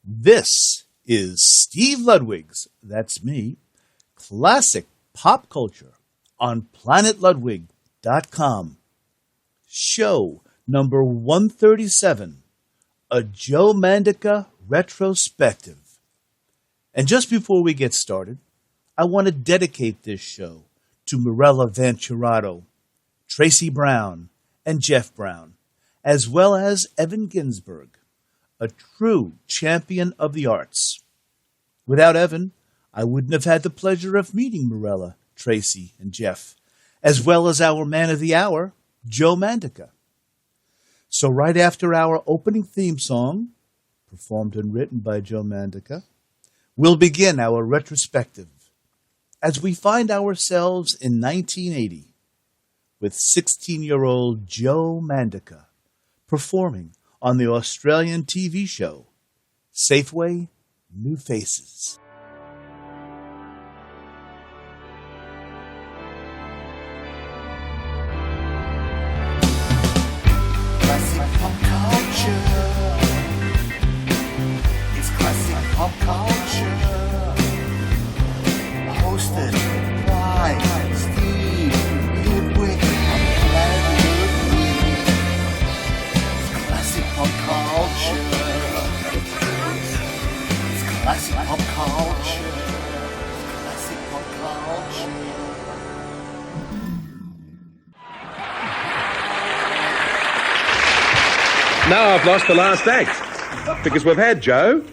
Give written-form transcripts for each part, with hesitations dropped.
This is Steve Ludwig's, that's me, classic pop culture on PlanetLudwig.com. Show number 137, a Joe Mandica retrospective. And just before we get started, I want to dedicate this show to Mirella Vancerato, Tracy Brown, and Jeff Brown, as well as Evan Ginsberg, a true champion of the arts. Without Evan, I wouldn't have had the pleasure of meeting Mirella, Tracy, and Jeff, as well as our man of the hour, Joe Mandica. So right after our opening theme song, performed and written by Joe Mandica, we'll begin our retrospective as we find ourselves in 1980 with 16-year-old Joe Mandica performing on the Australian TV show Safeway New Faces. Classic pop culture. It's classic pop culture. Hosted by Steve Ludwig and Ludwig. It's classic pop culture. It's classic pop culture. It's classic pop culture. Now I've lost the last act, because we've had Joe.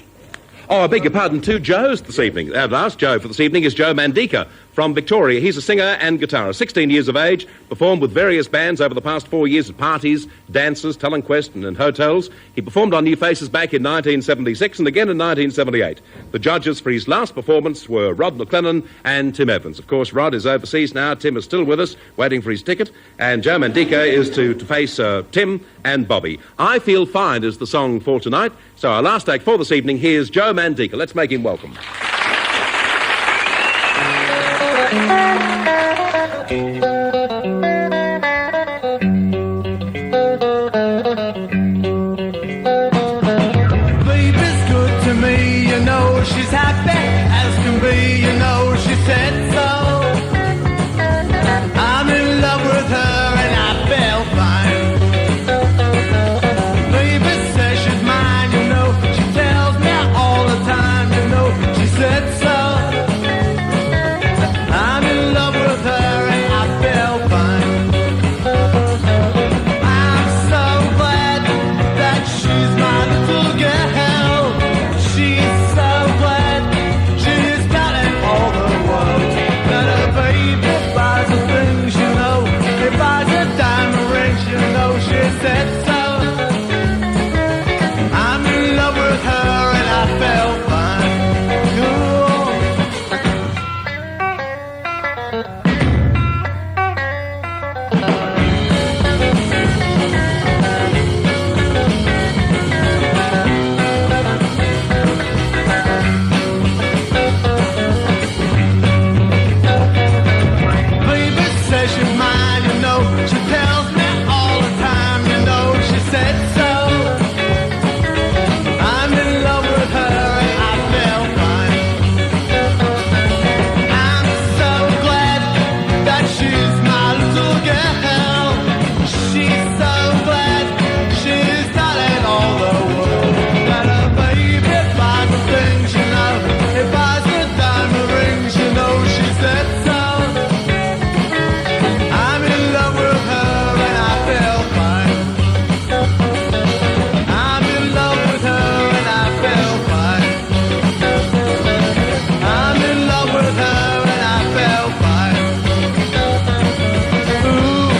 Oh, I beg your pardon, two Joes this evening. Our last Joe for this evening is Joe Mandica from Victoria. He's a singer and guitarist, 16 years of age, performed with various bands over the past 4 years at parties, dances, Telling-Quest and in hotels. He performed on New Faces back in 1976 and again in 1978. The judges for his last performance were Rod McLennan and Tim Evans. Of course, Rod is overseas now. Tim is still with us, waiting for his ticket. And Joe Mandica is to face Tim and Bobby. I Feel Fine is the song for tonight. So our last act for this evening, here's Joe Mandica. Let's make him welcome. Baby's good to me, you know she's happy as can be, you know she said so. I'm in love with her and I feel fine. Baby says she's mine, you know, she tells me all the time, you know, she said so. I'm in love with her and I feel fine. I'm so glad that she's my little girl. She's so glad she's got it all the world. That her baby buys her things, you know. He buys her diamond rings, you know. She said so. I'm in love with her and I felt fine. Cool. Baby says she's mine, you know. She tells me all the time, you know. She said so. I'm in love with her and I feel fine. I'm so glad that she's my little girl. She's so glad she's got it all the world. That her baby buys the things, you know. He buys the diamond rings, you know. She said so. I'm in love with her and I feel fine. I'm in love with her and I feel fine. I'm in love with her and I feel fine. Ooh.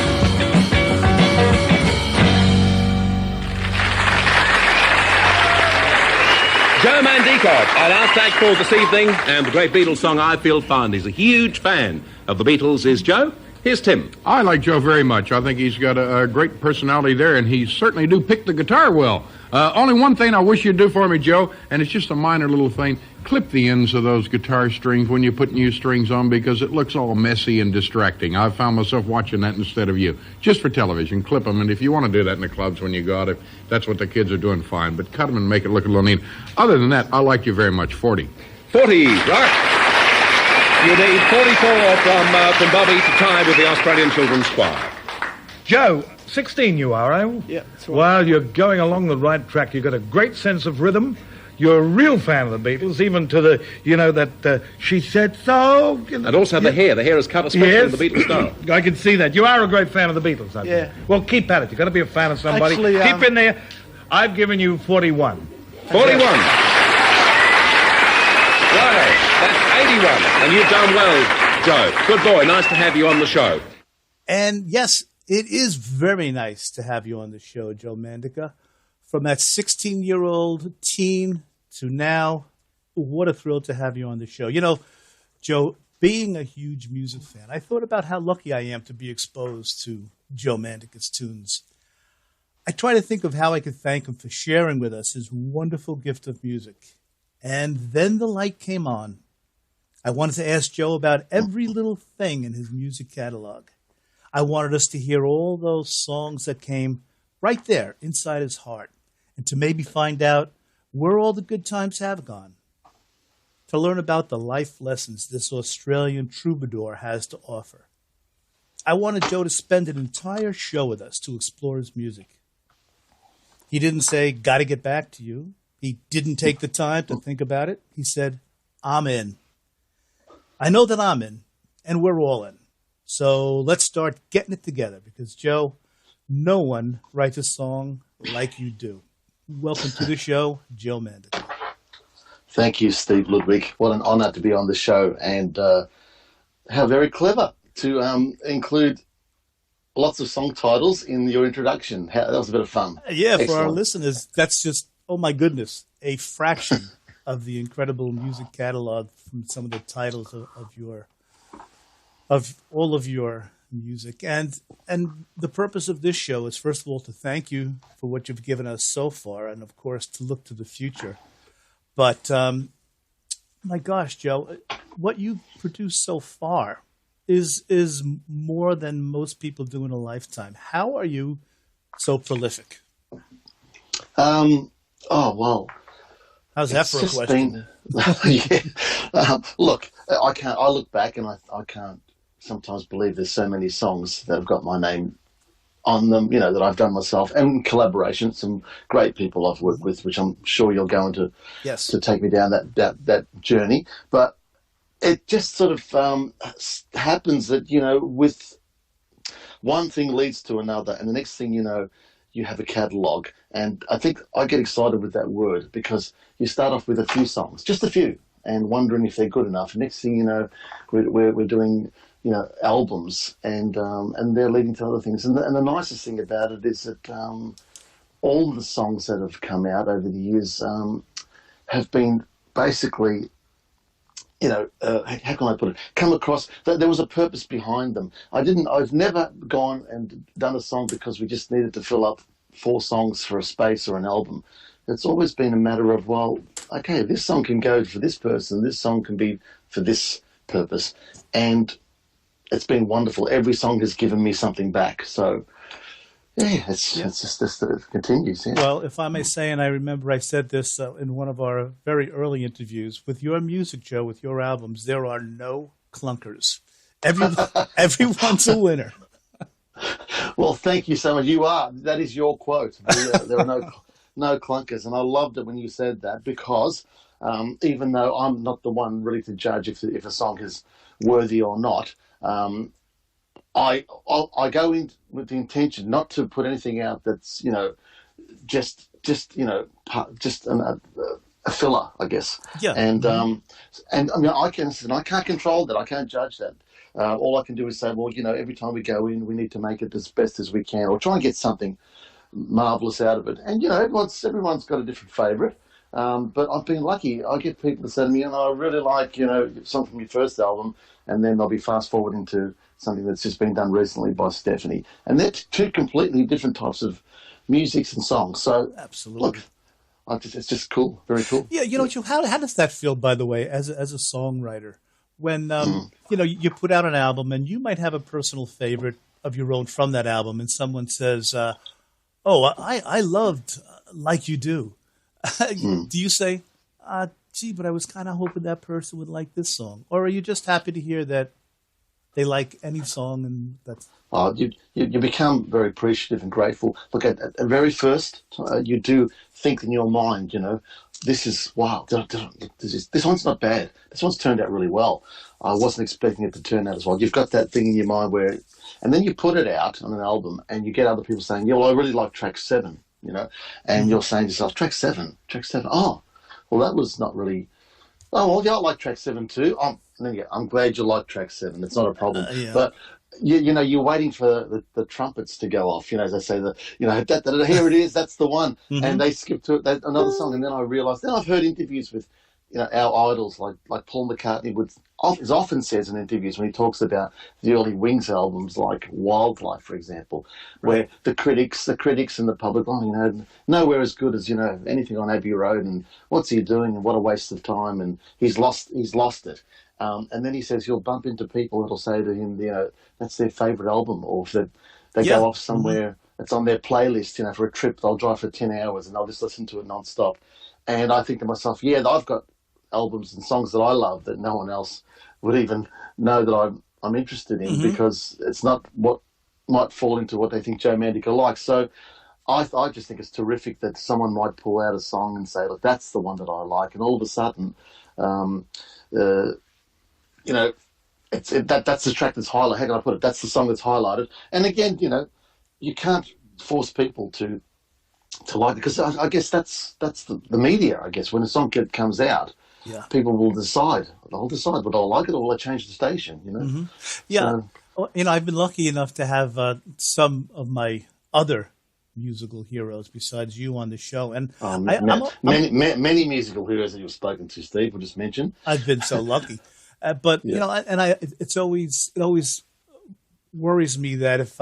Joe Mandica, our last act for this evening, and the great Beatles song I Feel Fine. He's a huge fan of the Beatles, is Joe. Here's Tim. I like Joe very much. I think he's got a great personality there, and he certainly do pick the guitar well. Only one thing I wish you'd do for me, Joe, and it's just a minor little thing. Clip the ends of those guitar strings when you put new strings on because it looks all messy and distracting. I found myself watching that instead of you. Just for television, clip them, and if you want to do that in the clubs when you go out, if that's what the kids are doing, fine. But cut them and make it look a little neat. Other than that, I like you very much. 40. 40, right. You need 44 from Bobby to tie with the Australian Children's Choir. Joe, 16 you are, eh? Yeah, that's right. Well, you're going along the right track. You've got a great sense of rhythm. You're a real fan of the Beatles, even to the, that she said so. And also the hair. The hair is cut especially in the Beatles style. I can see that. You are a great fan of the Beatles, I think. Yeah. Well, keep at it. You've got to be a fan of somebody. Actually, keep in there. I've given you 41. 41. Right, that's 81. And you've done well, Joe. Good boy. Nice to have you on the show. And yes, it is very nice to have you on the show, Joe Mandica. From that 16-year-old teen to now, what a thrill to have you on the show. You know, Joe, being a huge music fan, I thought about how lucky I am to be exposed to Joe Mandica's tunes. I try to think of how I could thank him for sharing with us his wonderful gift of music. And then the light came on. I wanted to ask Joe about every little thing in his music catalog. I wanted us to hear all those songs that came right there inside his heart, and to maybe find out where all the good times have gone. To learn about the life lessons this Australian troubadour has to offer. I wanted Joe to spend an entire show with us to explore his music. He didn't say, "Gotta get back to you." He didn't take the time to think about it. He said, "I'm in." I know that I'm in, and we're all in. So let's start getting it together because, Joe, no one writes a song like you do. Welcome to the show, Joe Mandica. Thank you, Steve Ludwig. What an honor to be on the show, and how very clever to include lots of song titles in your introduction. That was a bit of fun. Yeah, Excellent. for our listeners, that's just, oh my goodness, a fraction of the incredible music catalog from some of the titles of all of your music. And the purpose of this show is, first of all, to thank you for what you've given us so far, and of course to look to the future. But my gosh, Joe, what you've produced so far is more than most people do in a lifetime. How are you so prolific? Oh, well. How's that for a question? Look, I look back and I can't sometimes believe there's so many songs that have got my name on them, that I've done myself, and collaboration, some great people I've worked with, which I'm sure you're going to take me down that journey. But it just sort of happens that, with one thing leads to another, and the next thing you know, you have a catalogue. And I think I get excited with that word because you start off with a few songs, just a few, and wondering if they're good enough. Next thing you know, we're doing albums, and they're leading to other things. And the nicest thing about it is that all the songs that have come out over the years have been basically, how can I put it? Come across that there was a purpose behind them. I've never gone and done a song because we just needed to fill up 4 songs for a space or an album. It's always been a matter of, well, okay, this song can go for this person, this song can be for this purpose, and it's been wonderful. Every song has given me something back. So, it's just this, it continues. Yeah. Well, if I may say, and I remember I said this in one of our very early interviews, with your music, Joe, with your albums, there are no clunkers. Everyone's a winner. Well, thank you so much. That is your quote. There are no clunkers. And I loved it when you said that because even though I'm not the one really to judge if a song is worthy or not, I go in with the intention not to put anything out that's just a filler, I guess. Yeah. And I mean I can't control that. I can't judge that. All I can do is say, well, every time we go in, we need to make it as best as we can, or try and get something marvelous out of it. And everyone's got a different favourite. But I've been lucky. I get people that say to me, I really like, something from your first album, and then they'll be fast forwarding to something that's just been done recently by Stephanie. And they're two completely different types of musics and songs. So, absolutely. Look, It's just cool, very cool. Yeah, Joe, how does that feel, by the way, as a songwriter, when you put out an album and you might have a personal favorite of your own from that album, and someone says, "Oh, I loved Like You Do." Do you say, "Gee, but I was kind of hoping that person would like this song," or are you just happy to hear that they like any song and that's? You become very appreciative and grateful. Look, at very first, you do think in your mind, this is, wow, this one's not bad. This one's turned out really well. I wasn't expecting it to turn out as well. You've got that thing in your mind where, and then you put it out on an album and you get other people saying, yeah, well, I really like track 7, and you're saying to yourself, track 7, oh, well, that was not really, oh, well, yeah, I like track 7 too. I'm glad you like track 7. It's not a problem. Yeah. But you're waiting for the trumpets to go off. As I say, here it is, that's the one, and they skip to it, another song, and then I realised. Then I've heard interviews with our idols like Paul McCartney often says in interviews when he talks about the early Wings albums, like Wildlife, for example, where the critics and the public, nowhere as good as anything on Abbey Road, and what's he doing, and what a waste of time, and he's lost it. And then he says you'll bump into people that'll say to him, that's their favourite album, or if they go off somewhere, it's on their playlist, for a trip, they'll drive for 10 hours and they'll just listen to it non-stop. And I think to myself, yeah, I've got albums and songs that I love that no one else would even know that I'm interested in, because it's not what might fall into what they think Joe Mandica likes. So I just think it's terrific that someone might pull out a song and say, look, that's the one that I like. And all of a sudden, that's the track that's highlighted. How can I put it? That's the song that's highlighted. And again, you can't force people to like it, because I guess that's the media. I guess when a song comes out, people will decide. They'll decide whether I like it or will I change the station. Yeah, so, I've been lucky enough to have some of my other musical heroes besides you on the show, and many musical heroes that you've spoken to, Steve. We'll just mention. I've been so lucky. But it always worries me that if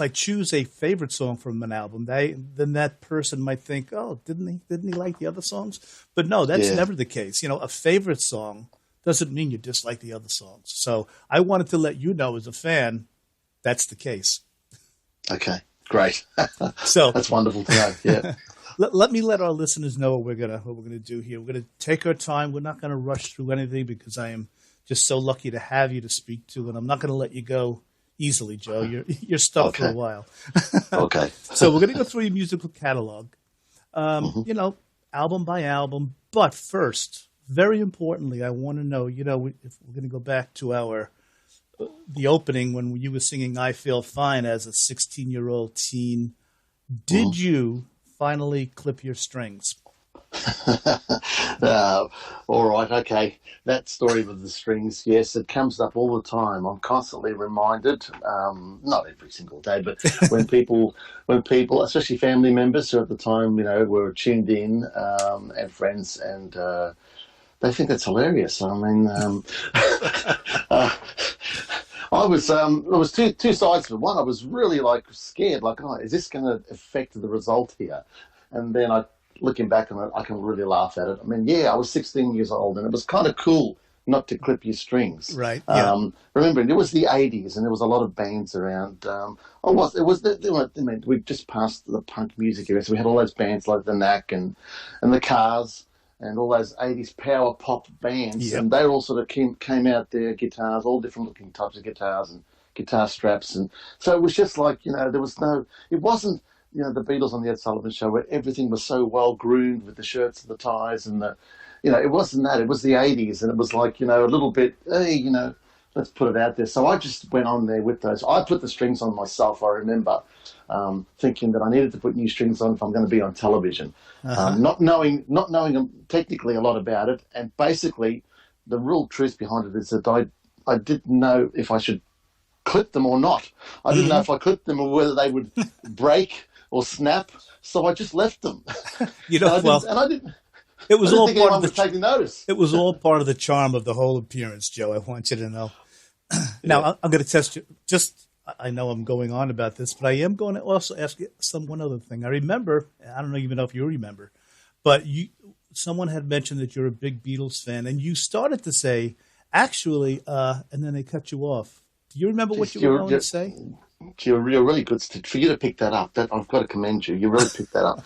I choose a favorite song from an album, then that person might think, oh, didn't he like the other songs? But no, that's never the case. A favorite song doesn't mean you dislike the other songs. So I wanted to let you know, as a fan, that's the case. Okay, great. So that's wonderful to know. Yeah. Let me let our listeners know what we're gonna do here. We're gonna take our time. We're not gonna rush through anything, because I am just so lucky to have you to speak to, and I'm not gonna let you go easily, Joe. You're stuck for a while. Okay. So we're gonna go through your musical catalog, album by album. But first, very importantly, I want to know, if we're gonna go back to the opening when you were singing "I Feel Fine" as a 16-year-old teen, did you finally clip your strings? All right, okay. That story with the strings, yes, it comes up all the time. I'm constantly reminded, not every single day, but when people, especially family members who at the time, were tuned in, and friends, and they think it's hilarious. I mean, there was two sides to it. One, I was really scared, is this going to affect the result here? And then looking back on it, I can really laugh at it. I mean, I was 16 years old, and it was kind of cool not to clip your strings. Right. Yeah. Remembering it was the 80s, and there was a lot of bands around. We just passed the punk music era, so we had all those bands like the Knack and the Cars, and all those 80s power pop bands. Yep. And they all sort of came out their guitars, all different looking types of guitars and guitar straps. And so it was just it wasn't, the Beatles on the Ed Sullivan Show where everything was so well groomed with the shirts and the ties and it wasn't that. It was the 80s, and it was a little bit, hey, let's put it out there. So I just went on there with those. I put the strings on myself, I remember, thinking that I needed to put new strings on if I'm going to be on television. Not knowing technically a lot about it. And basically, the real truth behind it is that I didn't know if I should clip them or not. I didn't know if I clipped them or whether they would break or snap. So I just left them. I didn't. It was all part of the taking notice. It was all part of the charm of the whole appearance, Joe. I want you to know. Now I'm going to test you. I know I'm going on about this, but I am going to also ask you one other thing. I remember, I don't even know if you remember, but someone had mentioned that you're a big Beatles fan, and you started to say, actually, and then they cut you off. Do you remember what you were going to say? You're really good for you to pick that up. That I've got to commend you. You really picked that up.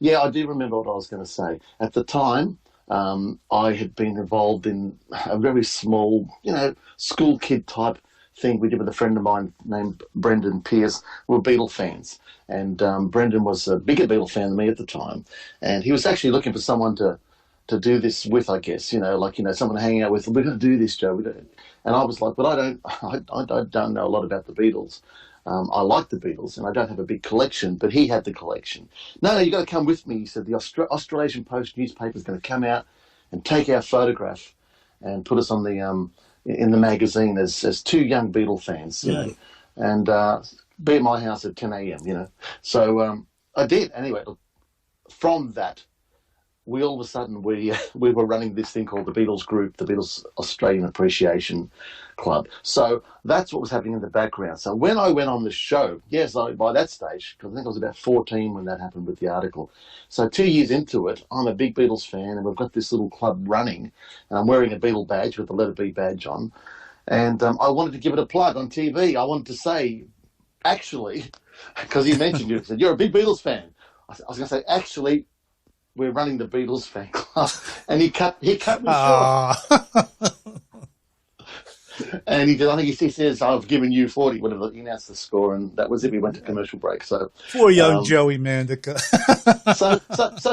Yeah, I do remember what I was going to say. At the time, I had been involved in a very small, school kid type thing we did with a friend of mine named Brendan Pierce. We were Beatle fans, and Brendan was a bigger Beatle fan than me at the time, and he was actually looking for someone to do this with, I guess, someone to hang out with. We're going to do this, Joe. And I was like, but I don't know a lot about the Beatles. I like the Beatles, and I don't have a big collection, but he had the collection. No, you got to come with me. He said the Australasian Post newspaper is going to come out and take our photograph and put us on the in the magazine as two young Beatle fans, and be at my house at 10 a.m. So I did anyway. From that, we all of a sudden we were running this thing called the Beatles Group, the Beatles Australian Appreciation Club. So that's what was happening in the background. So when I went on the show, by that stage, because I think I was about 14 when that happened with the article. So 2 years into it, I'm a big Beatles fan, and we've got this little club running, and I'm wearing a Beatle badge with the letter B badge on, and I wanted to give it a plug on TV. I wanted to say, actually, because he mentioned you, he said, you're a big Beatles fan. I was going to say, actually, we're running the Beatles fan club, and he cut me short. And I think he says, I've given you 40, whatever. He announced the score, and that was it. We went to commercial break. So poor young Joey Mandica. so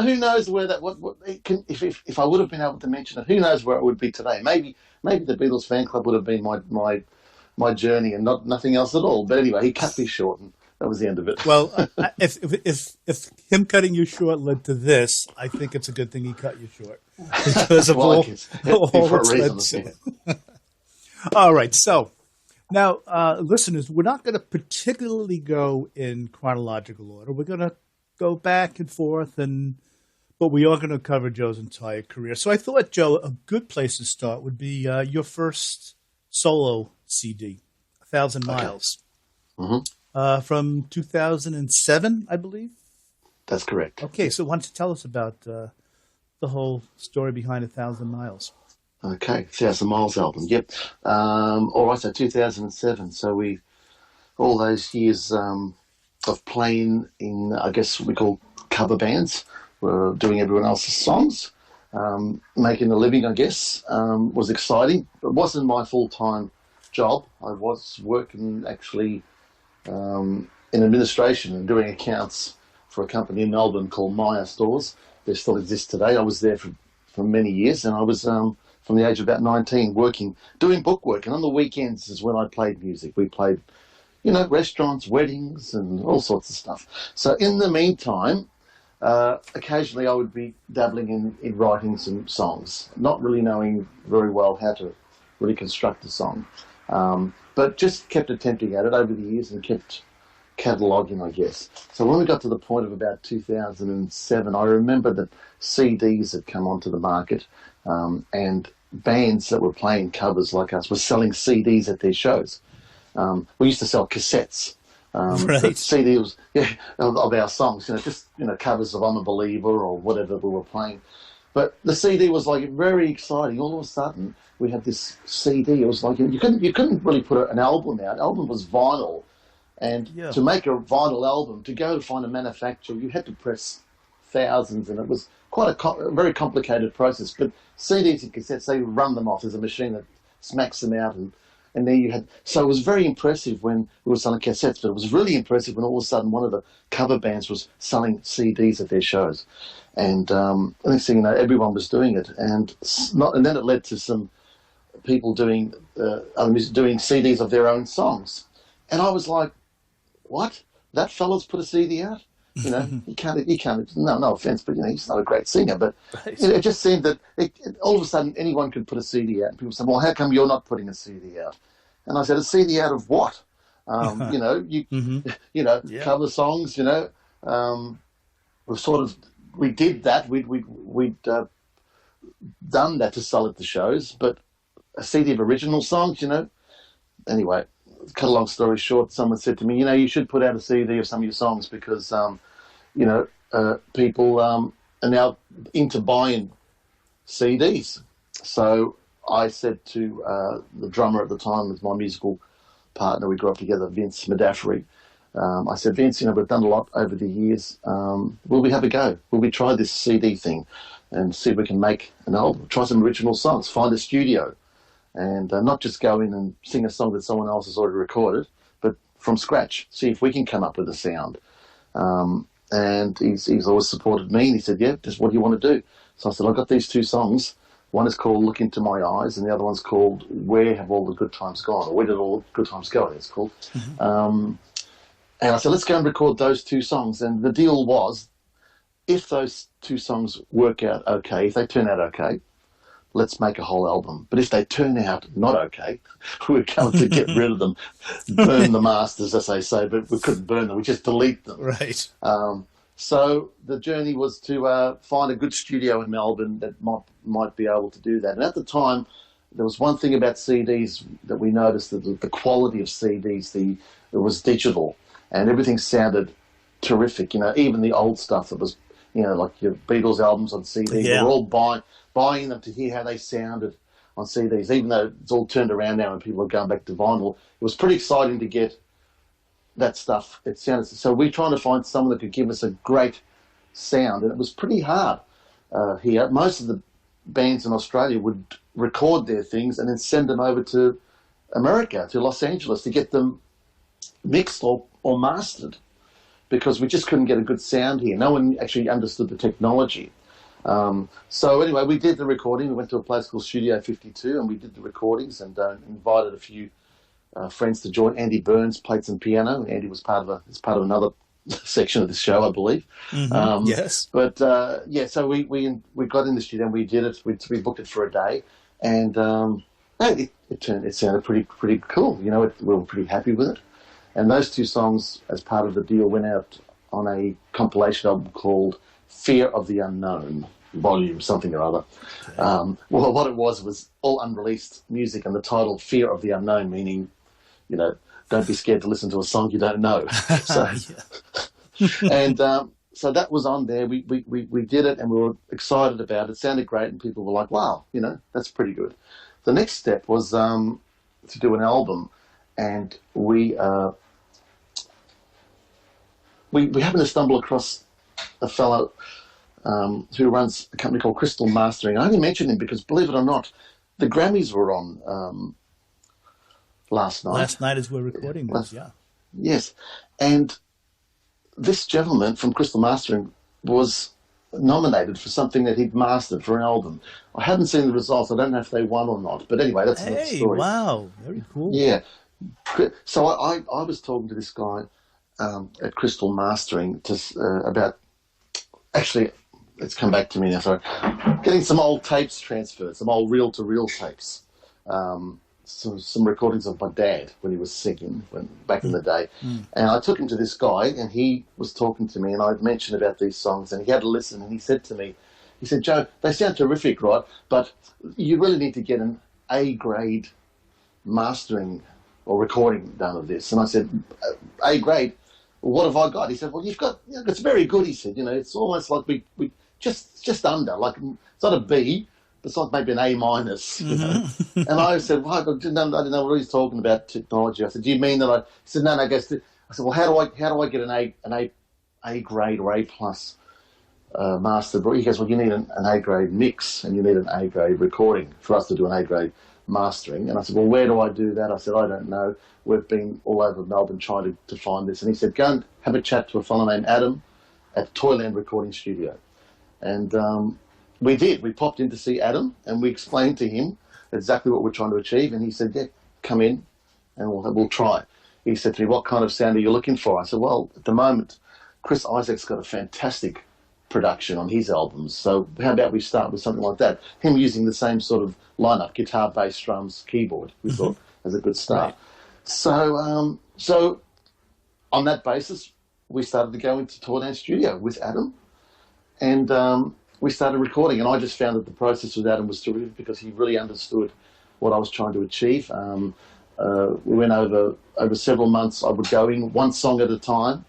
who knows where that? What it can, if I would have been able to mention it, who knows where it would be today? Maybe the Beatles fan club would have been my journey, and nothing else at all. But anyway, he cut me short, and that was the end of it. Well, if him cutting you short led to this, I think it's a good thing he cut you short because of all that's led to. All right, so now, listeners, we're not going to particularly go in chronological order. We're going to go back and forth, but we are going to cover Joe's entire career. So I thought, Joe, a good place to start would be your first solo CD, 1,000 Miles. Okay. From 2007, I believe? That's correct. Okay, so why don't you tell us about the whole story behind 1,000 Miles? Okay, 1,000 Miles album, yep. All right, so 2007. So all those years of playing in, I guess we call cover bands, we're doing everyone else's songs, making a living, I guess, was exciting. It wasn't my full-time job. I was working actually in administration and doing accounts for a company in Melbourne called Myer Stores. They still exist today. I was there for many years, and I was from the age of about 19 doing bookwork, and on the weekends is when I played music. We played, restaurants, weddings, and all sorts of stuff. So in the meantime, occasionally I would be dabbling in writing some songs, not really knowing very well how to really construct a song. But just kept attempting at it over the years and kept cataloguing, I guess. So when we got to the point of about 2007, I remember that CDs had come onto the market, and bands that were playing covers like us were selling CDs at their shows. We used to sell cassettes. Right. CDs of our songs, covers of I'm a Believer or whatever we were playing. But the CD was like very exciting. All of a sudden, we had this CD. It was like you couldn't really put an album out. Album was vinyl, and to make a vinyl album, to go find a manufacturer, you had to press thousands, and it was quite a very complicated process. But CDs and cassettes, they run them off. There's a machine that smacks them out, and there you had. So it was very impressive when we were selling cassettes, but it was really impressive when all of a sudden one of the cover bands was selling CDs at their shows. And next thing you know, everyone was doing it, and then it led to some people doing CDs of their own songs, and I was like, "What? That fella's put a CD out? He can't. No offense, but he's not a great singer. But it just seemed that all of a sudden anyone could put a CD out, and people said, "Well, how come you're not putting a CD out?" And I said, "A CD out of what? Cover songs. We did that. We'd done that to sell at the shows, but a CD of original songs, Anyway, cut a long story short, someone said to me, you should put out a CD of some of your songs because, people are now into buying CDs. So I said to the drummer at the time, with my musical partner, we grew up together, Vince Medaffery. I said, Vince, we've done a lot over the years. Will we have a go? Will we try this CD thing and see if we can make an album? Try some original songs, find a studio, and not just go in and sing a song that someone else has already recorded, but from scratch, see if we can come up with a sound. And he's always supported me, and he said, yeah, just what do you want to do? So I said, I've got these two songs. One is called Look Into My Eyes, and the other one's called Where Have All the Good Times Gone? Or Where Did All the Good Times Go, it's called. Mm-hmm. And I said, let's go and record those two songs. And the deal was, if those two songs work out okay, if they turn out okay, let's make a whole album. But if they turn out not okay, we're going to get rid of them, burn the masters, as they say, but we couldn't burn them, we just delete them. Right. So the journey was to find a good studio in Melbourne that might be able to do that. And at the time, there was one thing about CDs that we noticed, that the quality of CDs, it was digital, and everything sounded terrific. Even the old stuff that was, like your Beatles albums on CD, Yeah. we were all buying them to hear how they sounded on CDs. Even though it's all turned around now and people are going back to vinyl, it was pretty exciting to get that stuff. It sounded so. We're trying to find someone that could give us a great sound, and it was pretty hard here. Most of the bands in Australia would record their things and then send them over to America, to Los Angeles, to get them mixed or mastered, because we just couldn't get a good sound here. No one actually understood the technology. So anyway, we did the recording. We went to a place called Studio 52 and we did the recordings, and invited a few friends to join. Andy Burns played some piano. Andy was part of another section of this show, I believe. Mm-hmm. Yes. But so we got in the studio and we did it. We booked it for a day, and it sounded pretty cool. We were pretty happy with it. And those two songs, as part of the deal, went out on a compilation album called Fear of the Unknown, volume something or other. Okay. What it was all unreleased music, and the title Fear of the Unknown, meaning, don't be scared to listen to a song you don't know. So, and so that was on there. We did it, and we were excited about it. It sounded great, and people were like, wow, that's pretty good. The next step was to do an album, and we happened to stumble across a fellow who runs a company called Crystal Mastering. I only mention him because, believe it or not, the Grammys were on last night. Last night as we're recording this, yeah. Yes. And this gentleman from Crystal Mastering was nominated for something that he'd mastered for an album. I haven't seen the results. I don't know if they won or not. But anyway, that's another story. Wow. Very cool. Yeah. So I was talking to this guy at Crystal Mastering about, actually, it's come back to me now, sorry, getting some old tapes transferred, some old reel-to-reel tapes, some recordings of my dad when he was singing back in the day. And I took him to this guy, and he was talking to me, and I'd mentioned about these songs, and he had to listen, and he said to me, Joe, they sound terrific, right? But you really need to get an A-grade mastering or recording done of this. And I said, A-grade? What have I got? He said, well, you've got, it's very good, he said. It's almost like we just under, like, it's not a B, but it's like maybe an A minus. And I said, well, I didn't know what he's talking about, technology. I said, do you mean that he said, no, I guess, I said, well, how do I get an A grade or A plus master? But he goes, well, you need an A grade mix, and you need an A grade recording for us to do an A grade mastering. And I said, well, where do I do that? I said, I don't know. We've been all over Melbourne trying to find this. And he said, go and have a chat to a fellow named Adam at Toyland Recording Studio. And we did. We popped in to see Adam, and we explained to him exactly what we're trying to achieve. And he said, yeah, come in and we'll try. He said to me, what kind of sound are you looking for? I said, well, at the moment, Chris Isaac's got a fantastic production on his albums. So how about we start with something like that? Him using the same sort of lineup, guitar, bass, drums, keyboard, we thought as a good start. Right. So on that basis, we started to go into Toyland Studio with Adam, and we started recording. And I just found that the process with Adam was terrific because he really understood what I was trying to achieve. We went over several months. I would go in one song at a time,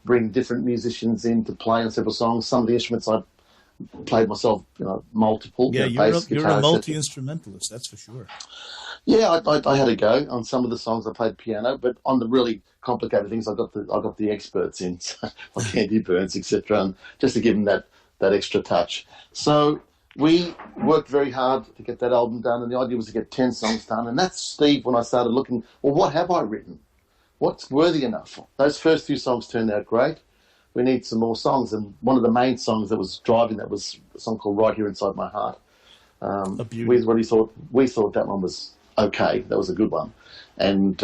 bring different musicians in to play on several songs. Some of the instruments I played myself, multiple. Yeah, bass, you're guitar, a etc. multi-instrumentalist, that's for sure. Yeah, I had a go on some of the songs. I played piano, but on the really complicated things, I got the experts in, so, like Andy Burns, etc., and just to give them that extra touch. So we worked very hard to get that album done, and the idea was to get 10 songs done. And that's Steve when I started looking. Well, what have I written? What's worthy enough? Those first few songs turned out great. We need some more songs, and one of the main songs that was driving that was a song called "Right Here Inside My Heart." A beauty. We thought that one was okay. That was a good one, and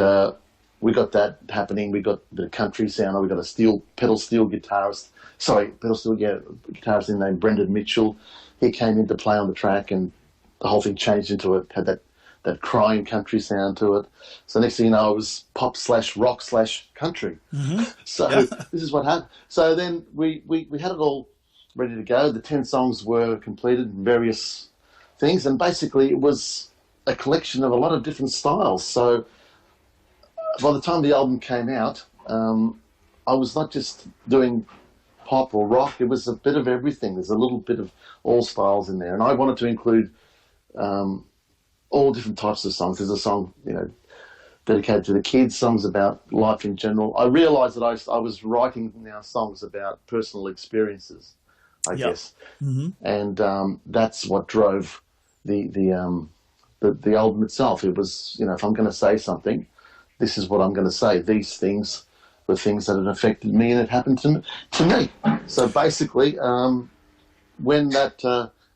we got that happening. We got the country sound. We got a pedal steel guitarist named Brendan Mitchell. He came in to play on the track, and the whole thing changed into had that crying country sound to it. So next thing you know, it was pop/rock/country. Mm-hmm. So this is what happened. So then we had it all ready to go. The 10 songs were completed in various things, and basically it was a collection of a lot of different styles. So by the time the album came out, I was not just doing pop or rock. It was a bit of everything. There's a little bit of all styles in there, and I wanted to include all different types of songs. There's a song, dedicated to the kids, songs about life in general. I realised that I was writing now songs about personal experiences, I guess, and that's what drove the album itself. It was, if I'm going to say something, this is what I'm going to say. These things were things that had affected me, and it happened to me. So basically, when that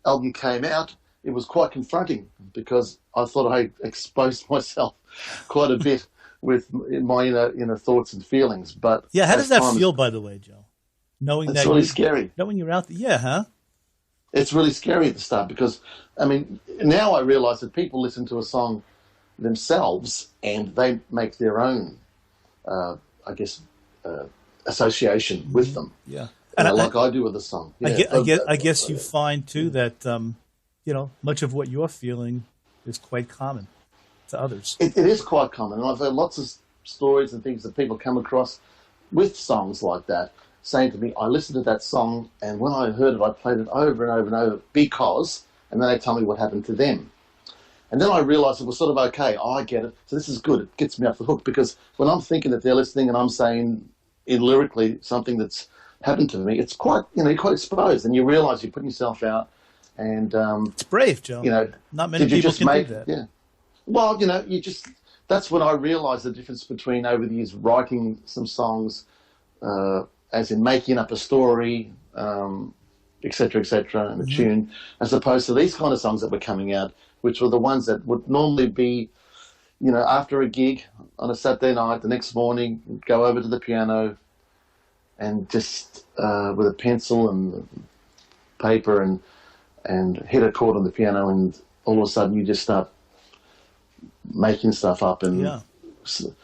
album came out, it was quite confronting because I thought I exposed myself quite a bit with my inner thoughts and feelings. But yeah, how does that feel, by the way, Joe? Knowing it's that really scary. Knowing you're out there, yeah, huh? It's really scary at the start because, now I realise that people listen to a song themselves and they make their own, association with them. Yeah, and like I do with the song. Yeah. I guess you find too that much of what you're feeling is quite common to others. It is quite common, and I've heard lots of stories and things that people come across with songs like that, saying to me, I listened to that song, and when I heard it, I played it over and over and over because, and then they tell me what happened to them. And then I realised it was sort of okay, I get it, so this is good, it gets me off the hook, because when I'm thinking that they're listening and I'm saying lyrically something that's happened to me, it's quite, you're quite exposed, and you realise you're putting yourself out, and... it's brave, Joe. Not many people can do that. Yeah. Well, that's when I realised the difference between, over the years, writing some songs, as in making up a story, et cetera, and a tune, as opposed to these kind of songs that were coming out, which were the ones that would normally be, after a gig on a Saturday night, the next morning, go over to the piano and just with a pencil and paper and hit a chord on the piano, and all of a sudden you just start making stuff up and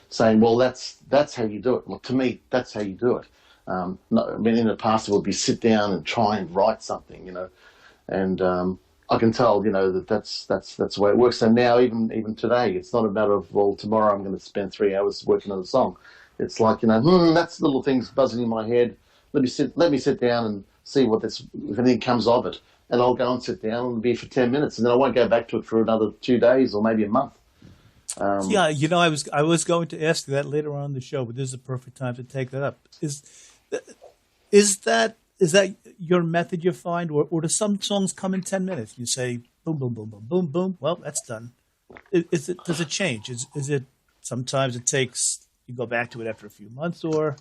saying, well, that's how you do it. Well, to me, that's how you do it. In the past it would be sit down and try and write something, and I can tell, that's the way it works. So now, even today, it's not a matter of, well, tomorrow I'm going to spend 3 hours working on a song. It's like, that's little things buzzing in my head. Let me sit down and see if anything comes of it, and I'll go and sit down and be for 10 minutes, and then I won't go back to it for another 2 days or maybe a month. I was going to ask you that later on in the show, but this is a perfect time to take that up. Is that your method you find, or do some songs come in 10 minutes? You say boom, boom, boom, boom, boom, boom. Well, that's done. Does it change? Is it sometimes it takes, you go back to it after a few months, or?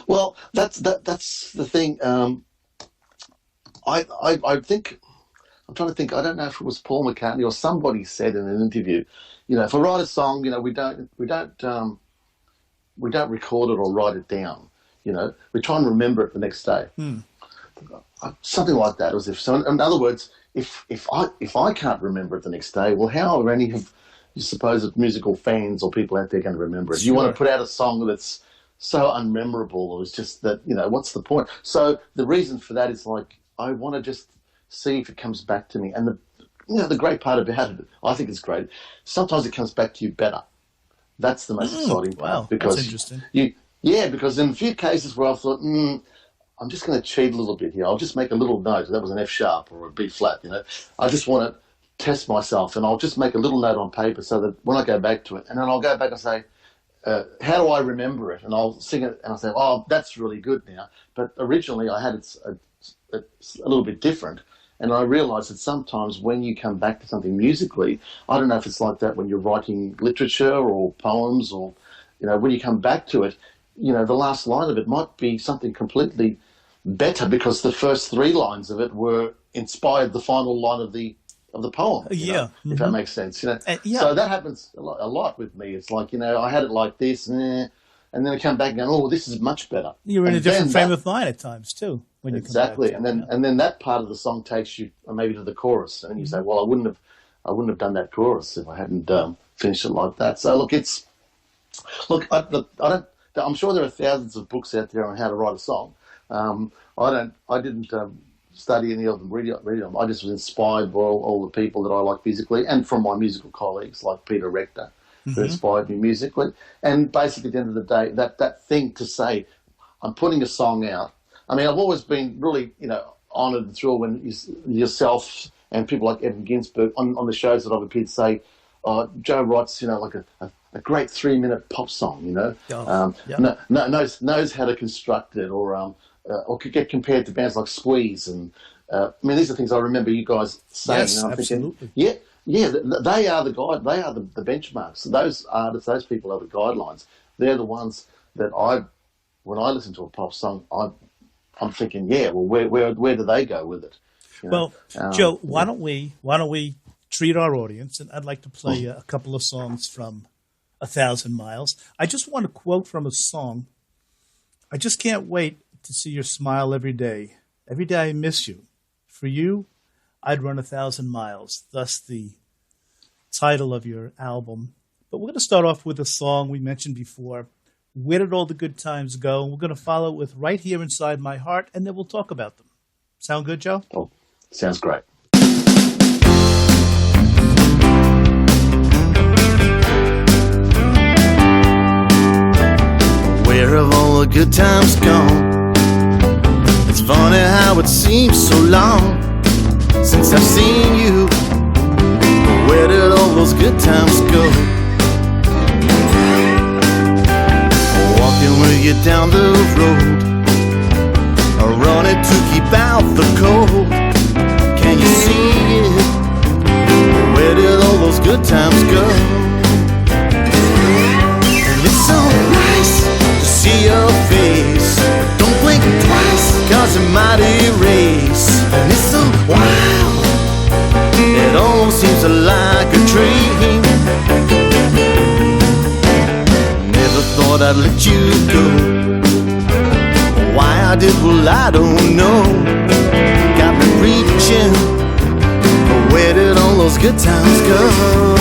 Well, that's the thing. I think, I'm trying to think, I don't know if it was Paul McCartney or somebody said in an interview, if I write a song, we don't record it or write it down. We try and remember it the next day. Something like that. As if, so in other words, if I can't remember it the next day, well, how are any of you supposed musical fans or people out there going to remember it? Sure. You want to put out a song that's so unmemorable, or it's just that, what's the point? So the reason for that is, like, I want to just see if it comes back to me. And the great part about it, I think it's great. Sometimes it comes back to you better. That's the most exciting part. Wow, because that's interesting. Because in a few cases where I thought, I'm just going to cheat a little bit here. I'll just make a little note. That was an F sharp or a B flat, I just want to test myself, and I'll just make a little note on paper so that when I go back to it, and then I'll go back and say, how do I remember it? And I'll sing it, and I'll say, oh, that's really good now. But originally I had it a little bit different. And I realised that sometimes when you come back to something musically, I don't know if it's like that when you're writing literature or poems or, when you come back to it, the last line of it might be something completely better because the first 3 lines of it were inspired the final line of the poem. If that makes sense. So that happens a lot with me. It's like, I had it like this, and then I come back and go, oh, this is much better. You're in a different frame of mind at times too. When you exactly, come back to and then that part of the song takes you maybe to the chorus, and you say, well, I wouldn't have done that chorus if I hadn't finished it like that. So I'm sure there are thousands of books out there on how to write a song. I didn't study any of them, read them. I just was inspired by all the people that I like musically, and from my musical colleagues like Peter Rector, who inspired me musically. And basically, at the end of the day, that thing to say, I'm putting a song out. I mean, I've always been really, honoured and thrilled when yourself and people like Evan Ginsberg on the shows that I've appeared say, Joe writes, like a great 3-minute pop song, knows how to construct it, or could get compared to bands like Squeeze. And these are things I remember you guys saying. Yes, and I'm absolutely. Thinking, they are the guide. They are the benchmarks. Those artists, those people are the guidelines. They're the ones that when I listen to a pop song, I'm thinking, where do they go with it? Well, Joe, why don't we treat our audience, and I'd like to play a couple of songs from 1,000 Miles. I just want to quote from a song. I just can't wait to see your smile every day. Every day I miss you. For you, I'd run 1,000 miles. Thus the title of your album. But we're going to start off with a song we mentioned before. Where Did All the Good Times Go? And we're going to follow it with Right Here Inside My Heart, and then we'll talk about them. Sound good, Joe? Oh, sounds great. Where have all the good times gone? It's funny how it seems so long since I've seen you. Where did all those good times go? Walking with you down the road, running to keep out the cold. Can you see it? Where did all those good times go? And it's so nice to see your face. Don't blink twice, cause it might erase. And it's so wild, it almost seems like a dream. Never thought I'd let you go. Why I did, well, I don't know. Got me reaching, but where did all those good times go?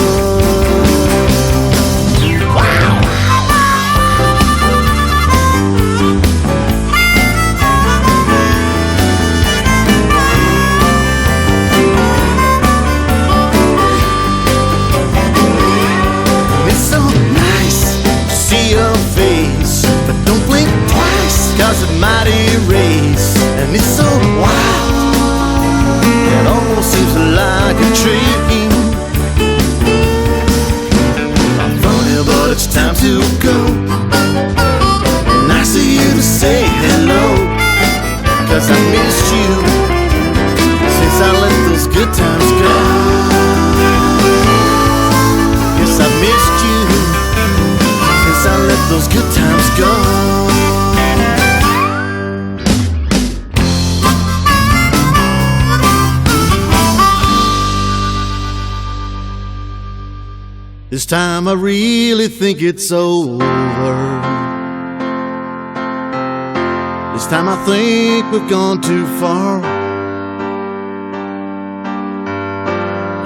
Cause it might erase, and it's so wild, it almost seems like a dream. I'm funny, but it's time to go. Nice of you to say hello, cause I missed you since I let those good times go. Yes, I missed you since I let those good times go. This time I really think it's over. This time I think we've gone too far.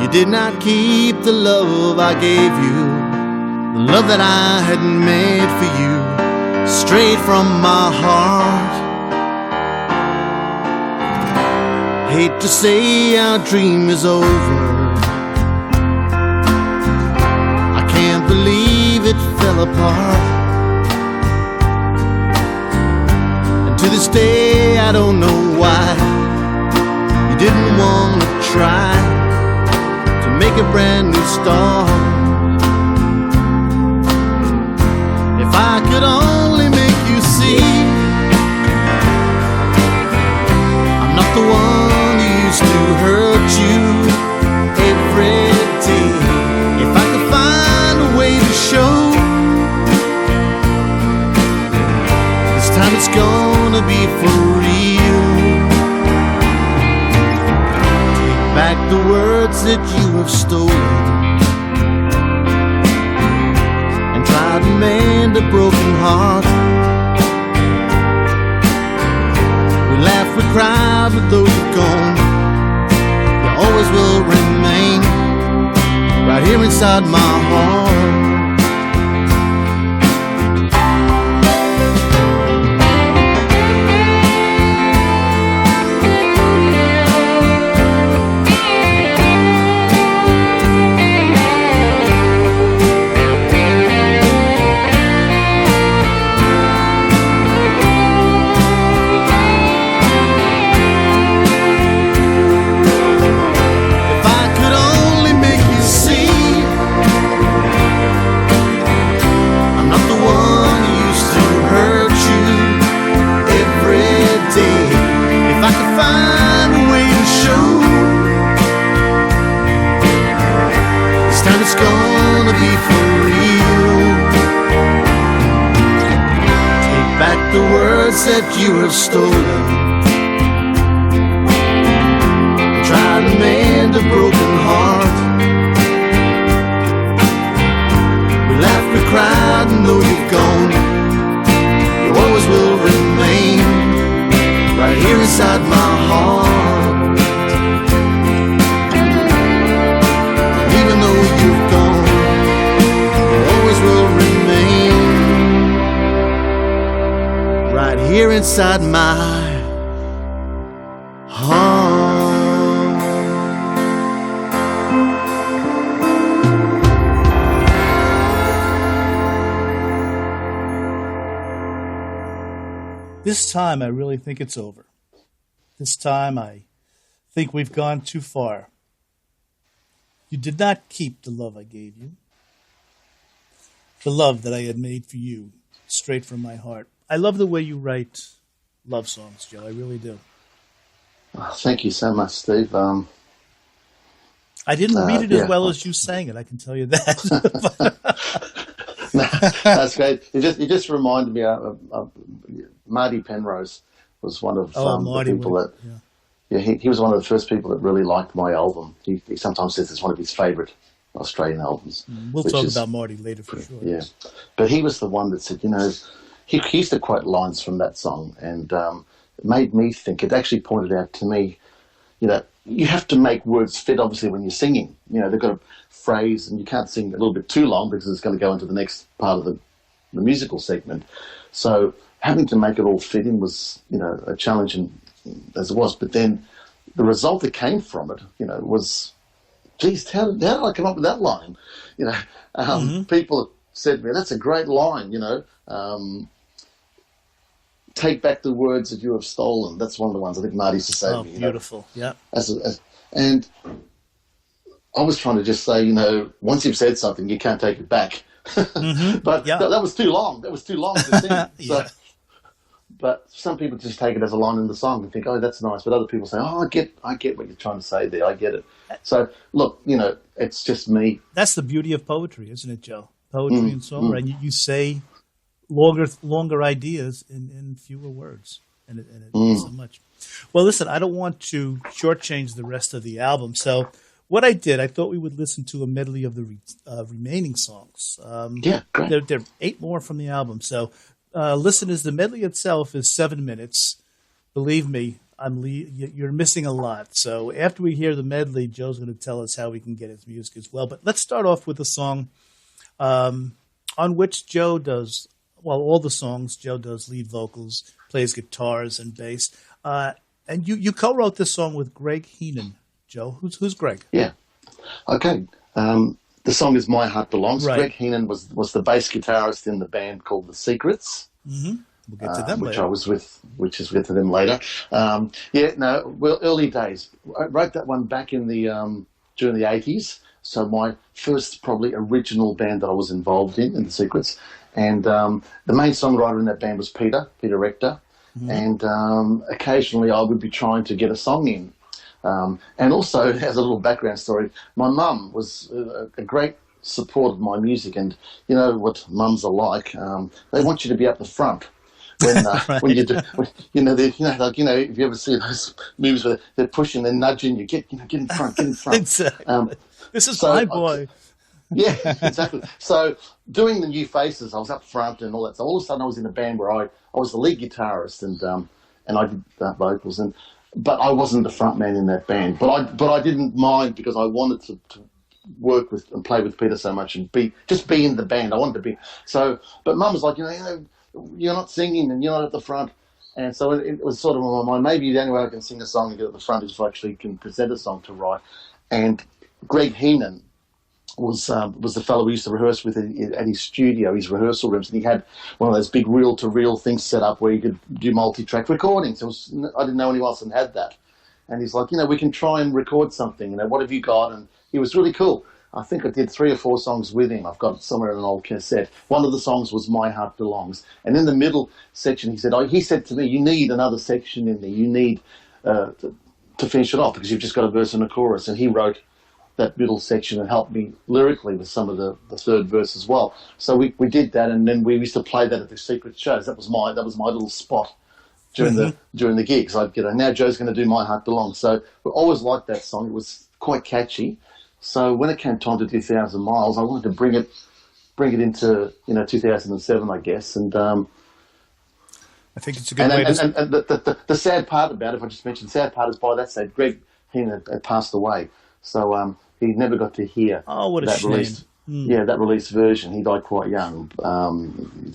You did not keep the love I gave you, the love that I had made for you, straight from my heart. Hate to say our dream is over, that fell apart. And to this day I don't know why you didn't want to try to make a brand new start. If I could only make you see I'm not the one who used to hurt you every day. If I could find a way to show this time it's gonna be for real. Take back the words that you have stolen and try to mend a broken heart. We laugh, we cry, but though you're gone, you always will remain right here inside my heart. That you have stolen, try to mend a broken heart. We laughed, we cried, and though you've gone, you always will remain right here inside my heart. Even though you've gone, you always will remain right here inside my heart. This time I really think it's over. This time I think we've gone too far. You did not keep the love I gave you, the love that I had made for you, straight from my heart. I love the way you write love songs, Joe. I really do. Oh, thank you so much, Steve. I didn't read it as yeah. well as you sang it, I can tell you that. No, that's great. You just reminded me of Marty Penrose was one of the people that. Yeah, he was one of the first people that really liked my album. He sometimes says it's one of his favourite Australian albums. We'll talk about Marty later for sure. Yeah, but he was the one that said, he used to quote lines from that song, and it made me think. It actually pointed out to me, you have to make words fit. Obviously, when you're singing, they've got a phrase, and you can't sing a little bit too long because it's going to go into the next part of the musical segment. So having to make it all fit in was, a challenge, as it was. But then the result that came from it, was, geez, how did I come up with that line? People have said to me, that's a great line, take back the words that you have stolen. That's one of the ones I think Marty used to say to me. Beautiful, yeah. And I was trying to just say, once you've said something, you can't take it back. But that was too long. That was too long to sing. Yeah. But some people just take it as a line in the song and think, oh, that's nice. But other people say, oh, I get what you're trying to say there. I get it. So, look, it's just me. That's the beauty of poetry, isn't it, Joe? Poetry and songwriting. You say longer ideas in fewer words. And it means so much. Well, listen, I don't want to shortchange the rest of the album. So what I did, I thought we would listen to a medley of the remaining songs. Yeah, great. There are 8 more from the album. So listeners, the medley itself is 7 minutes. Believe me, you're missing a lot. So after we hear the medley, Joe's going to tell us how we can get his music as well. But let's start off with a song on which Joe does, all the songs, Joe does lead vocals, plays guitars and bass. And you co-wrote this song with Greg Heenan, Joe. Who's Greg? Yeah. Okay. the song is My Heart Belongs. Right. Greg Heenan was the bass guitarist in the band called The Secrets. We'll get to them which later. I was with, which is with them later. Early days. I wrote that one back in the during the 80s. So my first probably original band that I was involved in The Secrets, and the main songwriter in that band was Peter Rector, and occasionally I would be trying to get a song in. And also, as a little background story, my mum was a great support of my music, and you know what mums are like. They want you to be up the front. When you do, if you ever see those movies where they're pushing, they're nudging you, get in front. Exactly. This is my boy. Yeah, exactly. So doing the New Faces, I was up front and all that. So all of a sudden, I was in a band where I was the lead guitarist and I did vocals, but I wasn't the front man in that band. But I didn't mind because I wanted to work with and play with Peter so much and be in the band. I wanted to be so. But Mum was like, you're not singing and you're not at the front. And so it was sort of on my mind, maybe the only way I can sing a song and get at the front is if I actually can present a song to write. And Greg Heenan was the fellow we used to rehearse with at his studio, his rehearsal rooms, and he had one of those big reel-to-reel things set up where you could do multi-track recordings. I didn't know anyone else that had that. And he's like, we can try and record something, what have you got? And he was really cool. I think I did 3 or 4 songs with him. I've got it somewhere in an old cassette. One of the songs was My Heart Belongs. And in the middle section, he said to me, you need another section in there. You need to finish it off because you've just got a verse and a chorus. And he wrote that middle section and helped me lyrically with some of the third verse as well. So we did that, and then we used to play that at the secret shows. That was my little spot during the gigs. I'd get, now Joe's going to do My Heart Belongs. So we always liked that song. It was quite catchy. So when it came time to do 1,000 Miles, I wanted to bring it into 2007, I guess. And I think it's a good way to. And the sad part about it, if I just mentioned, the sad part is by that stage, Greg Heenan had passed away. So he never got to hear what a that shame. released. Yeah, that released version. He died quite young,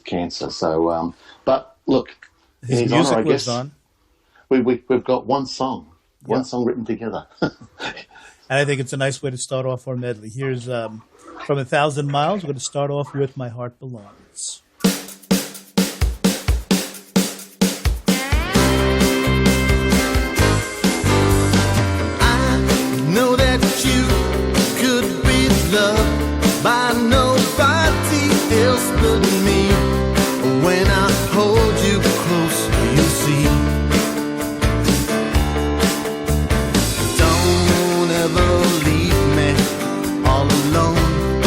cancer. So, but look, His in his music honor, I lives guess on. we've got one song written together. And I think it's a nice way to start off our medley. Here's from 1,000 Miles. We're going to start off with My Heart Belongs. Know that you could be loved by nobody else but me. When I hold you close, you'll see. Don't ever leave me all alone,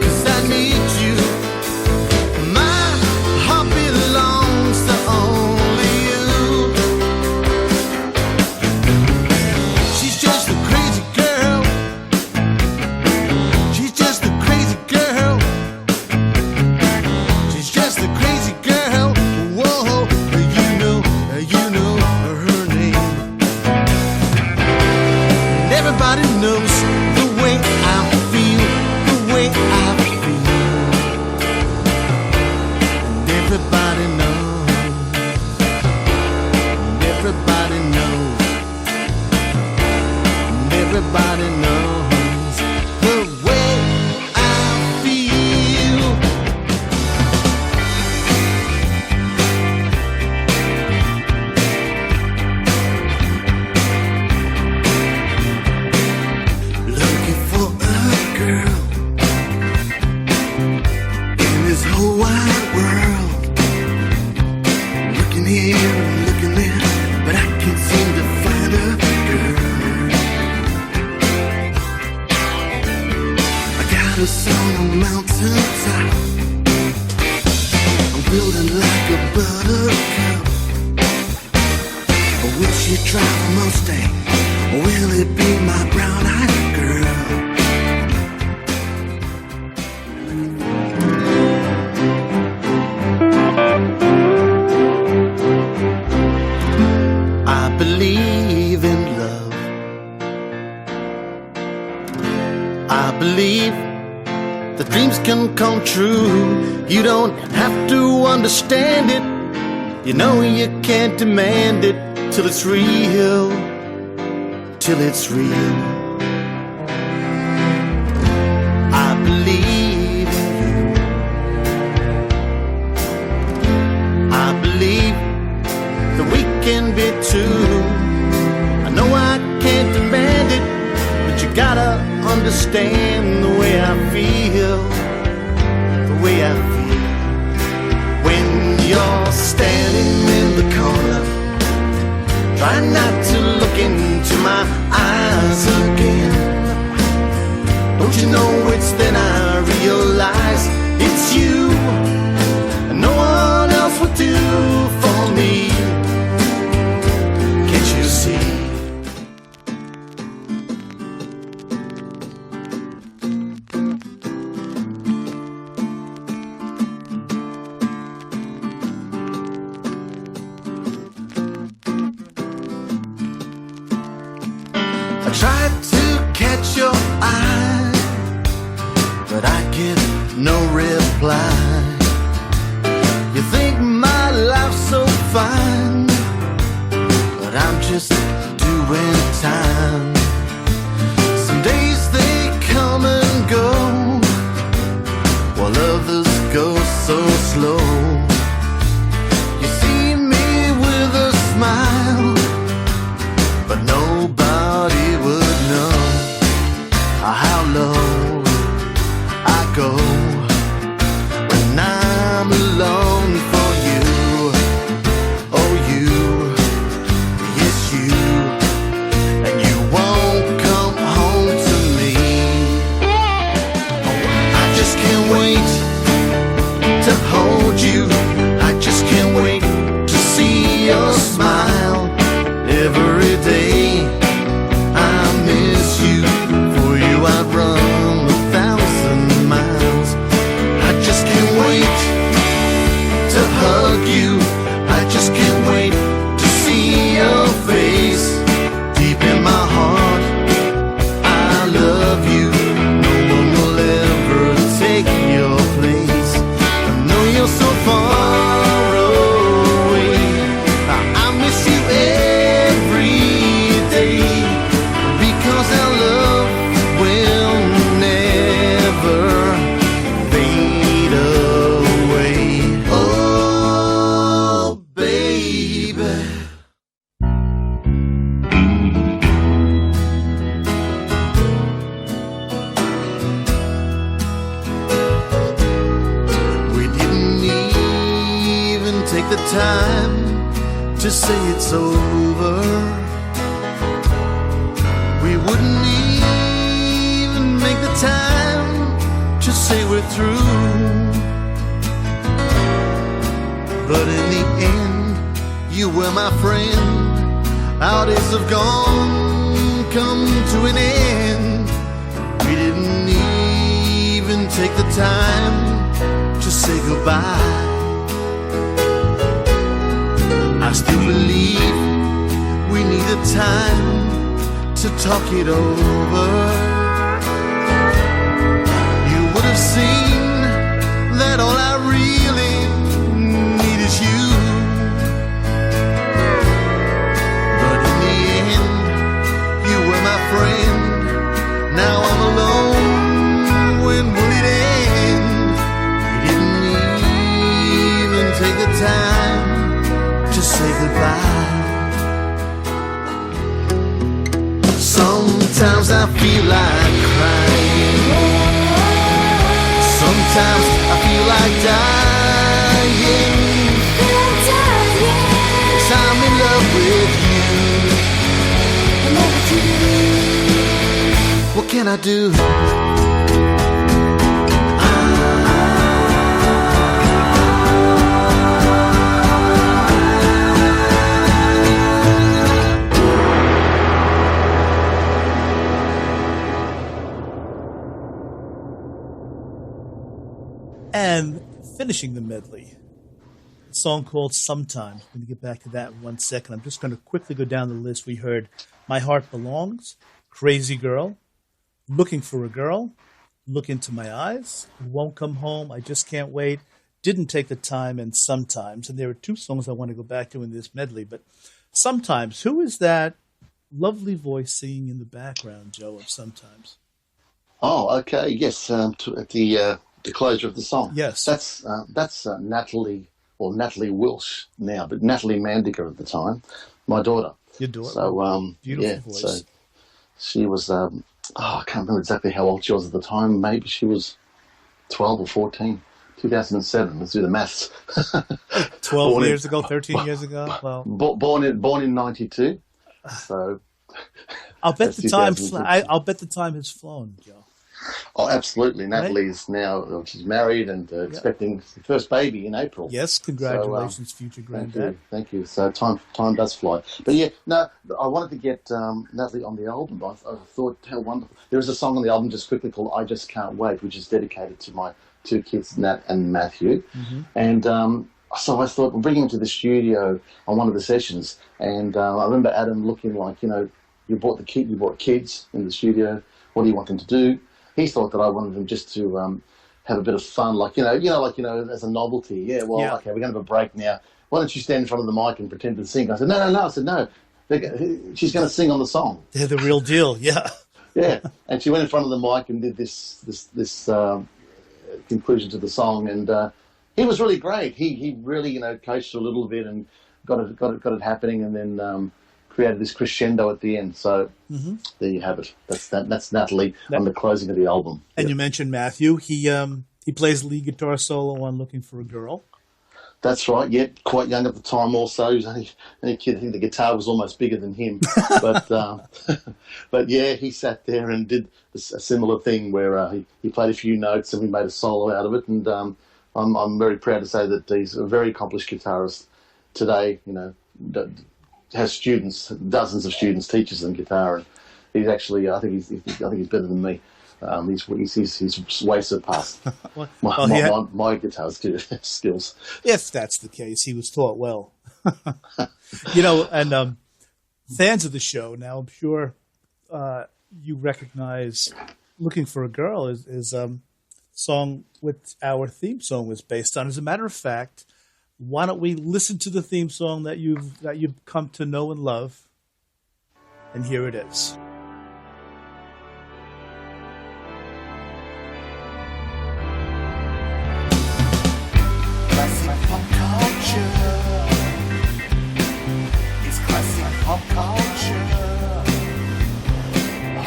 'cause I need you. My heart belongs to only you. She's just a crazy girl. She's just a crazy girl. She's just a crazy girl. Whoa, you know her name. And everybody knows the way I feel, the way I feel. And everybody knows. And everybody knows. And everybody knows the way I feel. Looking for a girl in this whole wide world. Looking here and looking there, but I can't seem to find a girl. I got a song on the mountaintop. I'm building like a buttercup. Will she drive a Mustang? Or will it be my brown-eyed girl? I believe in love. I believe that dreams can come true. You don't have to understand it. You know you can't demand it till it's real. Till it's real. I can be too. I know I can't demand it, but you gotta understand the way I feel, the way I feel. When you're standing in the corner, try not to look into my eyes again. Don't you know it's then I realize it's you, and no one else would do for me. Can't you see? I tried to catch your eye, but I get no reply. You think my life's so fine, but I'm just doing time. Some days they come and go, while others go so slow. You see me with a smile, but nobody would know how low I go when I'm alone for you. Oh, you, yes, you, and you won't come home to me. Oh, I just can't wait to hold you. I just can't wait to see your smile every day. I miss you, for you I'd run 1,000 miles. I just can't wait to hug you. I just can't wait to see your face. Deep in my heart, I love you. No one will ever take your place. I know you're so far away. I miss you every day, because our love will never fade away. Oh, baby. We didn't even take the time to say it's over. We wouldn't even make the time to say we're through. But in the end, you were my friend. Our days have gone, come to an end. We didn't even take the time to say goodbye. I still believe we needed time to talk it over. You would have seen that all I really need is you. But in the end, you were my friend. Now I'm alone. When will it end? We didn't even take the time to say goodbye. Sometimes I feel like crying. Sometimes I feel like dying. 'Cause I'm in love with you. What can I do? And finishing the medley, a song called Sometimes. I'm going to get back to that in 1 second. I'm just going to quickly go down the list. We heard My Heart Belongs, Crazy Girl, Looking for a Girl, Look Into My Eyes, Won't Come Home, I Just Can't Wait, Didn't Take the Time, and Sometimes. And there are two songs I want to go back to in this medley. But Sometimes, who is that lovely voice singing in the background, Joe, of Sometimes? Oh, okay. Yes, at the closure of the song. Yes. That's Natalie or Natalie Wilsh now, but Natalie Mandica at the time, my daughter. Your daughter. So, Beautiful voice. So she was, I can't remember exactly how old she was at the time. Maybe she was 12 or 14. 2007. Let's do the maths. 12 years ago, 13 years ago. Well, born in 92. So I'll bet that's the time. 2006. I'll bet the time has flown, Joe. Oh, absolutely. Natalie's now, she's married and expecting the first baby in April. Yes, congratulations, future granddad. Thank you. So time does fly. But yeah, no, I wanted to get Natalie on the album. I thought how wonderful. There is a song on the album just quickly called "I Just Can't Wait," which is dedicated to my two kids, Nat and Matthew. Mm-hmm. And so I thought we'll bring him to the studio on one of the sessions. And I remember Adam looking like, you brought kids in the studio. What do you want them to do? He thought that I wanted them just to have a bit of fun, like as a novelty. Yeah, well, okay, we're going to have a break now. Why don't you stand in front of the mic and pretend to sing? I said, no. I said, no. She's going to sing on the song. They're the real deal. Yeah. Yeah, and she went in front of the mic and did this conclusion to the song, and he was really great. He really coached her a little bit and got it happening, and then created this crescendo at the end. So there you have it. That's Natalie on the closing of the album. And you mentioned Matthew. He plays lead guitar solo on "Looking for a Girl." That's right. Yeah, quite young at the time. Also, he was only a kid. I think the guitar was almost bigger than him. But yeah, he sat there and did a similar thing where he played a few notes and we made a solo out of it. And I'm very proud to say that he's a very accomplished guitarist today. Has students, dozens of students, teaches them guitar, and he's actually I think he's better than me. He's way surpassed my guitar skills. If that's the case, he was taught well. And fans of the show now, I'm sure you recognize "Looking for a Girl" is song which our theme song was based on. As a matter of fact, why don't we listen to the theme song that you've come to know and love? And here it is. Classic pop culture. It's classic pop culture.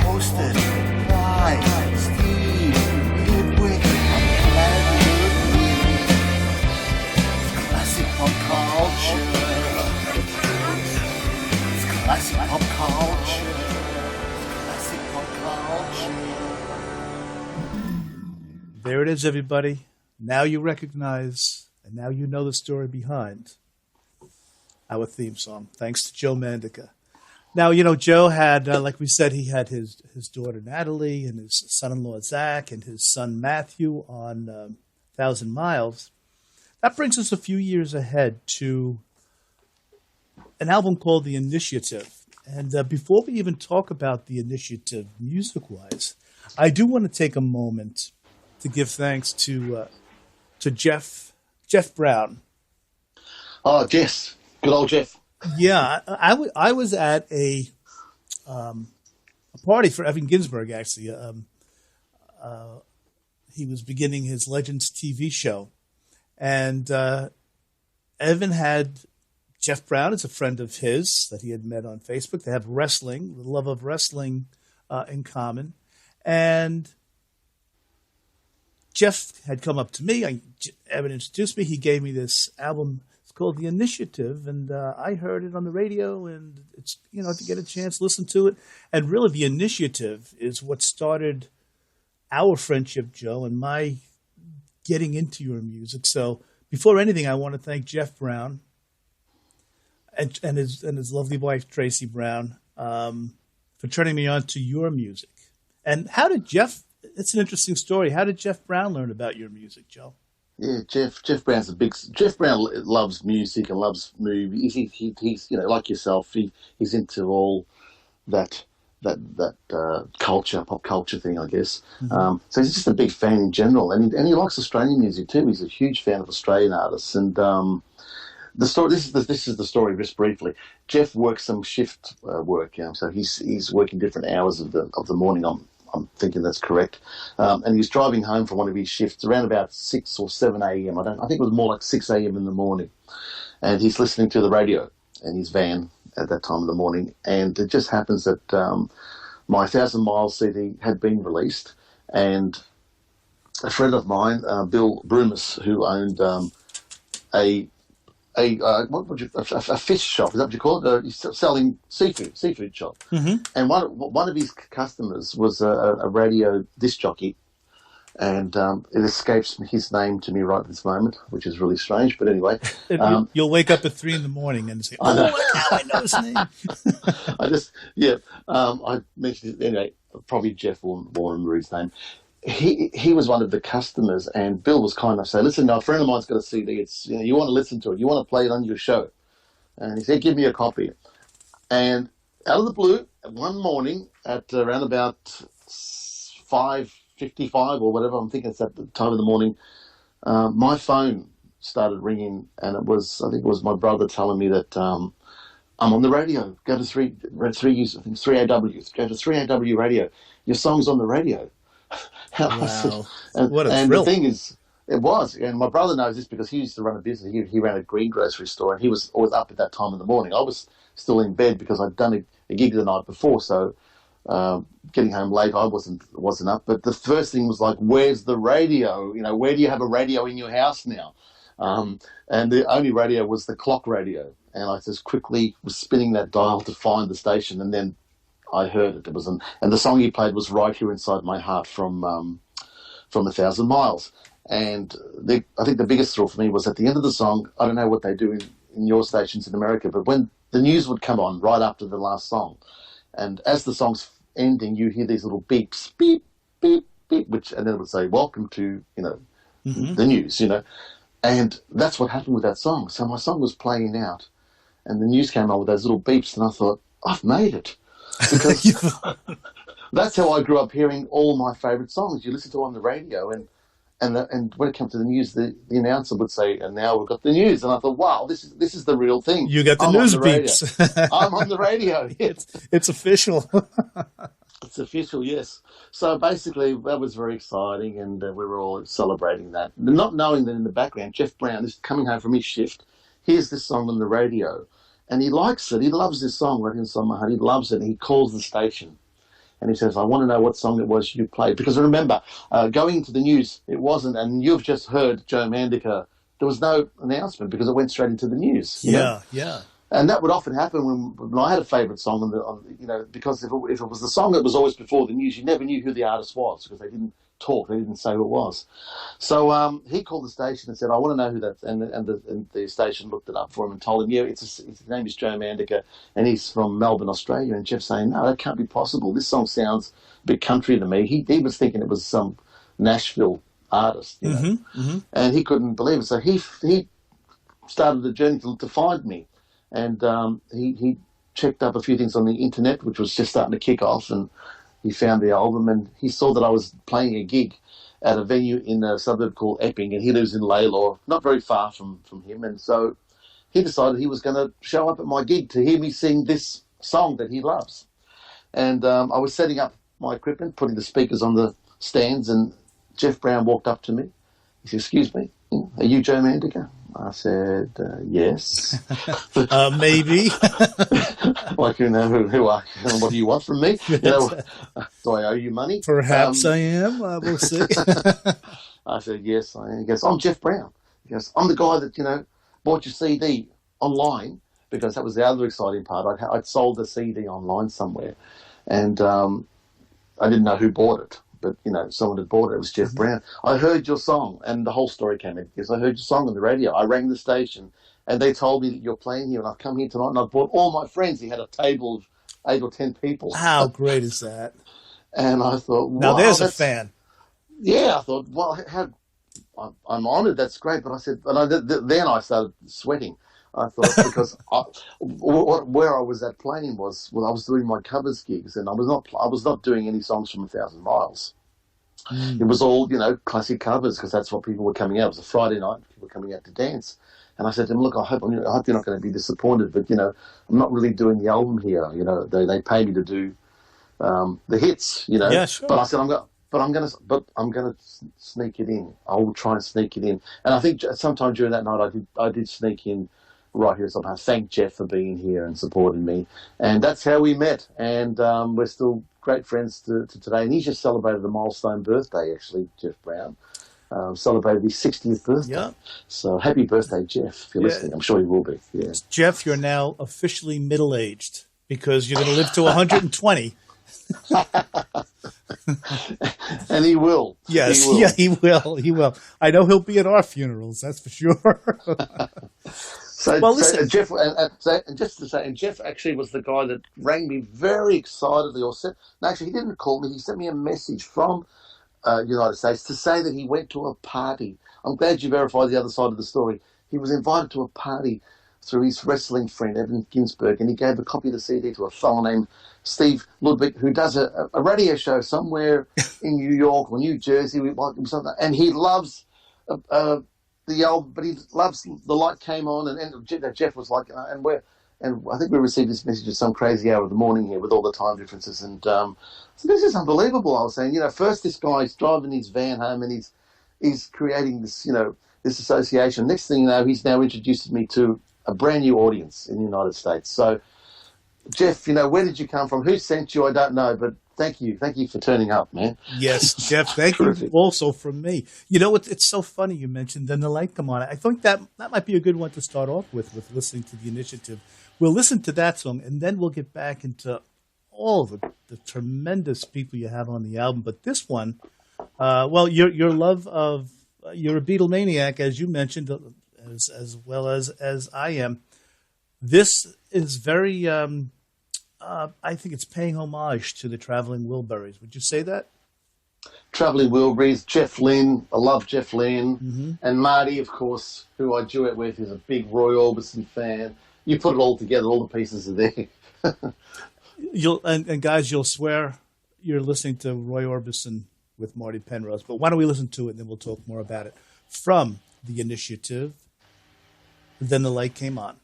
Hosted by Steve Ludwig and Ludwig. Classic pop culture. It's classic pop culture. Classic pop culture. There it is, everybody. Now you recognize, and now you know the story behind our theme song. Thanks to Joe Mandica. Now, Joe had, like we said, he had his daughter Natalie and his son-in-law Zach and his son Matthew on 1,000 Miles. That brings us a few years ahead to an album called The Initiative. And before we even talk about The Initiative music-wise, I do want to take a moment to give thanks to Jeff Brown. Oh, Jess, good old Jeff. Yeah, I was at a party for Evan Ginsberg, actually. He was beginning his Legends TV show. And Evan had Jeff Brown as a friend of his that he had met on Facebook. They have wrestling, the love of wrestling in common. And Jeff had come up to me. Evan introduced me. He gave me this album. It's called The Initiative, and I heard it on the radio, and it's, to get a chance, listen to it. And really, The Initiative is what started our friendship, Joe, and my getting into your music. So before anything, I want to thank Jeff Brown and his lovely wife, Tracy Brown, for turning me on to your music. And how did Jeff... It's an interesting story. How did Jeff Brown learn about your music, Joe? Yeah, Jeff Brown's Jeff Brown loves music and loves movies. He's like yourself. He's into all that culture, pop culture thing, I guess. Mm-hmm. So he's just a big fan in general, and he likes Australian music too. He's a huge fan of Australian artists, and the story. This is the story, just briefly. Jeff works some shift work, so he's working different hours of the morning I'm thinking that's correct. And he was driving home from one of his shifts around about 6 or 7 a.m. I think it was more like 6 a.m. in the morning. And he's listening to the radio in his van at that time of the morning. And it just happens that my 1,000 Miles CD had been released. And a friend of mine, Bill Brumus, who owned a fish shop, is that what you call it? He's selling seafood shop. Mm-hmm. And one of his customers was a radio disc jockey, and it escapes his name to me right at this moment, which is really strange. But anyway, You'll wake up at 3 a.m. and say, "Oh, now I know his name." I mentioned it anyway. Probably Jeff Warren his name. He was one of the customers, and Bill was kind enough to say, "Listen, now a friend of mine's got a CD. It's you want to listen to it. You want to play it on your show." And he said, "Give me a copy." And out of the blue, one morning at around about 5:55 or whatever, I'm thinking it's at the time of the morning, my phone started ringing, and I think it was my brother telling me that I'm on the radio. Go to 3AW. Go to 3AW radio. Your song's on the radio. Wow. And, What a and thrill. the thing is, it was, and my brother knows this because he used to run a business. He ran a greengrocery store, and he was always up at that time in the morning. I was still in bed because I'd done a gig the night before, so getting home late, I wasn't up. But the first thing was like, "Where's the radio? Where do you have a radio in your house now?" And the only radio was the clock radio, and I just quickly was spinning that dial to find the station, and then I heard it. It was and the song he played was "Right Here Inside My Heart" from 1,000 Miles. And I think the biggest thrill for me was at the end of the song. I don't know what they do in your stations in America, but when the news would come on right after the last song, and as the song's ending, you hear these little beeps, beep, beep, beep, and then it would say, "Welcome to the news," and that's what happened with that song. So my song was playing out, and the news came on with those little beeps, and I thought, I've made it. Because that's how I grew up hearing all my favourite songs. You listen to on the radio, and when it came to the news, the announcer would say, "And now we've got the news." And I thought, wow, this is the real thing. You got the I'm news on the radio. beeps. I'm on the radio. Yes. It's official. It's official, yes. So basically, that was very exciting, and we were all celebrating that. Not knowing that in the background, Jeff Brown is coming home from his shift, hears this song on the radio, and he likes it. He loves this song right inside my heart. He loves it, and he calls the station. And he says, "I want to know what song it was you played." Because remember, going into the news, it wasn't, and you've just heard Joe Mandica, there was no announcement because it went straight into the news. you know? Yeah. And that would often happen when I had a favourite song, because if it was the song that was always before the news, you never knew who the artist was because they didn't talk, they didn't say who it was. So he called the station and said, "I want to know who that." And the station looked it up for him and told him, "Yeah, his name is Joe Mandica, and he's from Melbourne, Australia." And Jeff saying, "No, that can't be possible. This song sounds a bit country to me." He was thinking it was some Nashville artist, and he couldn't believe it. So he started a journey to find me. And he checked up a few things on the internet, which was just starting to kick off, and he found the album, and he saw that I was playing a gig at a venue in a suburb called Epping, and he lives in Laylaw, not very far from him, and so he decided he was going to show up at my gig to hear me sing this song that he loves. And I was setting up my equipment, putting the speakers on the stands, and Jeff Brown walked up to me. He said, "Excuse me, are you Joe Mandica?" I said, "Yes." Maybe. Like, who are you? What do you want from me? Do I owe you money? Perhaps I am. We'll see. I said, "Yes, I am." He goes, "I'm Jeff Brown." He goes, "I'm the guy that, bought your CD online," because that was the other exciting part. I'd sold the CD online somewhere, and I didn't know who bought it. But, someone had bought it. It was Jeff Brown. "I heard your song," and the whole story came in. Because I heard your song on the radio. I rang the station, and they told me that you're playing here, and I've come here tonight, and I've brought all my friends. He had a table of 8 or 10 people. How great is that? And I thought, wow, Now there's a fan. Yeah, I thought, well, I'm honoured. That's great. But I said, then I started sweating. I thought, because where I was at playing I was doing my covers gigs, and I was not doing any songs from 1,000 Miles. It was all, classic covers, because that's what people were coming out. It was a Friday night, people were coming out to dance. And I said to him, "Look, I hope you're not going to be disappointed, but, I'm not really doing the album here. They pay me to do the hits, you know. Yeah, sure. But I said, I'm going to sneak it in. I will try and sneak it in. And I think sometime during that night, I did sneak in right here somehow. Thank Jeff for being here and supporting me. And that's how we met. And we're still great friends to today. And he's just celebrated a milestone birthday, actually, Jeff Brown. Celebrated his 60th birthday. Yeah. So happy birthday, Jeff, if you're listening. I'm sure he will be. Yeah. Jeff, you're now officially middle-aged because you're going to live to 120. And he will. Yes, he will. yeah, he will. He will. I know he'll be at our funerals, that's for sure. Well, listen. Jeff, and just to say, and Jeff actually was the guy that rang me very excitedly, or sent. No, actually, he didn't call me. He sent me a message from United States to say that he went to a party. I'm glad you verified the other side of the story. He was invited to a party through his wrestling friend Evan Ginsberg, and he gave a copy of the CD to a fellow named Steve Ludwig, who does a radio show somewhere in New York or New Jersey, something, and he loves the album, but he loves The Light Came On, and Jeff was like, and I think we received this message at some crazy hour of the morning here with all the time differences, and so this is unbelievable. I was saying, first this guy's driving his van home and he's creating this, this association. Next thing you know, he's now introduced me to a brand new audience in the United States. So, Jeff, where did you come from? Who sent you? I don't know, but thank you for turning up, man. Yes, Jeff, thank you also from me. It's so funny you mentioned Then the Light Come On. I think that might be a good one to start off with listening to the initiative. We'll listen to that song, and then we'll get back into all the tremendous people you have on the album. But this one, your love of, you're a Beatlemaniac, as you mentioned, as well as I am. This is very, I think it's paying homage to the Traveling Wilburys. Would you say that? Traveling Wilburys, Jeff Lynne. I love Jeff Lynne. And Marty, of course, who I duet with, is a big Roy Orbison fan. You put it all together, all the pieces are there. And guys, you'll swear you're listening to Roy Orbison with Marty Penrose. But why don't we listen to it, and then we'll talk more about it. From the initiative, Then the Light Came On.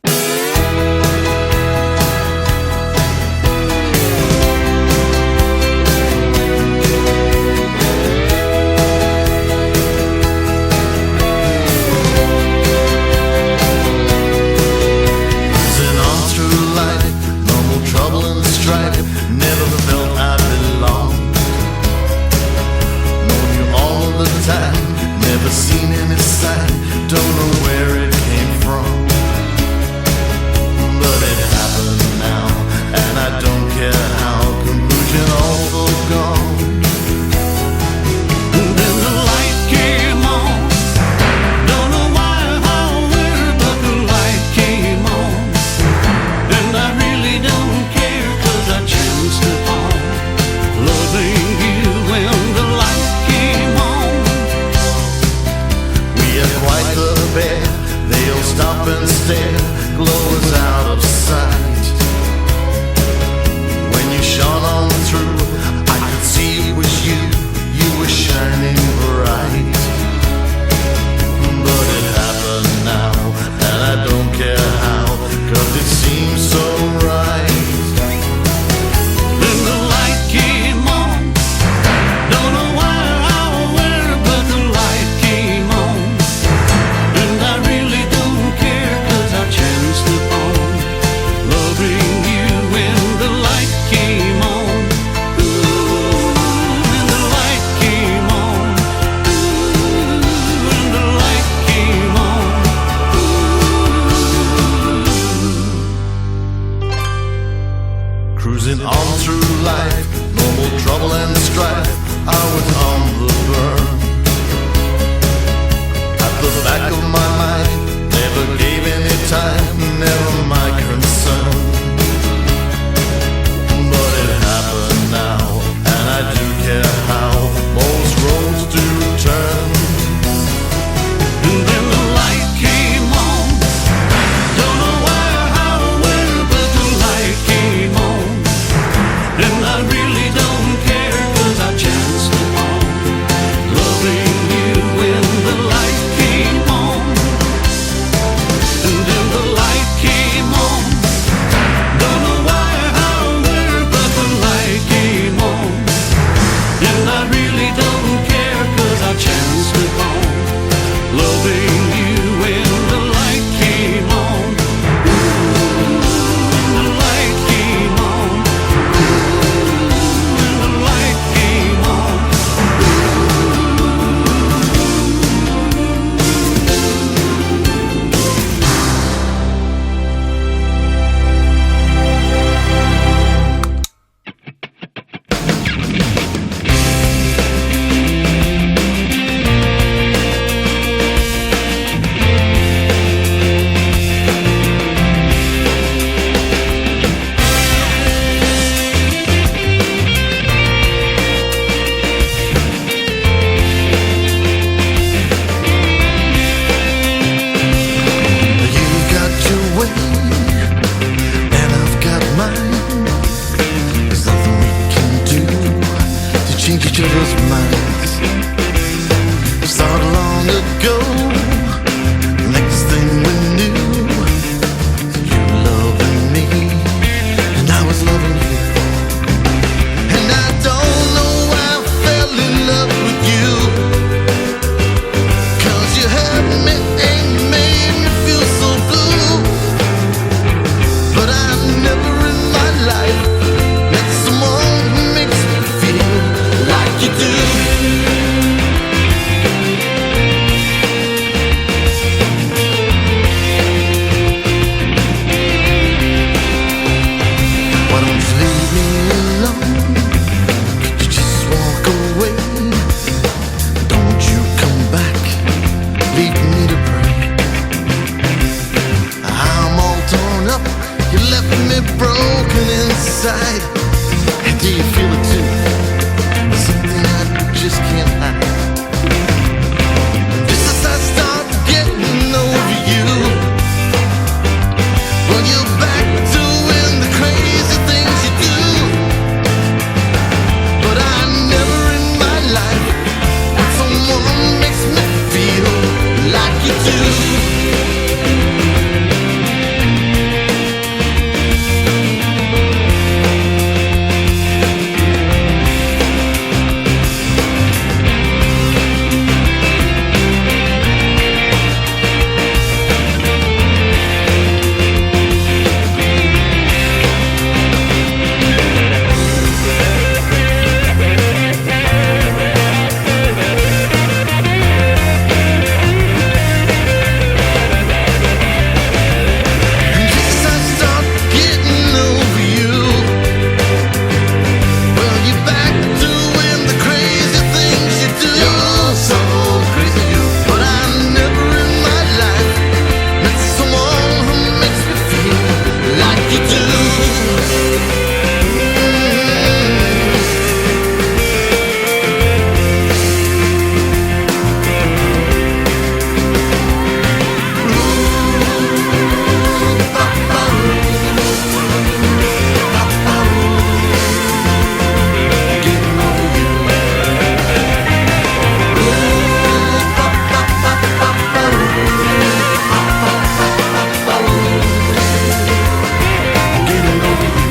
Trouble and strife, never felt I belonged. Known you all the time, never seen any sign, don't know where it came from. change each other's minds. Started long ago, like this thing we knew. You loving me, and I was loving you. And I don't know why I fell in love with you. 'Cause you hurt me and you made me feel so blue. But I never in my life met someone who makes me feel like you do. Why don't you leave me alone? Could you just walk away? Don't you come back, leave me to pray. I'm all torn up, you left me broken inside. And do you feel it too? Something I just can't hide. Just as I start getting over you, well, you're back doing the crazy things you do. But I never in my life had someone who makes me feel like you do. And just as I start getting over you, well, you're back doing the crazy things you do. You're so crazy, you. But I never in my life met someone who makes me feel like you do. Getting over you. Getting over you.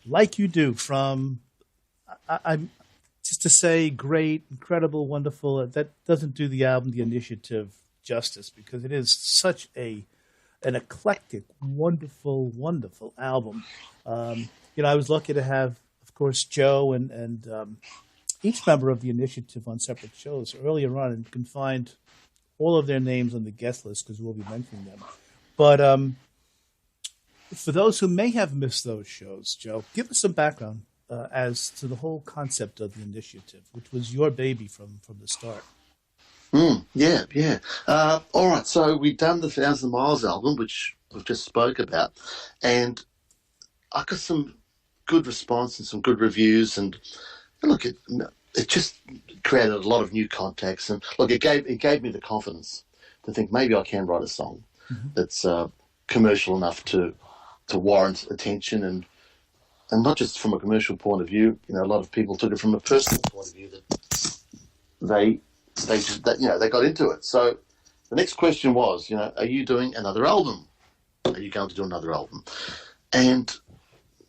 Like You Do from, I'm just to say great, incredible, wonderful. That doesn't do the album, The Initiative, justice because it is such an eclectic, wonderful, wonderful album. I was lucky to have, of course, Joe and each member of The Initiative on separate shows earlier on, and can find all of their names on the guest list because we'll be mentioning them. But for those who may have missed those shows, Joe, give us some background as to the whole concept of The Initiative, which was your baby from the start. Yeah. All right, so we've done the 1,000 Miles album, which we've just spoke about, and I got some good response and some good reviews, and look, it just created a lot of new contacts, and look, it gave me the confidence to think maybe I can write a song that's commercial enough to warrant attention, and not just from a commercial point of view. A lot of people took it from a personal point of view, that they got into it. So the next question was, are you doing another album? Are you going to do another album? And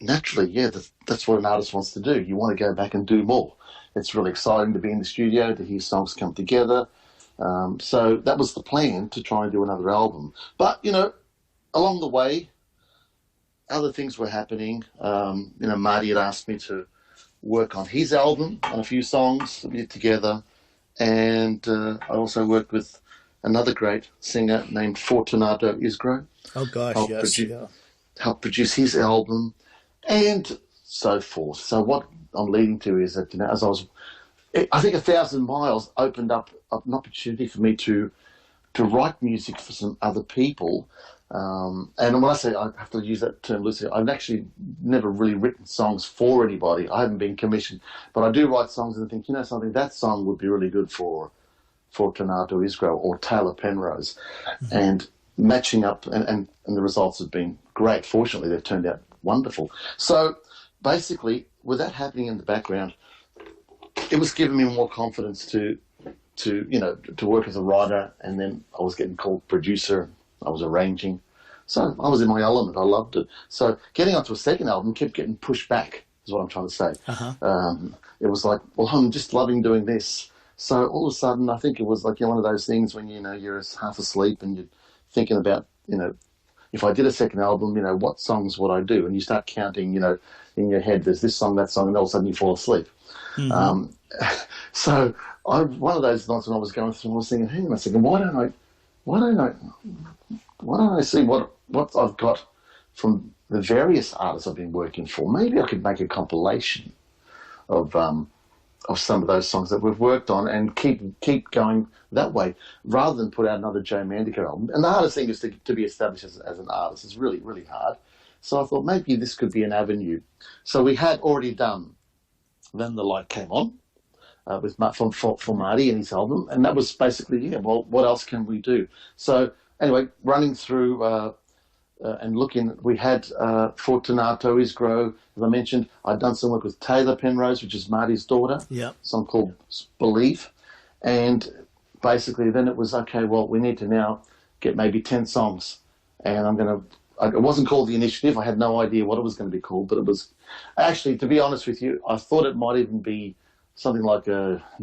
naturally, yeah, that's what an artist wants to do. You want to go back and do more. It's really exciting to be in the studio, to hear songs come together. So that was the plan, to try and do another album. But, along the way, other things were happening. Marty had asked me to work on his album, on a few songs that we did together. And I also worked with another great singer named Fortunato Isgro. Oh, gosh, Helped produce his album, and so forth. So what I'm leading to is that, I think 1,000 Miles opened up an opportunity for me to write music for some other people And when I say I have to use that term loosely, I've actually never really written songs for anybody. I haven't been commissioned, but I do write songs and think, you know something, that song would be really good for Fortunato Isgro or Taylor Penrose, and matching up, and the results have been great. Fortunately, they've turned out wonderful. So basically, with that happening in the background, it was giving me more confidence to work as a writer, and then I was getting called producer. I was arranging, so I was in my element. I loved it. So getting onto a second album kept getting pushed back, is what I'm trying to say. It was like, well, I'm just loving doing this. So all of a sudden, I think it was like, one of those things when, you're half asleep and you're thinking about, if I did a second album, what songs would I do? And you start counting, in your head, there's this song, that song, and all of a sudden you fall asleep. So one of those nights when I was going through, I was thinking, hang on a second, why don't I see what I've got from the various artists I've been working for? Maybe I could make a compilation of some of those songs that we've worked on and keep going that way, rather than put out another Joe Mandica album. And the hardest thing is to be established as an artist. It's really, really hard. So I thought maybe this could be an avenue. So we had already done Then the Light Came On for Marty and his album, and that was basically, well, what else can we do? So anyway, running through and looking, we had Fortunato Isgro, as I mentioned. I'd done some work with Taylor Penrose, which is Marty's daughter, song called Believe. And basically then it was, okay, well, we need to now get maybe 10 songs. And it wasn't called The Initiative. I had no idea what it was going to be called, but it was, actually, to be honest with you, I thought it might even be something like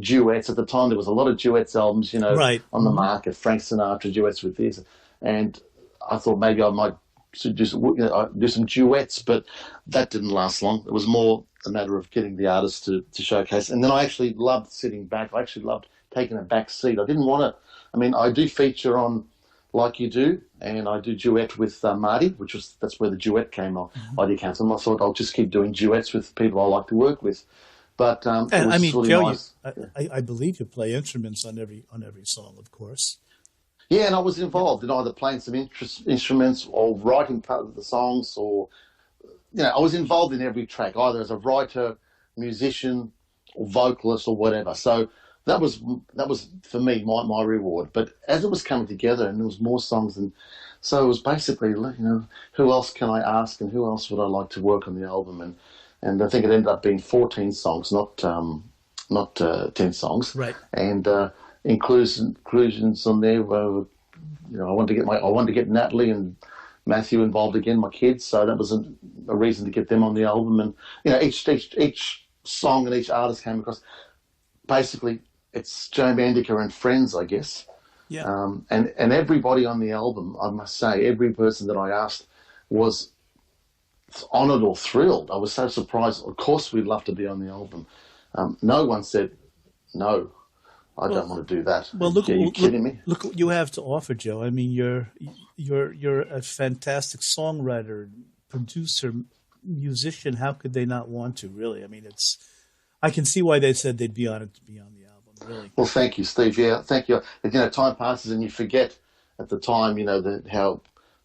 duets. At the time, there was a lot of duets albums, on the market, Frank Sinatra duets with this. And I thought maybe I might do some duets, but that didn't last long. It was more a matter of getting the artists to showcase. And then I actually loved sitting back. I actually loved taking a back seat. I didn't want to, I do feature on Like You Do, and I do duet with Marty, that's where the duet came on, Idea Council. And I thought I'll just keep doing duets with people I like to work with. But and really Joe, nice. I believe you play instruments on every song, of course. Yeah, and I was involved in either playing some instruments or writing part of the songs, or I was involved in every track, either as a writer, musician, or vocalist, or whatever. So that was for me my reward. But as it was coming together, and there was more songs, and so it was basically, who else can I ask, and who else would I like to work on the album? And I think it ended up being 14 songs, not 10 songs. Right. And inclusions on there were, I wanted to get Natalie and Matthew involved again, my kids. So that was a reason to get them on the album. And each song and each artist came across. Basically, it's Joe Mandica and friends, I guess. Yeah. And everybody on the album, I must say, every person that I asked was honoured or thrilled. I was so surprised. Of course, we'd love to be on the album. No one said no. I don't want to do that. Well, look, are you kidding me? Look what you have to offer, Joe. I mean, you're a fantastic songwriter, producer, musician. How could they not want to? Really, I mean, I can see why they said they'd be honored to be on the album. Really. Well, thank you, Steve. Yeah, thank you. Time passes and you forget at the time, how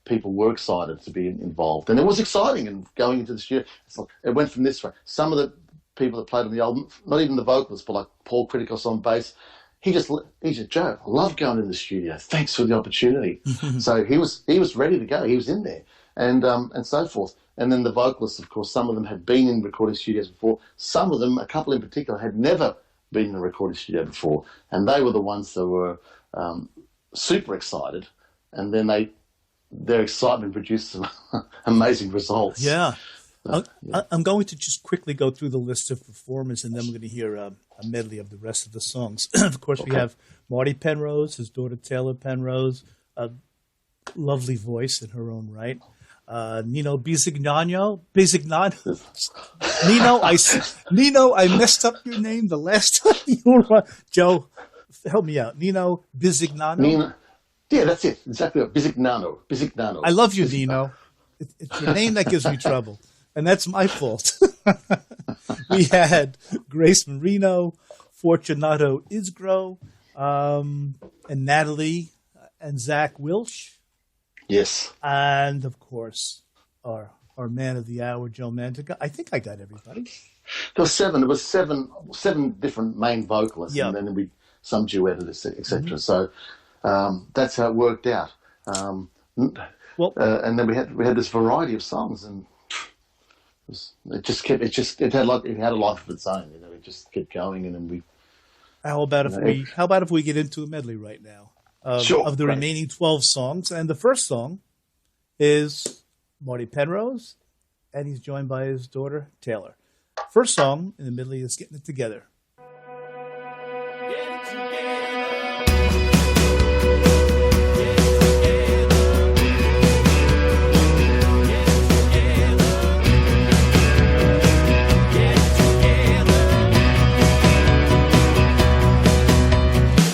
people were excited to be involved, and it was exciting. And going into the studio, it went from this way. Some of the people that played on the album, not even the vocalists, but like Paul Criticos on bass. He said, Joe, I love going in the studio. Thanks for the opportunity. So he was ready to go. He was in there, and so forth. And then the vocalists, of course, some of them had been in recording studios before. Some of them, a couple in particular, had never been in a recording studio before, and they were the ones that were super excited. And then their excitement produced some amazing results. Yeah. I'm going to just quickly go through the list of performers, and then we're going to hear a medley of the rest of the songs. Of course, we have Marty Penrose, his daughter Taylor Penrose, a lovely voice in her own right. Nino Bisignano. Nino, I messed up your name the last time you were. Joe, help me out. Nino Bisignano. Yeah, that's it. Exactly. Bisignano. I love you, Nino. It's your name that gives me trouble. And that's my fault. We had Grace Marino, Fortunato Isgro, and Natalie and Zach Wilsh. Yes. And, of course, our man of the hour, Joe Mandica. I think I got everybody. There was seven. It was seven different main vocalists, Yep. and then we some duetted, etc. So that's how it worked out. Well, and then we had this variety of songs, and it had a life of its own. You know, it just kept going, and then we. how about if we get into a medley right now of the remaining 12 songs? And the first song is Marty Penrose, and he's joined by his daughter Taylor. First song in the medley is Getting It Together.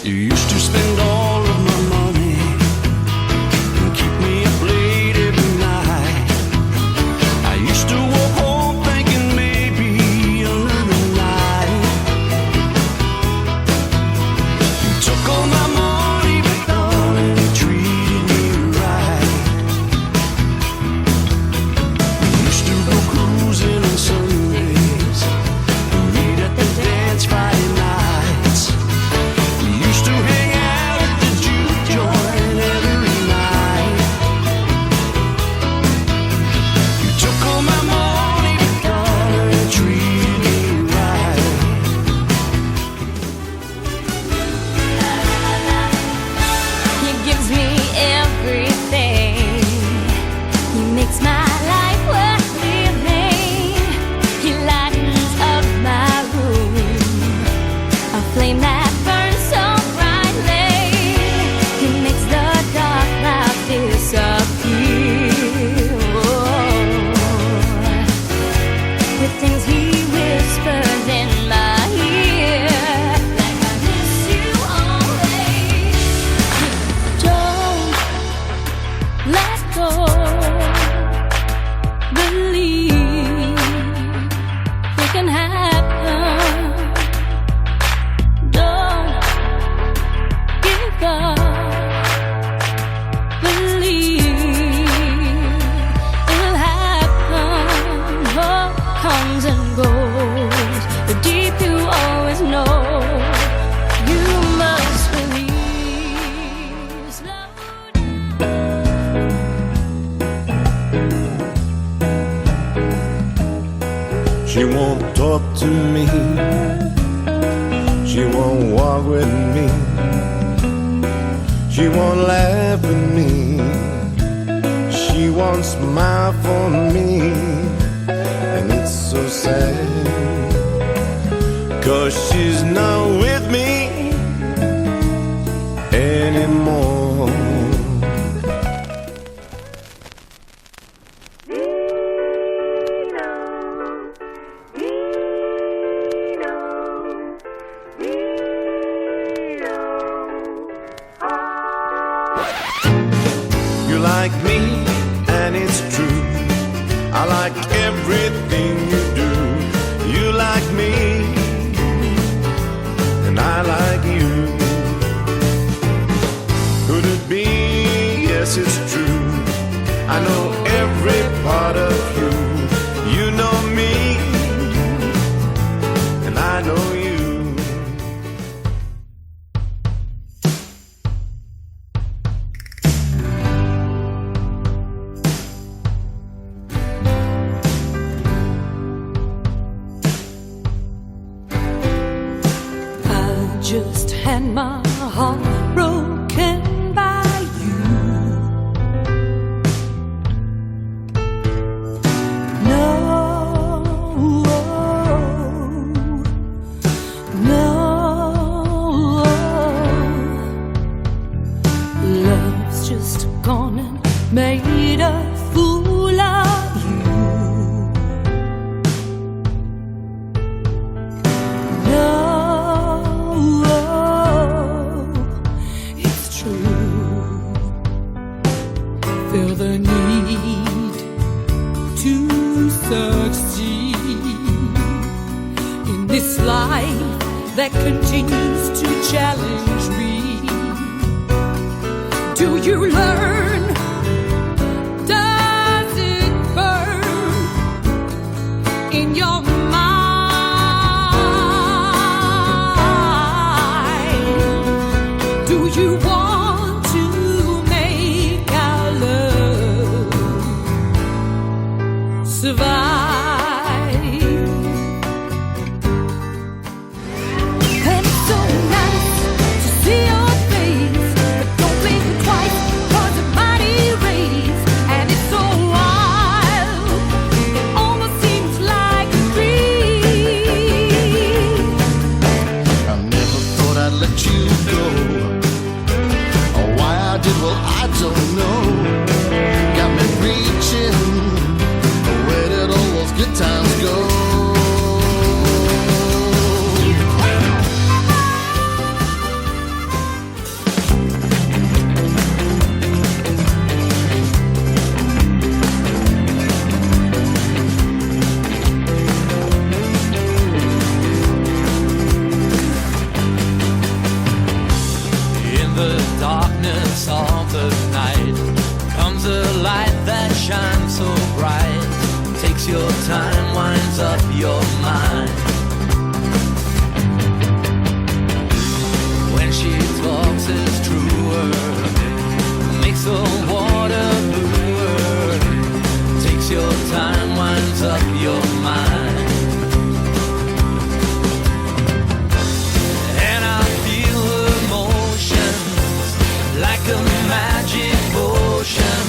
You used to spend all of my money and keep me up late every night. I used to walk home thinking maybe another night. You took all my money, but darling, you treated me right. We used to go cruising on Sundays and meet at the dance Friday nights. We used to hang out at the juke joint every night. You took all my money, but darling, you treated me right. He gives me everything. He makes my life worth living. He lightens up my room, a flame that burns so brightly. He makes the dark clouds disappear. With things he whispers in my ear, like I miss you always. Don't let go. Believe it can happen. Don't give up. Believe it'll happen. Hope comes and goes, but deep you always know. You must believe. Slow down. She won't talk to me. She won't walk with me. She won't laugh with me. She won't smile for me. And it's so sad, 'cause she's not with me anymore. You like me, and it's true. I like everything you do. You like me, and I like you. Could it be? Yes, it's true. I know every part of you. You know me, and I know you. I just had my heart broken by you. No, no, love's just gone and made a fool of you. No, it's true. Feel the need to succeed in this life that continues to challenge me. Do you learn your mind. Do you want to make our love survive? And it's so nice to see your face, but don't blink me twice, 'cause it might erase. And it's so wild, it almost seems like a dream. I never thought I'd let you go. Oh, why I did, well, I don't know. Got me reaching. Where did all those good times go? In the darkness of the night comes a light that shines so bright, takes your time, winds up your mind. When she talks is truer, makes the water bluer, takes your time, winds up your mind. And I feel emotions like a magic potion.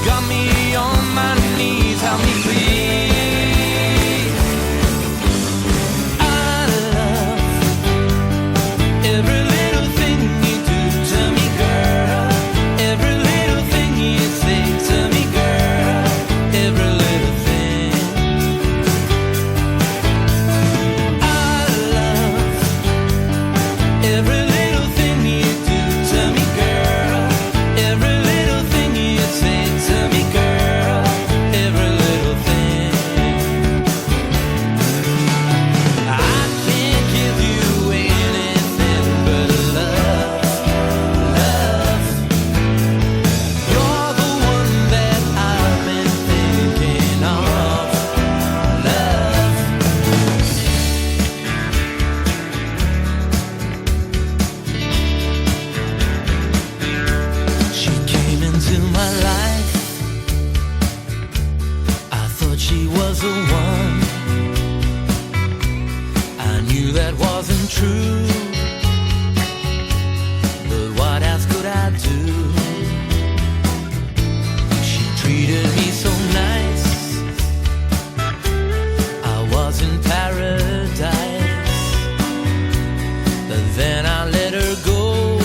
Got me on my knees, help me please. I love every little thing you do to me, girl. Every little thing you say to me, girl. Every little thing. I love every little thing you do to me, girl. Every little thing you say to me, girl. Every little thing. I can't give you anything but love, love. You're the one that I've been thinking of, love. She came into my life. I thought she was the one. I knew that wasn't true. But what else could I do? She treated me so nice. I was in paradise. But then I let her go.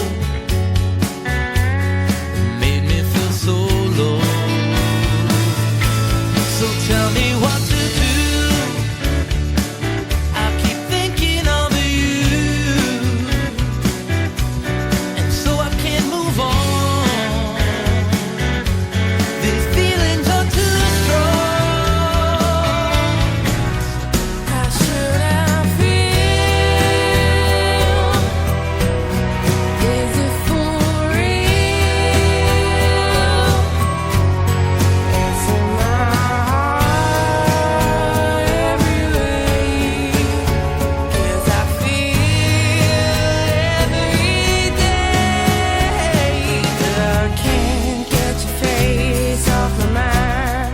Made me feel so low. So tell me what to do. I keep thinking of you, and so I can't move on. These feelings are too strong. How should I feel? Is it for real? It's in my heart every way. 'Cause I feel every day that I can't get your face off my mind.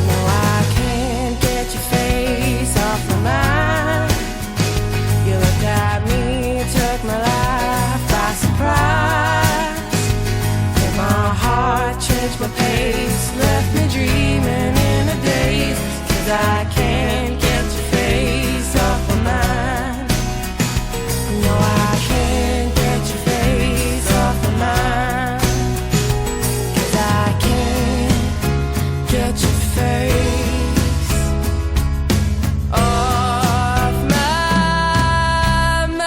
No, I can't get your face off my mind. You looked at me, took my life by surprise. Hit my heart, changed my pace, left me dreaming in a daze. 'Cause I can't get your face off my mind. No, I can't get your face off my mind. 'Cause I can't get your face off my mind.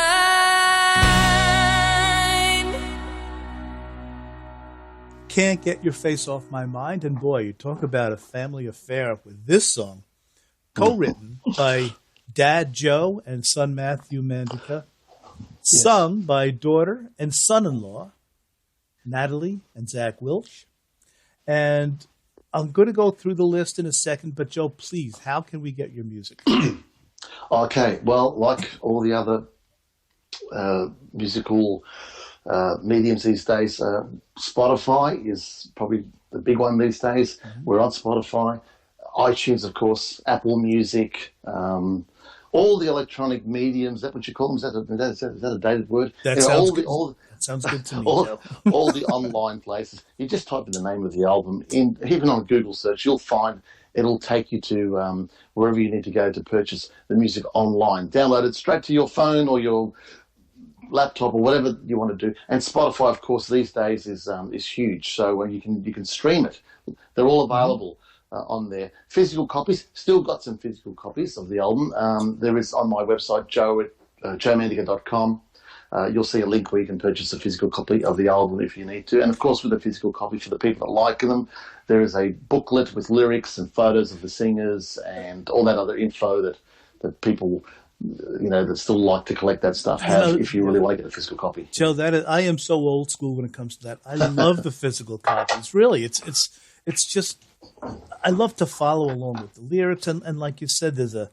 Can't Get Your Face Off My Mind. And boy, you talk about a family affair with this song, co-written by Dad Joe and son Matthew Mandica, sung by daughter and son-in-law Natalie and Zach Wilch. And I'm going to go through the list in a second, but Joe, please, how can we get your music? Okay, well, like all the other musical mediums these days, Spotify is probably the big one these days. We're on Spotify, iTunes, of course, Apple Music, all the electronic mediums. Is that what you call them? Is that a dated word? That sounds good. That sounds good to me, Joe. all the online places. You just type in the name of the album in, even on Google search, you'll find it'll take you to wherever you need to go to purchase the music online. Download it straight to your phone or your laptop or whatever you want to do. And Spotify, of course, these days is huge. So you can stream it. They're all available on there. Physical copies, still got some physical copies of the album. There is on my website, joemandica.com. You'll see a link where you can purchase a physical copy of the album if you need to. And, of course, with a physical copy for the people that like them, there is a booklet with lyrics and photos of the singers and all that other info that people, that still like to collect that stuff have if you really want to get a physical copy. Joe, I am so old school when it comes to that. I love the physical copies. Really, it's just I love to follow along with the lyrics, and like you said, there's a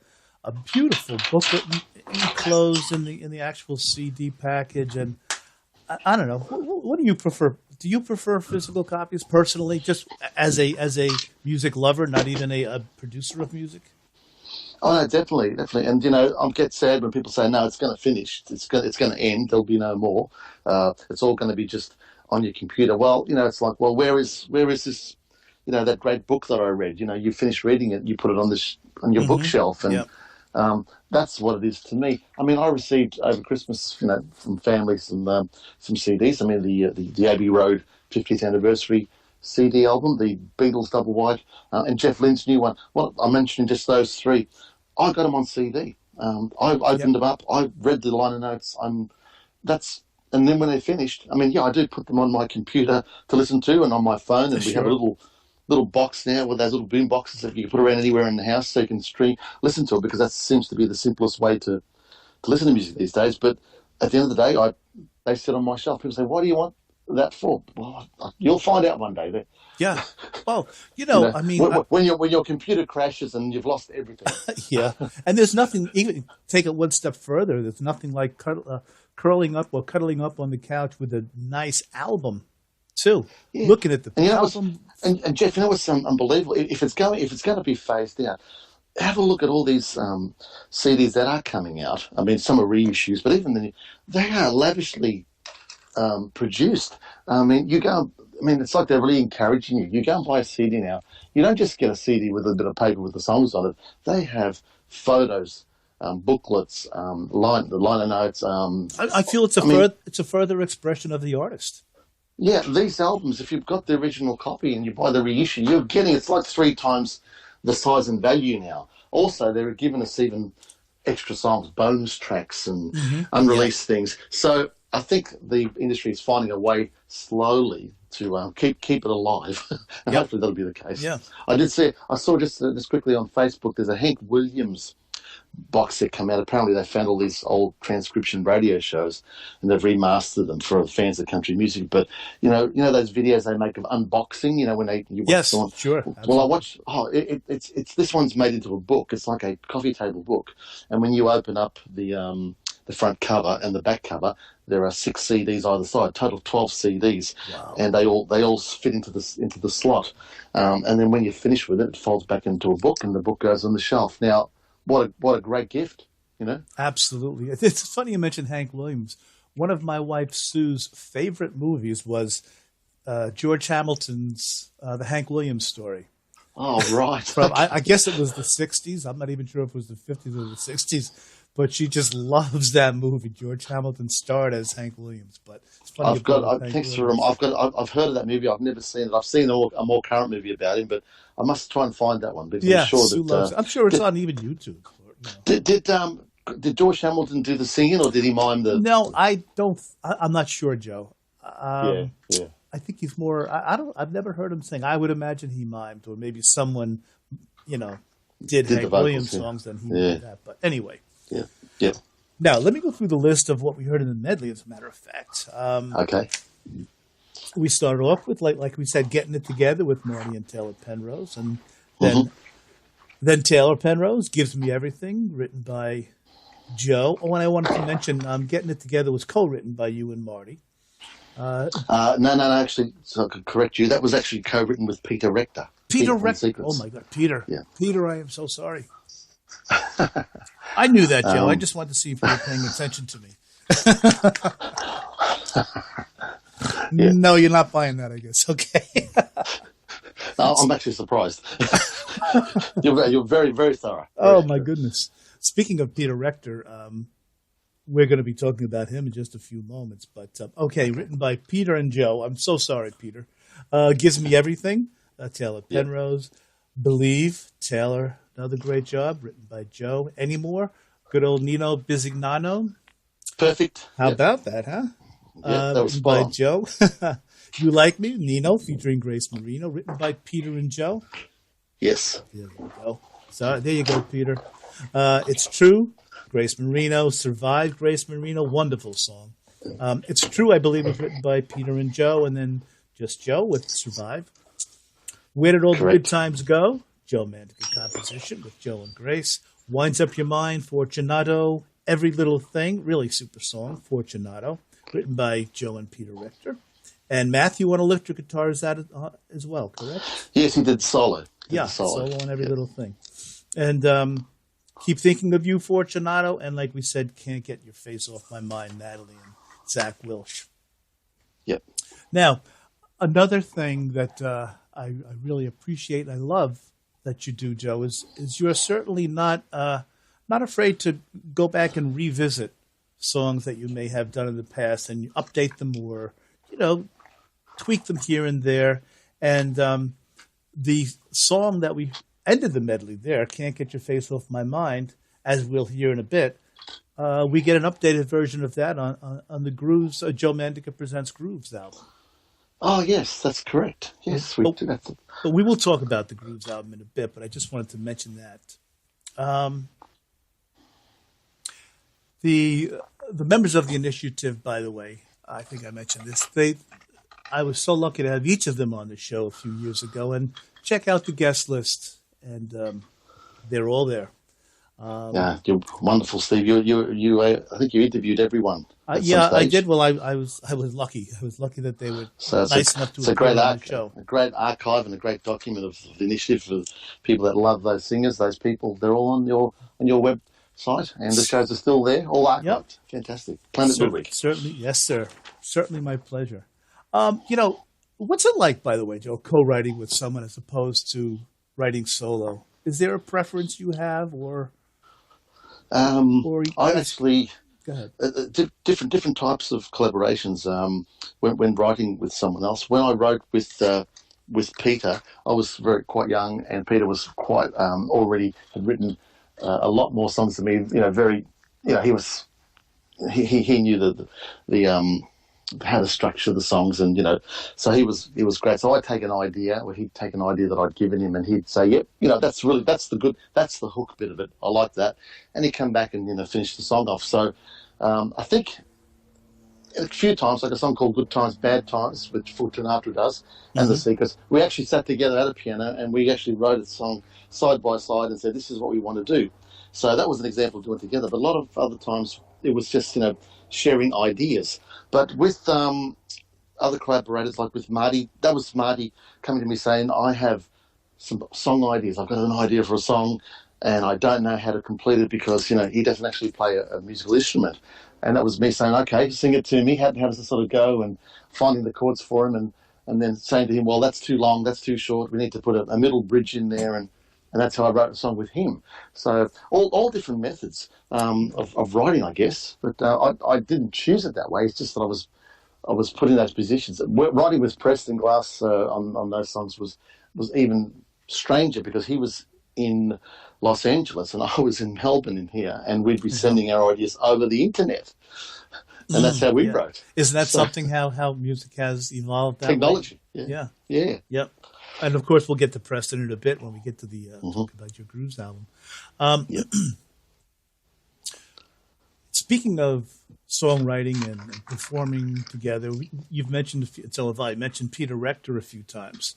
beautiful booklet enclosed in the actual CD package. And I don't know, what do you prefer? Do you prefer physical copies personally, just as a music lover, not even a producer of music? Oh no, definitely. And I get sad when people say, "No, it's going to finish. It's going to end. There'll be no more. It's all going to be just on your computer." Well, it's like, well, where is this? That great book that I read. You finish reading it, you put it on your bookshelf, and that's what it is to me. I mean, I received over Christmas, from family some CDs. I mean, the Abbey Road 50th anniversary CD album, the Beatles double wide, and Jeff Lynne's new one. Well, I mentioned just those three. I got them on CD. I opened them up. I read the liner notes. And then when they're finished, I mean, I do put them on my computer to listen to, and on my phone, and we have a little box now with those little boom boxes that you can put around anywhere in the house so you can listen to it, because that seems to be the simplest way to listen to music these days. But at the end of the day, they sit on my shelf. People say, "Why do you want that for?" Well, you'll find out one day. Yeah. Well, I mean, when your computer crashes and you've lost everything. Yeah, and there's nothing. Even take it one step further. There's nothing like curling up or cuddling up on the couch with a nice album, too. Yeah. Looking at the album. And Jeff, what's unbelievable? If it's going to be phased out, have a look at all these CDs that are coming out. I mean, some are reissues, but even then, they are lavishly produced. I mean, it's like they're really encouraging you. You go and buy a CD now. You don't just get a CD with a bit of paper with the songs on it. They have photos, booklets, the liner notes. I feel it's a further expression of the artist. Yeah, these albums, if you've got the original copy and you buy the reissue, it's like 3 times the size and value now. Also, they're giving us even extra songs, bonus tracks and unreleased things. So I think the industry is finding a way slowly to keep it alive. And hopefully that'll be the case. Yeah. I saw just quickly on Facebook, there's a Hank Williams box set come out. Apparently they found all these old transcription radio shows and they've remastered them for fans of country music. But those videos they make of unboxing, when you watch someone. Sure. Absolutely. Well, I watch it's this one's made into a book. It's like a coffee table book. And when you open up the front cover and the back cover, there are 6 CDs either side, total of 12 CDs. Wow. And they all fit into the slot. And then when you finish with it, it folds back into a book and the book goes on the shelf. Now, what a great gift, Absolutely. It's funny you mentioned Hank Williams. One of my wife Sue's favorite movies was George Hamilton's The Hank Williams Story. Oh, right. From I guess it was the 60s. I'm not even sure if it was the 50s or the 60s. But she just loves that movie. George Hamilton starred as Hank Williams. But it's funny. I've heard of that movie. I've never seen it. I've seen a more current movie about him, but I must try and find that one because I'm sure it's on even YouTube. Did George Hamilton do the singing, or did he mime the? No, I don't. I'm not sure, Joe. Yeah. I think he's more. I've never heard him sing. I would imagine he mimed, or maybe someone, did Hank Williams songs, and he did that. But anyway. Yeah. Now, let me go through the list of what we heard in the medley, as a matter of fact. Okay. we started off with, like we said, Getting It Together with Marty and Taylor Penrose, and then Taylor Penrose, Gives Me Everything, written by Joe. Oh, and I wanted to mention, Getting It Together was co-written by you and Marty. No, actually, so I could correct you. That was actually co-written with Peter Rector. Peter from Rector. Secrets. Oh my God, Peter. Yeah. Peter, I am so sorry. I knew that, Joe. I just wanted to see if you were paying attention to me. Yeah. No, you're not buying that, I guess. Okay. No, I'm actually surprised. You're very, very thorough. Oh, my goodness. Speaking of Peter Rector, we're going to be talking about him in just a few moments. But, okay, written by Peter and Joe. I'm so sorry, Peter. Gives Me Everything, Taylor Penrose. Believe, Taylor, another great job, written by Joe. Any more? Good old Nino Bisignano. Perfect. How about that, huh? Yeah, that was written by spot on. Joe. You Like Me, Nino, featuring Grace Marino, written by Peter and Joe. Yes. There you go. So there you go, Peter. It's True, Grace Marino. Survive, Grace Marino. Wonderful song. It's True, I believe, was written by Peter and Joe, and then just Joe with Survive. Where Did All the Good Times Go? Joe Mandica composition with Joe and Grace. Winds Up Your Mind, Fortunato. Every Little Thing, really super song, Fortunato, written by Joe and Peter Rector. And Matthew on electric guitars as well, correct? Yes, he did solo. Solo on Every Little Thing. And Keep Thinking of You, Fortunato. And like we said, Can't Get Your Face Off My Mind, Natalie and Zach Wilsh. Yep. Now, another thing that I really appreciate and I love that you do, Joe, is you're certainly not afraid to go back and revisit songs that you may have done in the past and you update them or, tweak them here and there. And the song that we ended the medley there, Can't Get Your Face Off My Mind, as we'll hear in a bit, we get an updated version of that on the Grooves, Joe Mandica Presents Grooves album. Oh, yes, that's correct. Yes, we do. But we will talk about the Grooves album in a bit, but I just wanted to mention that. The members of the initiative, by the way, I think I mentioned this, I was so lucky to have each of them on the show a few years ago, and check out the guest list, and they're all there. Yeah, you're wonderful, Steve. You I think you interviewed everyone. Yeah, I did. Well, I was lucky. I was lucky that they were nice enough to appear on the show. A great archive and a great document of the initiative for people that love those singers, those people. They're all on your website, and the shows are still there, all archived. Yep. Fantastic. Planet Ludwig. Certainly, yes, sir. Certainly my pleasure. What's it like, by the way, Joe, co-writing with someone as opposed to writing solo? Is there a preference you have, or? I actually go ahead. Different types of collaborations. When writing with someone else, when I wrote with Peter, I was quite young, and Peter was quite already had written a lot more songs than me. He knew the how to structure the songs, and so he was great. So I'd take an idea, or he'd take an idea that I'd given him, and he'd say, "Yep, that's the hook bit of it. I like that," and he'd come back and finish the song off. So I think a few times, like a song called "Good Times, Bad Times," which Fortunato does, and the Secrets, we actually sat together at a piano and we actually wrote a song side by side and said, "This is what we want to do." So that was an example of doing it together. But a lot of other times it was just sharing ideas. But with other collaborators, like with Marty, that was Marty coming to me saying, "I have some song ideas. I've got an idea for a song, and I don't know how to complete it because he doesn't actually play a musical instrument." And that was me saying, "Okay, sing it to me. How does it sort of go?" And finding the chords for him, and then saying to him, "Well, that's too long. That's too short. We need to put a middle bridge in there." And that's how I wrote a song with him. So all different methods of writing, I guess. But I didn't choose it that way. It's just that I was put in those positions. Writing with Preston Glass on those songs was even stranger because he was in Los Angeles and I was in Melbourne in here, and we'd be sending our ideas over the internet. And that's how we wrote. Isn't that something how music has evolved? Technology. Yeah. Yep. And of course, we'll get to Preston in a bit when we get to the talk about your Grooves album. speaking of songwriting and performing together, you've mentioned so have I mentioned Peter Rector a few times.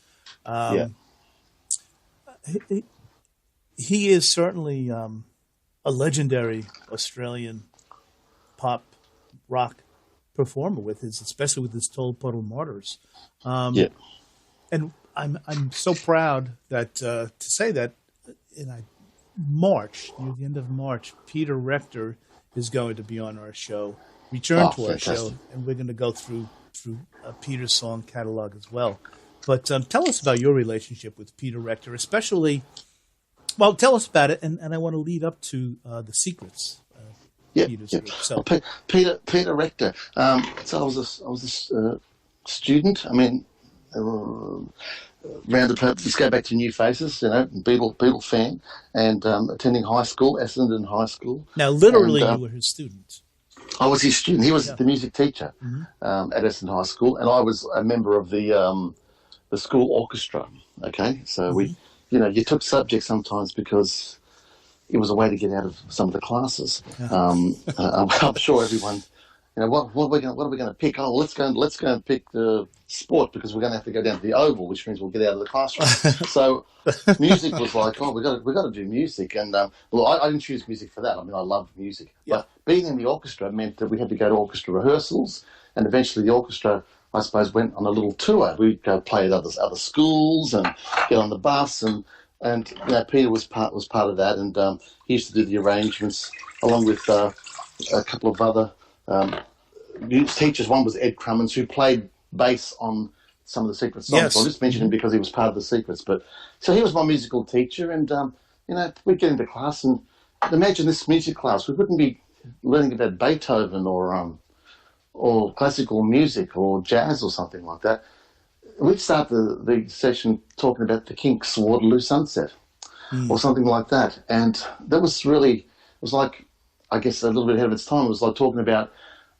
He is certainly a legendary Australian pop rock performer especially with his Toll Puddle Martyrs. And I'm so proud that to say that in March, near the end of March, Peter Rector is going to be on our show, return to our show, and we're going to go through Peter's song catalog as well. But tell us about your relationship with Peter Rector, especially. Well, tell us about it, and I want to lead up to the Secrets. Peter's group. So. Peter Rector. So I was a student. I mean, let's go back to New Faces. Beatle fan, and attending high school, Essendon High School. Now, literally, you were his student. I was his student. He was the music teacher at Essendon High School, and I was a member of the school orchestra. Okay, so we, you took subjects sometimes because it was a way to get out of some of the classes. I'm sure everyone, what are we going to pick? Oh, let's go and pick the sport because we're going to have to go down to the Oval, which means we'll get out of the classroom. So music was like, we got to do music, and I didn't choose music for that. I mean, I loved music, but being in the orchestra meant that we had to go to orchestra rehearsals, and eventually the orchestra, I suppose, went on a little tour. We'd go play at other schools and get on the bus, and Peter was part of that, and he used to do the arrangements along with a couple of other teachers. One was Ed Crummins, who played bass on some of the Secrets songs. Yes. So I'll just mention him because he was part of the Secrets. But so he was my musical teacher, and we'd get into class, and imagine this music class. We wouldn't be learning about Beethoven or classical music or jazz or something like that. We'd start the session talking about the Kinks' Waterloo Sunset or something like that. And that was really, it was like, I guess, a little bit ahead of its time. It was like talking about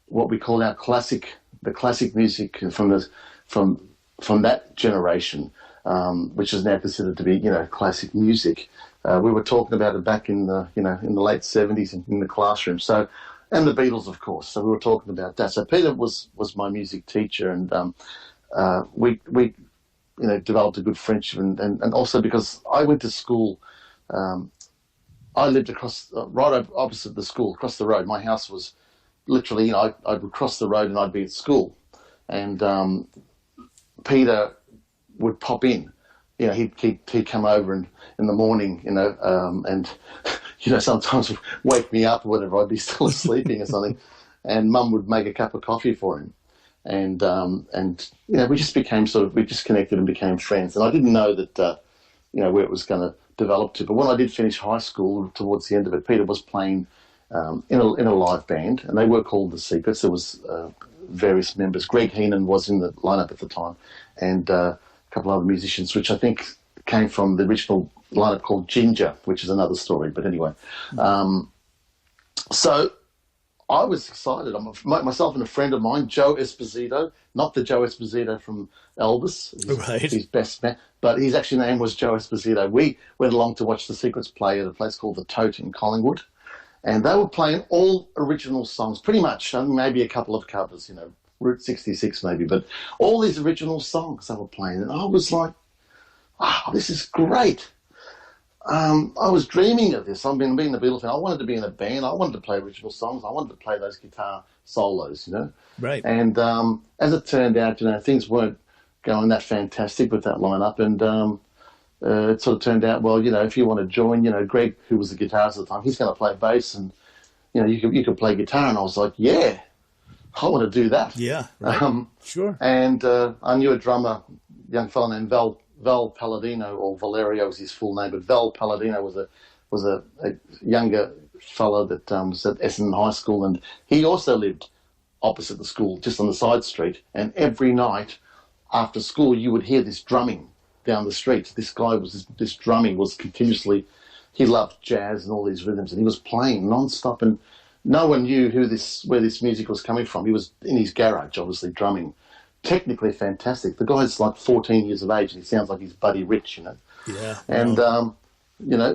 what we call the classic music from that generation, which is now considered to be, classic music. We were talking about it back in the late 70s in the classroom. So, and the Beatles, of course. So we were talking about that. So Peter was my music teacher, and we developed a good friendship, and also because I went to school, I lived right opposite the school, across the road. My house was literally, I would cross the road and I'd be at school, and Peter would pop in. He'd come over in the morning, and sometimes wake me up or whatever. I'd be still sleeping or something, and Mum would make a cup of coffee for him. And we just connected and became friends. And I didn't know that, where it was going to develop to. But when I did finish high school, towards the end of it, Peter was playing in a live band, and they were called The Secrets. There was various members. Greg Heenan was in the lineup at the time, and a couple other musicians, which I think came from the original lineup called Ginger, which is another story. But anyway, so I was excited. Myself and a friend of mine, Joe Esposito, not the Joe Esposito from Elvis, his best man, but his actual name was Joe Esposito. We went along to watch the Secrets play at a place called the Tote in Collingwood, and they were playing all original songs, pretty much, maybe a couple of covers, Route 66 maybe, but all these original songs they were playing, and I was like, wow, this is great. I was dreaming of this. Being a Beatles fan, I wanted to be in a band. I wanted to play original songs. I wanted to play those guitar solos, Right. And as it turned out, things weren't going that fantastic with that lineup. And it sort of turned out, well, if you want to join, Greg, who was the guitarist at the time, he's going to play bass, and you could play guitar. And I was like, yeah, I want to do that. Yeah. Right. Sure. And I knew a drummer, young fellow named Val Palladino, or Valerio was his full name, but Val Palladino was a younger fellow that was at Essendon High School, and he also lived opposite the school, just on the side street. And every night after school, you would hear this drumming down the street. This guy this drumming was continuously. He loved jazz and all these rhythms, and he was playing non-stop, and no one knew where this music was coming from. He was in his garage, obviously drumming. Technically fantastic. The guy's like 14 years of age, and he sounds like he's Buddy Rich, Yeah. And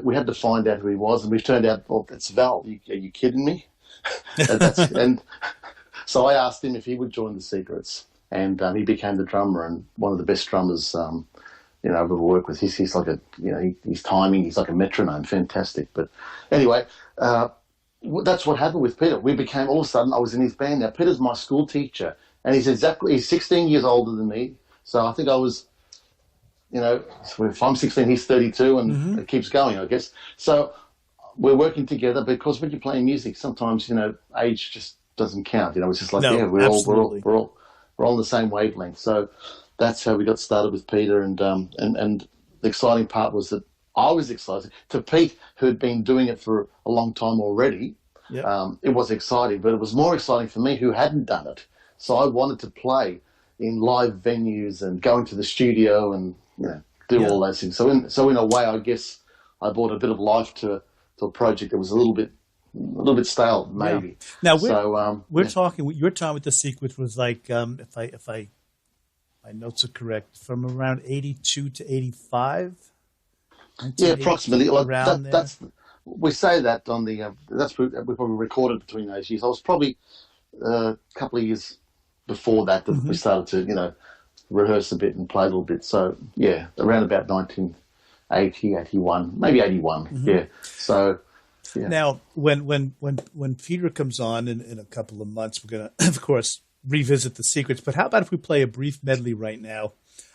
we had to find out who he was, and we've turned out, well, it's Val. Are you kidding me? And so I asked him if he would join the Secrets, and he became the drummer, and one of the best drummers I've ever worked with. He's like his timing, he's like a metronome, fantastic. But anyway, that's what happened with Peter. We became, all of a sudden, I was in his band. Now, Peter's my school teacher, and he's 16 years older than me. So I think I was, if I'm 16, he's 32, and it keeps going, I guess. So we're working together, because when you're playing music, sometimes, age just doesn't count. It's just like, No, we're absolutely. all on the same wavelength. So that's how we got started with Peter, and the exciting part was that I was excited. To Pete, who had been doing it for a long time already, it was exciting, but it was more exciting for me, who hadn't done it. So I wanted to play in live venues and go into the studio and do all those things. So in a way, I guess I brought a bit of life to a project that was a little bit stale, maybe. Now we're talking. Your time with the Secrets was like, if I my notes are correct, from around 82 to 85. Yeah, approximately. Around there. We say that on the we probably recorded between those years. I was probably a couple of years before that we started to rehearse a bit and play a little bit. So yeah, around about 1980, 81, maybe 81. Yeah. So yeah. Now, when Peter comes on in a couple of months, we're gonna, of course, revisit the Secrets. But how about if we play a brief medley right now?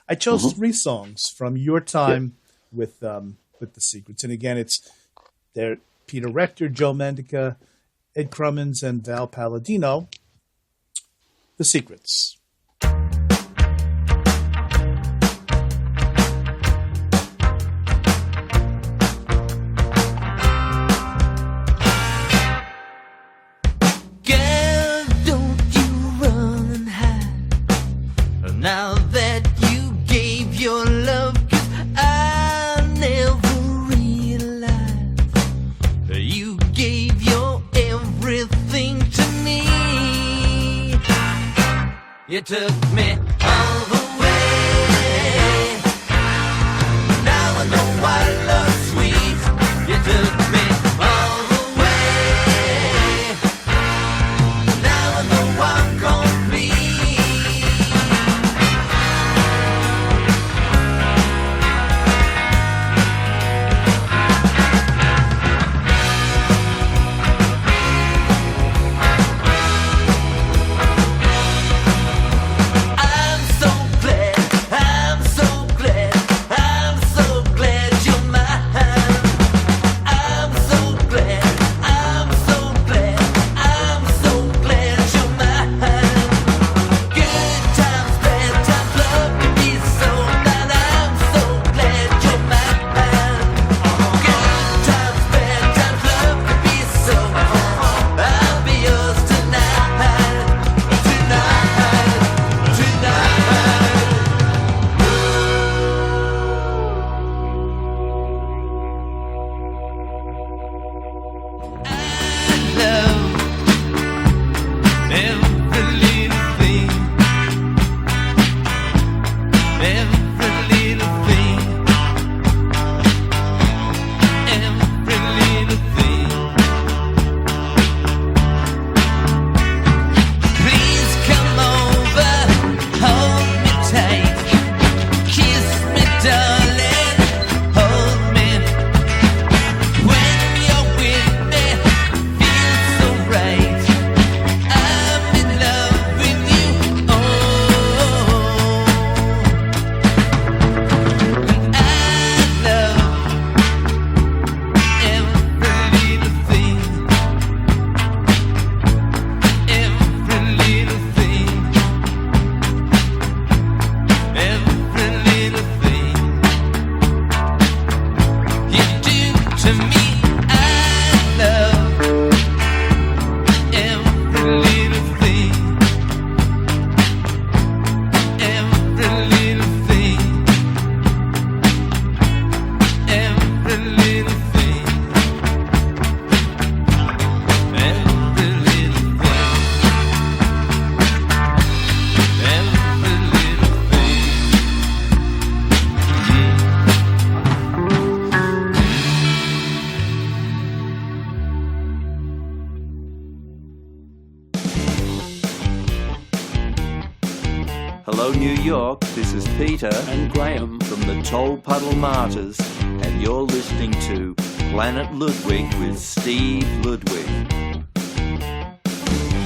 I chose 3 songs from your time with the Secrets, and again, they're Peter Rector, Joe Mandica, Ed Crummins, and Val Palladino. The Secrets. Girl, don't you run and hide now that you gave your love, 'cause I never realized that you gave your everything to me. You took me all the way. Now I know why love's sweet. You took me all the way. Now I know I'm complete. I'm so Hello, New York. This is Peter and Graham from the Toll Puddle Martyrs, and you're listening to Planet Ludwig with Steve Ludwig.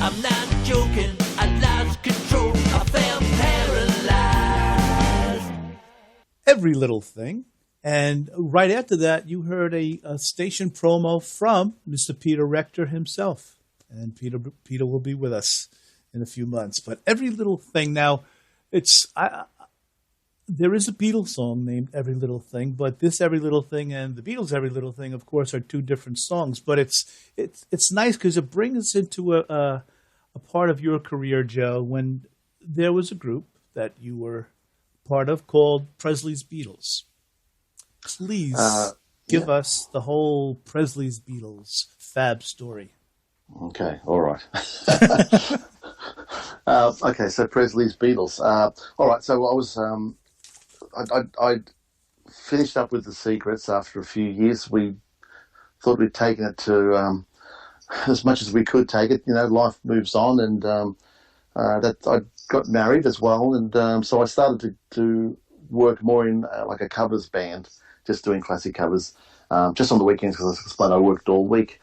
I'm not joking, I lost control, I felt paralyzed. Every Little Thing. And right after that, you heard a station promo from Mr. Peter Rector himself. And Peter will be with us in a few months. But Every Little Thing, now, there is a Beatles song named Every Little Thing, but this Every Little Thing and the Beatles' Every Little Thing, of course, are two different songs. But it's nice because it brings us into a part of your career, Joe, when there was a group that you were part of called Presley's Beatles. Please give us the whole Presley's Beatles fab story. Okay, all right. Okay, so Presley's Beatles. All right, so I was, I'd finished up with The Secrets after a few years. We thought we'd taken it to as much as we could take it. You know, life moves on, and that I got married as well, and so I started to work more in like a covers band, just doing classic covers, just on the weekends because I worked all week.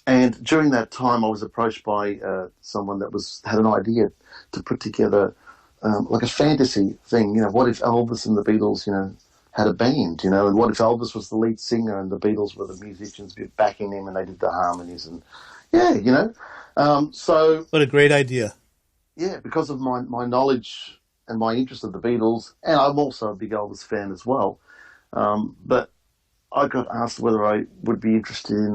And during that time, I was approached by someone that had an idea to put together like a fantasy thing. You know, what if Elvis and the Beatles, you know, had a band? You know, and what if Elvis was the lead singer and the Beatles were the musicians backing him and they did the harmonies? And yeah, you know, so what a great idea! Yeah, because of my knowledge and my interest in the Beatles, and I'm also a big Elvis fan as well. But I got asked whether I would be interested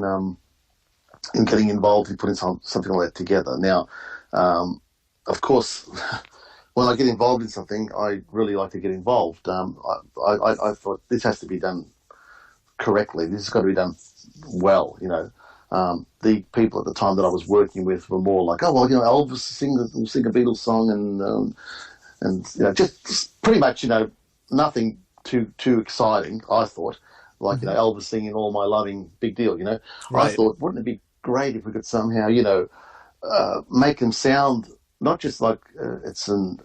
in getting involved in putting something like that together. Now, of course, when I get involved in something, I really like to get involved. I thought this has to be done correctly. This has got to be done well, you know. The people at the time that I was working with were more like, oh, well, you know, Elvis will sing a Beatles song and you know, just pretty much, you know, nothing too exciting, I thought. Like, you know, Elvis singing All My Loving, big deal, you know. Right. I thought, wouldn't it be great if we could somehow, you know, make them sound not just like it's how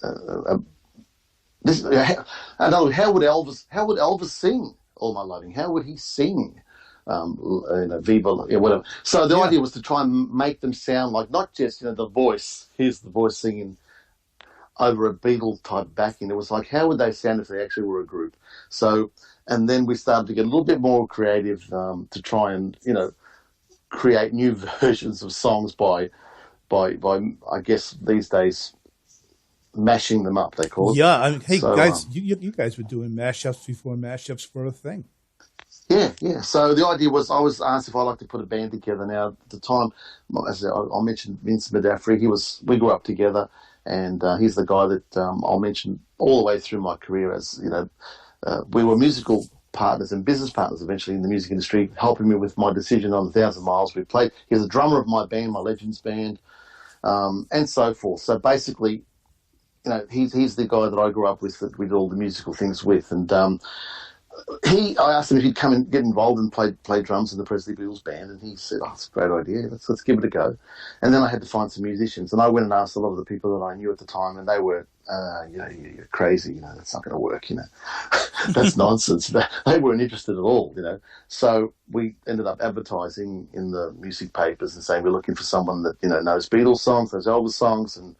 would Elvis sing All My Loving? How would he sing, you know, Viva, whatever? So the idea was to try and make them sound like not just, you know, the voice. Here's the voice singing over a Beatle type backing. It was like, how would they sound if they actually were a group? So, and then we started to get a little bit more creative to try and, you know, create new versions of songs by I guess these days mashing them up, they call it. Yeah, I mean, hey so, guys, you guys were doing mashups before mashups were a thing. Yeah. So the idea was I was asked if I'd like to put a band together. Now at the time, as I mentioned Vince Medafri, we grew up together, and he's the guy that I'll mention all the way through my career. As you know, we were musical partners and business partners eventually in the music industry, helping me with my decision on 1,000 Miles. We played. He was a drummer of my band, my Legends band, and so forth. So basically, you know, he's the guy that I grew up with, that we did all the musical things with, and I asked him if he'd come and get involved and play drums in the Presley Beatles band, and he said, "Oh, that's a great idea. Let's give it a go." And then I had to find some musicians, and I went and asked a lot of the people that I knew at the time, and they were, you know, you're crazy. You know, that's not going to work. You know, that's nonsense. They weren't interested at all. You know, so we ended up advertising in the music papers and saying we're looking for someone that, you know, knows Beatles songs, knows Elvis songs, and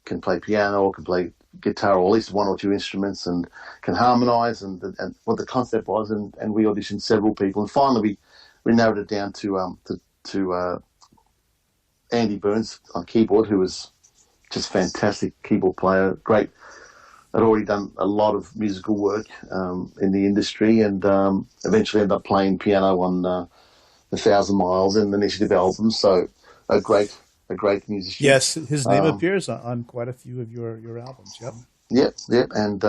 can play piano or can play guitar or at least one or two instruments and can harmonise and what the concept was, and we auditioned several people, and finally we narrowed it down to Andy Burns on keyboard, who was just fantastic keyboard player, great, had already done a lot of musical work in the industry, and eventually ended up playing piano on 1,000 Miles and the Initiative album, so a great musician. Yes, his name appears on quite a few of your albums. Yep, and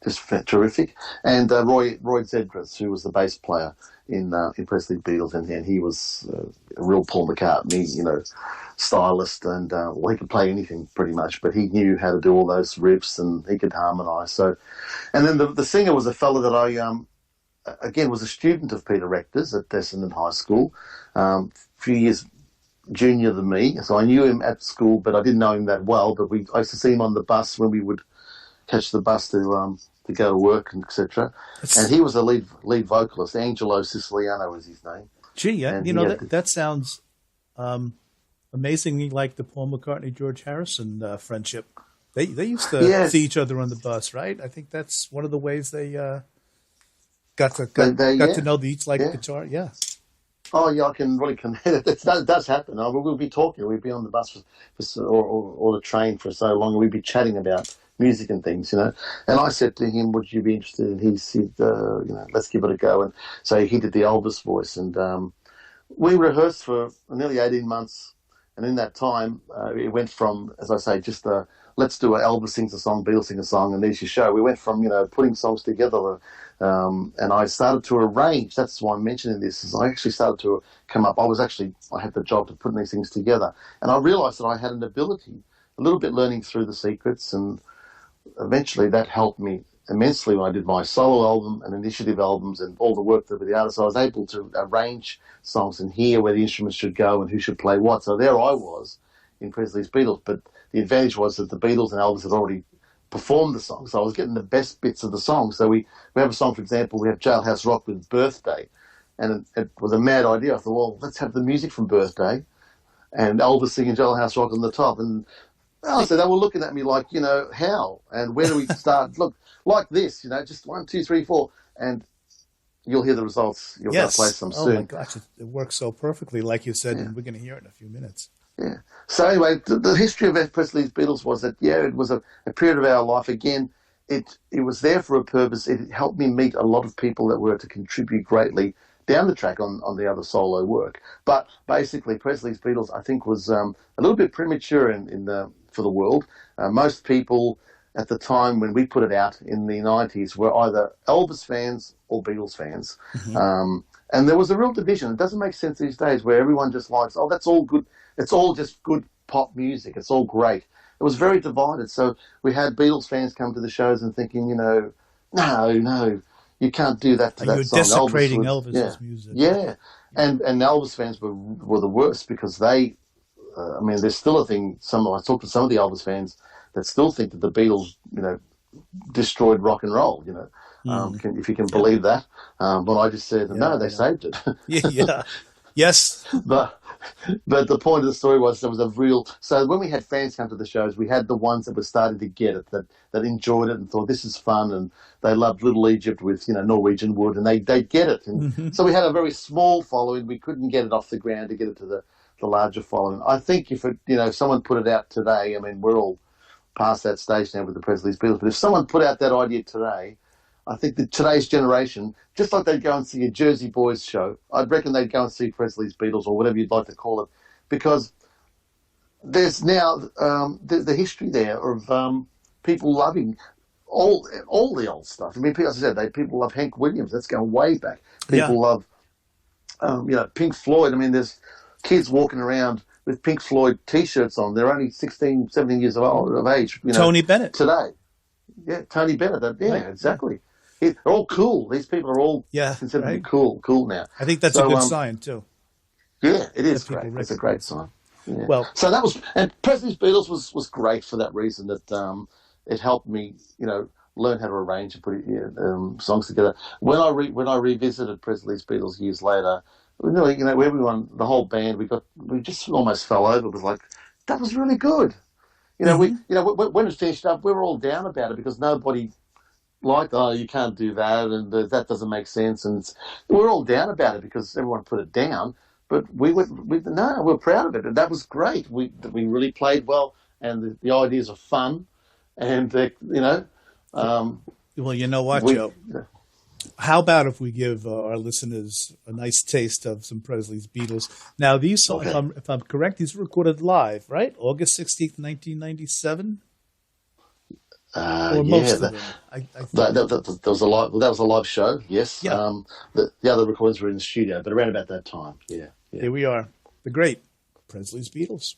just terrific. And Roy Zedras, who was the bass player in Presley Beatles, and he was a real Paul McCartney, you know, stylist, and well, he could play anything pretty much, but he knew how to do all those riffs, and he could harmonise. So, and then the singer was a fella that I again was a student of Peter Rector's at Essendon High School, a few years junior than me, so I knew him at school, but I didn't know him that well. But I used to see him on the bus when we would catch the bus to go to work and etc. And he was the lead vocalist. Angelo Siciliano was his name. Gee, And you he know, had that sounds amazingly like the Paul McCartney-George Harrison friendship. They used to Yes. see each other on the bus, right? I think that's one of the ways they got to yeah. know they each like Yeah. guitar. Yeah. Oh, yeah, I can really connect. That does happen. We'll be talking. We'd be on the bus or the train for so long, and we'd be chatting about music and things, you know. And I said to him, "Would you be interested?" And he said, "You know, let's give it a go." And so he did the Elvis voice, and we rehearsed for nearly 18 months. And in that time, it went from, as I say, just let's do a Elvis sings a song, Beatles sing a song, and there's your show. We went from, you know, putting songs together, and I started to arrange. That's why I'm mentioning this. Is I actually started to come up. I had the job of putting these things together, and I realised that I had an ability, a little bit learning through the secrets, and eventually that helped me immensely when I did my solo album and initiative albums and all the work with the artists. I was able to arrange songs and hear where the instruments should go and who should play what. So there I was in Presley's Beatles, but the advantage was that the Beatles and Elvis had already performed the song, so I was getting the best bits of the song. So we have a song, for example, we have Jailhouse Rock with Birthday, and it was a mad idea. I thought, well, let's have the music from Birthday and Elvis singing Jailhouse Rock on the top. And I said, they were looking at me like, you know, how and where do we start? Look, like this, you know, just 1, 2, 3, 4, and you'll hear the results. You're going to play some soon. Oh my gosh, it works so perfectly, like you said, and we're going to hear it in a few minutes. Yeah. So anyway, the history of F. Presley's Beatles was that, it was a period of our life. Again, it was there for a purpose. It helped me meet a lot of people that were to contribute greatly down the track on the other solo work. But basically, Presley's Beatles, I think, was a little bit premature for the world. Most people at the time when we put it out in the 90s were either Elvis fans or Beatles fans. Mm-hmm. And there was a real division. It doesn't make sense these days where everyone just likes, oh, that's all good. It's all just good pop music. It's all great. It was very divided. So we had Beatles fans come to the shows and thinking, you know, no, you can't do that to that You're song. desecrating Elvis's music. Yeah. And Elvis fans were the worst because they, I mean, there's still a thing, I talked to some of the Elvis fans that still think that the Beatles, you know, destroyed rock and roll, you know, if you can believe that. But I just said, no, they saved it. Yeah. Yes. But the point of the story was there was a real... So when we had fans come to the shows, we had the ones that were starting to get it, that enjoyed it and thought, this is fun, and they loved Little Egypt with, you know, Norwegian Wood, and they'd get it. And so we had a very small following. We couldn't get it off the ground to get it to the larger following. I think if someone put it out today, I mean, we're all past that stage now with the Presley's Beatles, but if someone put out that idea today, I think that today's generation, just like they'd go and see a Jersey Boys show, I'd reckon they'd go and see Presley's Beatles or whatever you'd like to call it, because there's now the history there of people loving all the old stuff. I mean, as I said, people love Hank Williams. That's going way back. People love, Pink Floyd. I mean, there's kids walking around with Pink Floyd T-shirts on. They're only 16, 17 years of age. You know, Tony Bennett. Today. Yeah, Tony Bennett. Right. Exactly. They're all cool. These people are all considered to be cool now. I think that's a good sign, too. Yeah, it is great. It's a great sign. Yeah. Well, so that was... And Presley's Beatles was great for that reason, that it helped me, you know, learn how to arrange and put songs together. When I revisited Presley's Beatles years later, really, you know, everyone, the whole band, we just almost fell over. It was like, that was really good. You know, when it finished up, we were all down about it because nobody liked, oh, you can't do that, and that doesn't make sense. And we're all down about it because everyone put it down. But we're proud of it, and that was great. We really played well, and the ideas are fun, and well, you know what, Joe? How about if we give our listeners a nice taste of some Presley's Beatles? Now, these songs, if I'm correct, these were recorded live, right? August 16th, 1997? Or most of them. That was a live show, yes. Yeah. The other recordings were in the studio, but around about that time, yeah. Here we are, the great Presley's Beatles.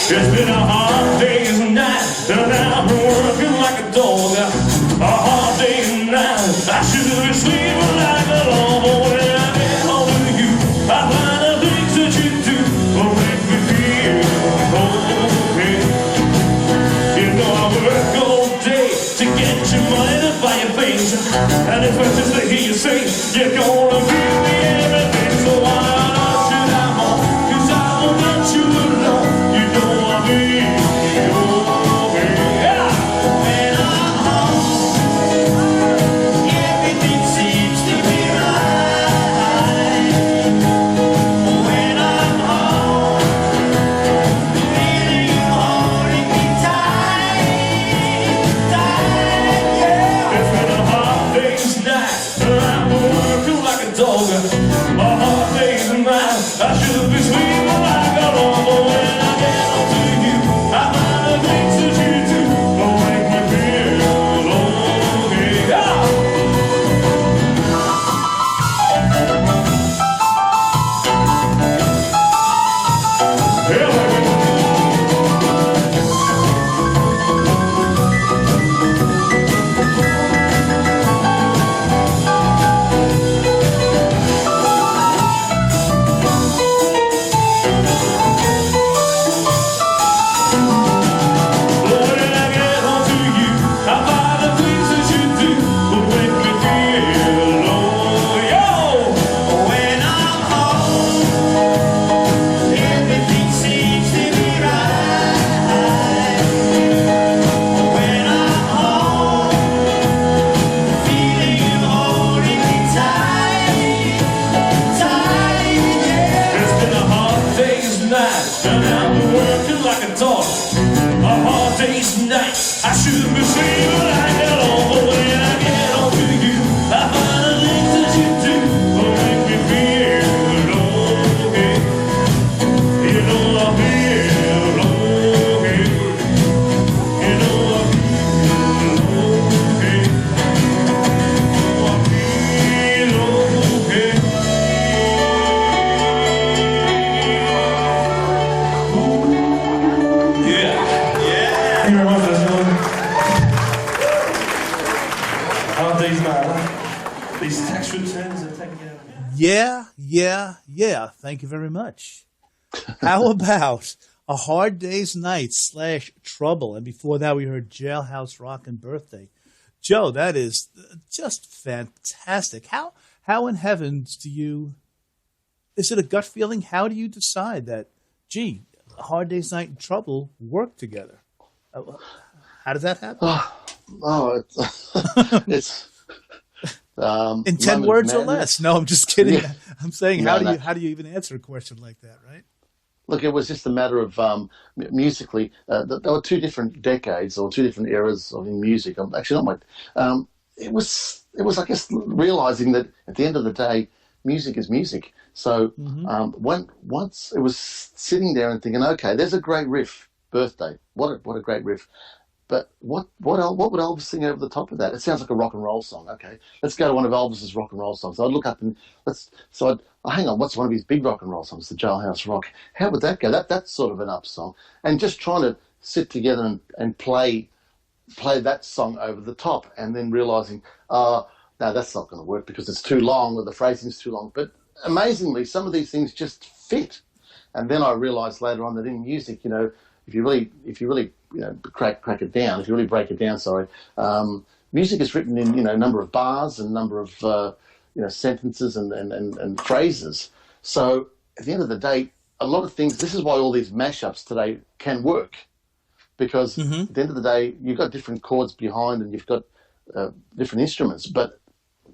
It's been a hard day's night, and I've been working like a dog. A hard day's night, I should be sleeping like a dog. But when I get home to you, I find the things that you do will make me feel okay. You know I work all day to get your money to buy your things, and if I just to hear you say you're gonna give me everything, so why not should I home? 'Cause I won't let you alone. You know I mean. I should be sleeping like a dog, but when I get home to you, I find the things that you do will make me feel okay. And I'm working like a dog. A hard day's night, I should be sleeping like a dog, but when I get home to you, I find the things that you do will make me feel okay. You know Yeah. Thank you very much. How about A Hard Day's Night / Trouble? And before that, we heard Jailhouse Rock and Birthday. Joe, that is just fantastic. How in heavens do you, is it a gut feeling? How do you decide that, gee, A Hard Day's Night and Trouble work together? How does that happen? It's in 10 words or less. No, I'm just kidding. Yeah. I'm saying, No, how do you even answer a question like that, right? Look, it was just a matter of musically. There were two different decades or two different eras in music. Actually, not my. It was, I guess, realizing that at the end of the day, music is music. So once it was sitting there and thinking, okay, there's a great riff, Birthday. What a great riff. But what would Elvis sing over the top of that? It sounds like a rock and roll song. Okay, let's go to one of Elvis's rock and roll songs. So I'd look up and hang on, what's one of his big rock and roll songs? The Jailhouse Rock. How would that go? That's sort of an up song. And just trying to sit together and play that song over the top, and then realizing, no, that's not going to work because it's too long or the phrasing's too long. But amazingly, some of these things just fit. And then I realized later on that in music, if you really crack it down, if you really break it down, music is written in a number of bars and number of sentences and phrases. So at the end of the day, a lot of things. This is why all these mashups today can work, because at the end of the day, you've got different chords behind and you've got different instruments, but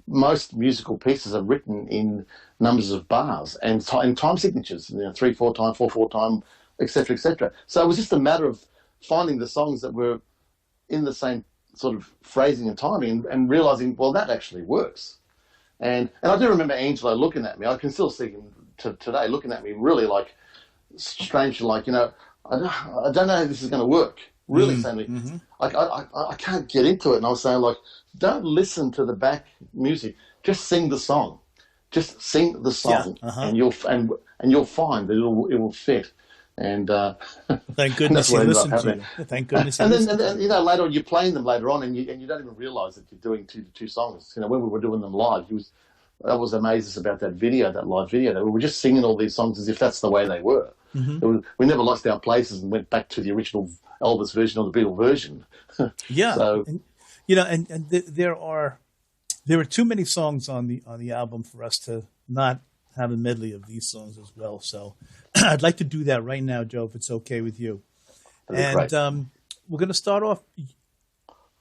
most musical pieces are written in numbers of bars and time signatures, 3/4 time, 4/4 time, etc., etc. So it was just a matter of finding the songs that were in the same sort of phrasing and timing and realizing, well, that actually works. And I do remember Angelo looking at me. I can still see him today looking at me really like strangely, like, I don't know how this is going to work. Really saying to me, I can't get into it. And I was saying, like, don't listen to the back music. Just sing the song. Just sing the song, and you'll find that it will fit. And thank goodness you listened to you. Thank goodness. And then later on, you're playing them later on, and you don't even realize that you're doing two songs. When we were doing them live, I was amazed about that live video. That we were just singing all these songs as if that's the way they were. We never lost our places and went back to the original Elvis version or the Beatle version. Yeah. So, and there are too many songs on the album for us to not have a medley of these songs as well. So I'd like to do that right now, Joe, if it's okay with you. And we're going to start off.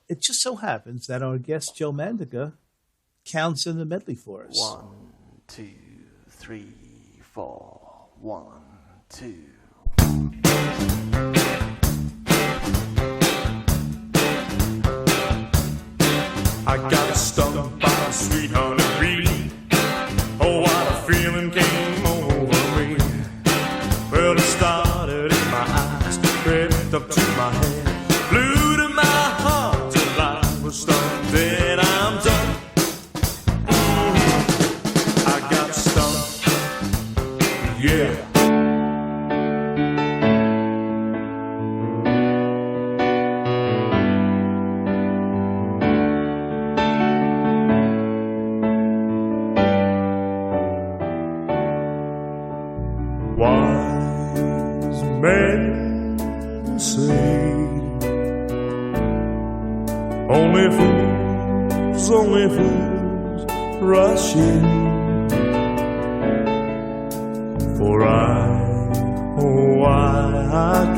It just so happens that our guest, Joe Mandica, counts in the medley for us. 1, 2, 3, 4. 1, 2. I got stung by a sweet honey bee. Oh, what a feeling came over me. Well, it started in my eyes, crept up to my head, flew to my heart till I was stung. Then I'm done. I got stung. Yeah. Wise men say only fools rush in. For I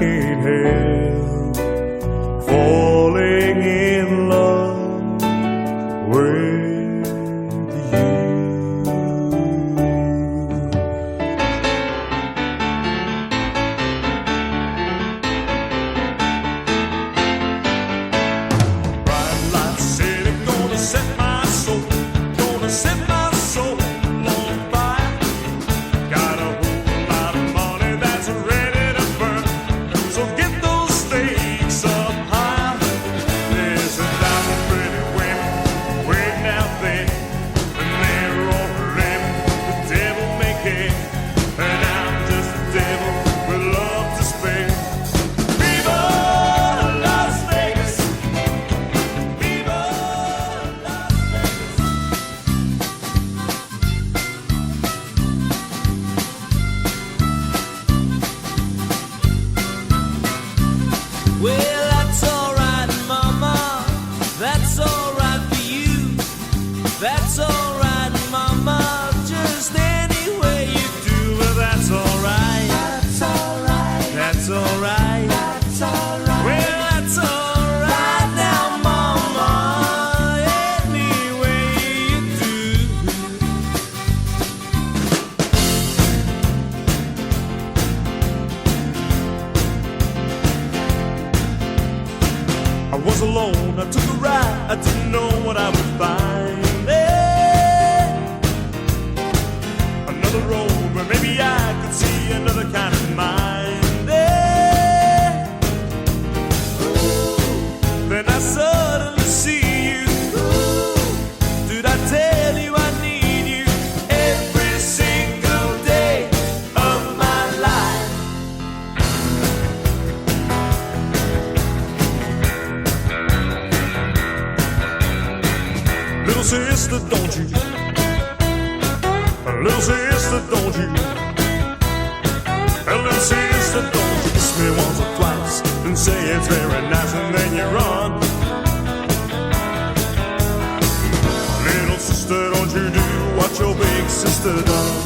can't help falling in love with you. Get those alone. I took a ride, I didn't know what I would find there. Another road where maybe I could see another kind of mind there. Then I suddenly see you. Did I tell you I need you every single day of my life? Little sister, don't you? Little sister, don't you? Little sister, don't you kiss me once or twice and say it's very nice and then you run. Little sister, don't you do what your big sister done?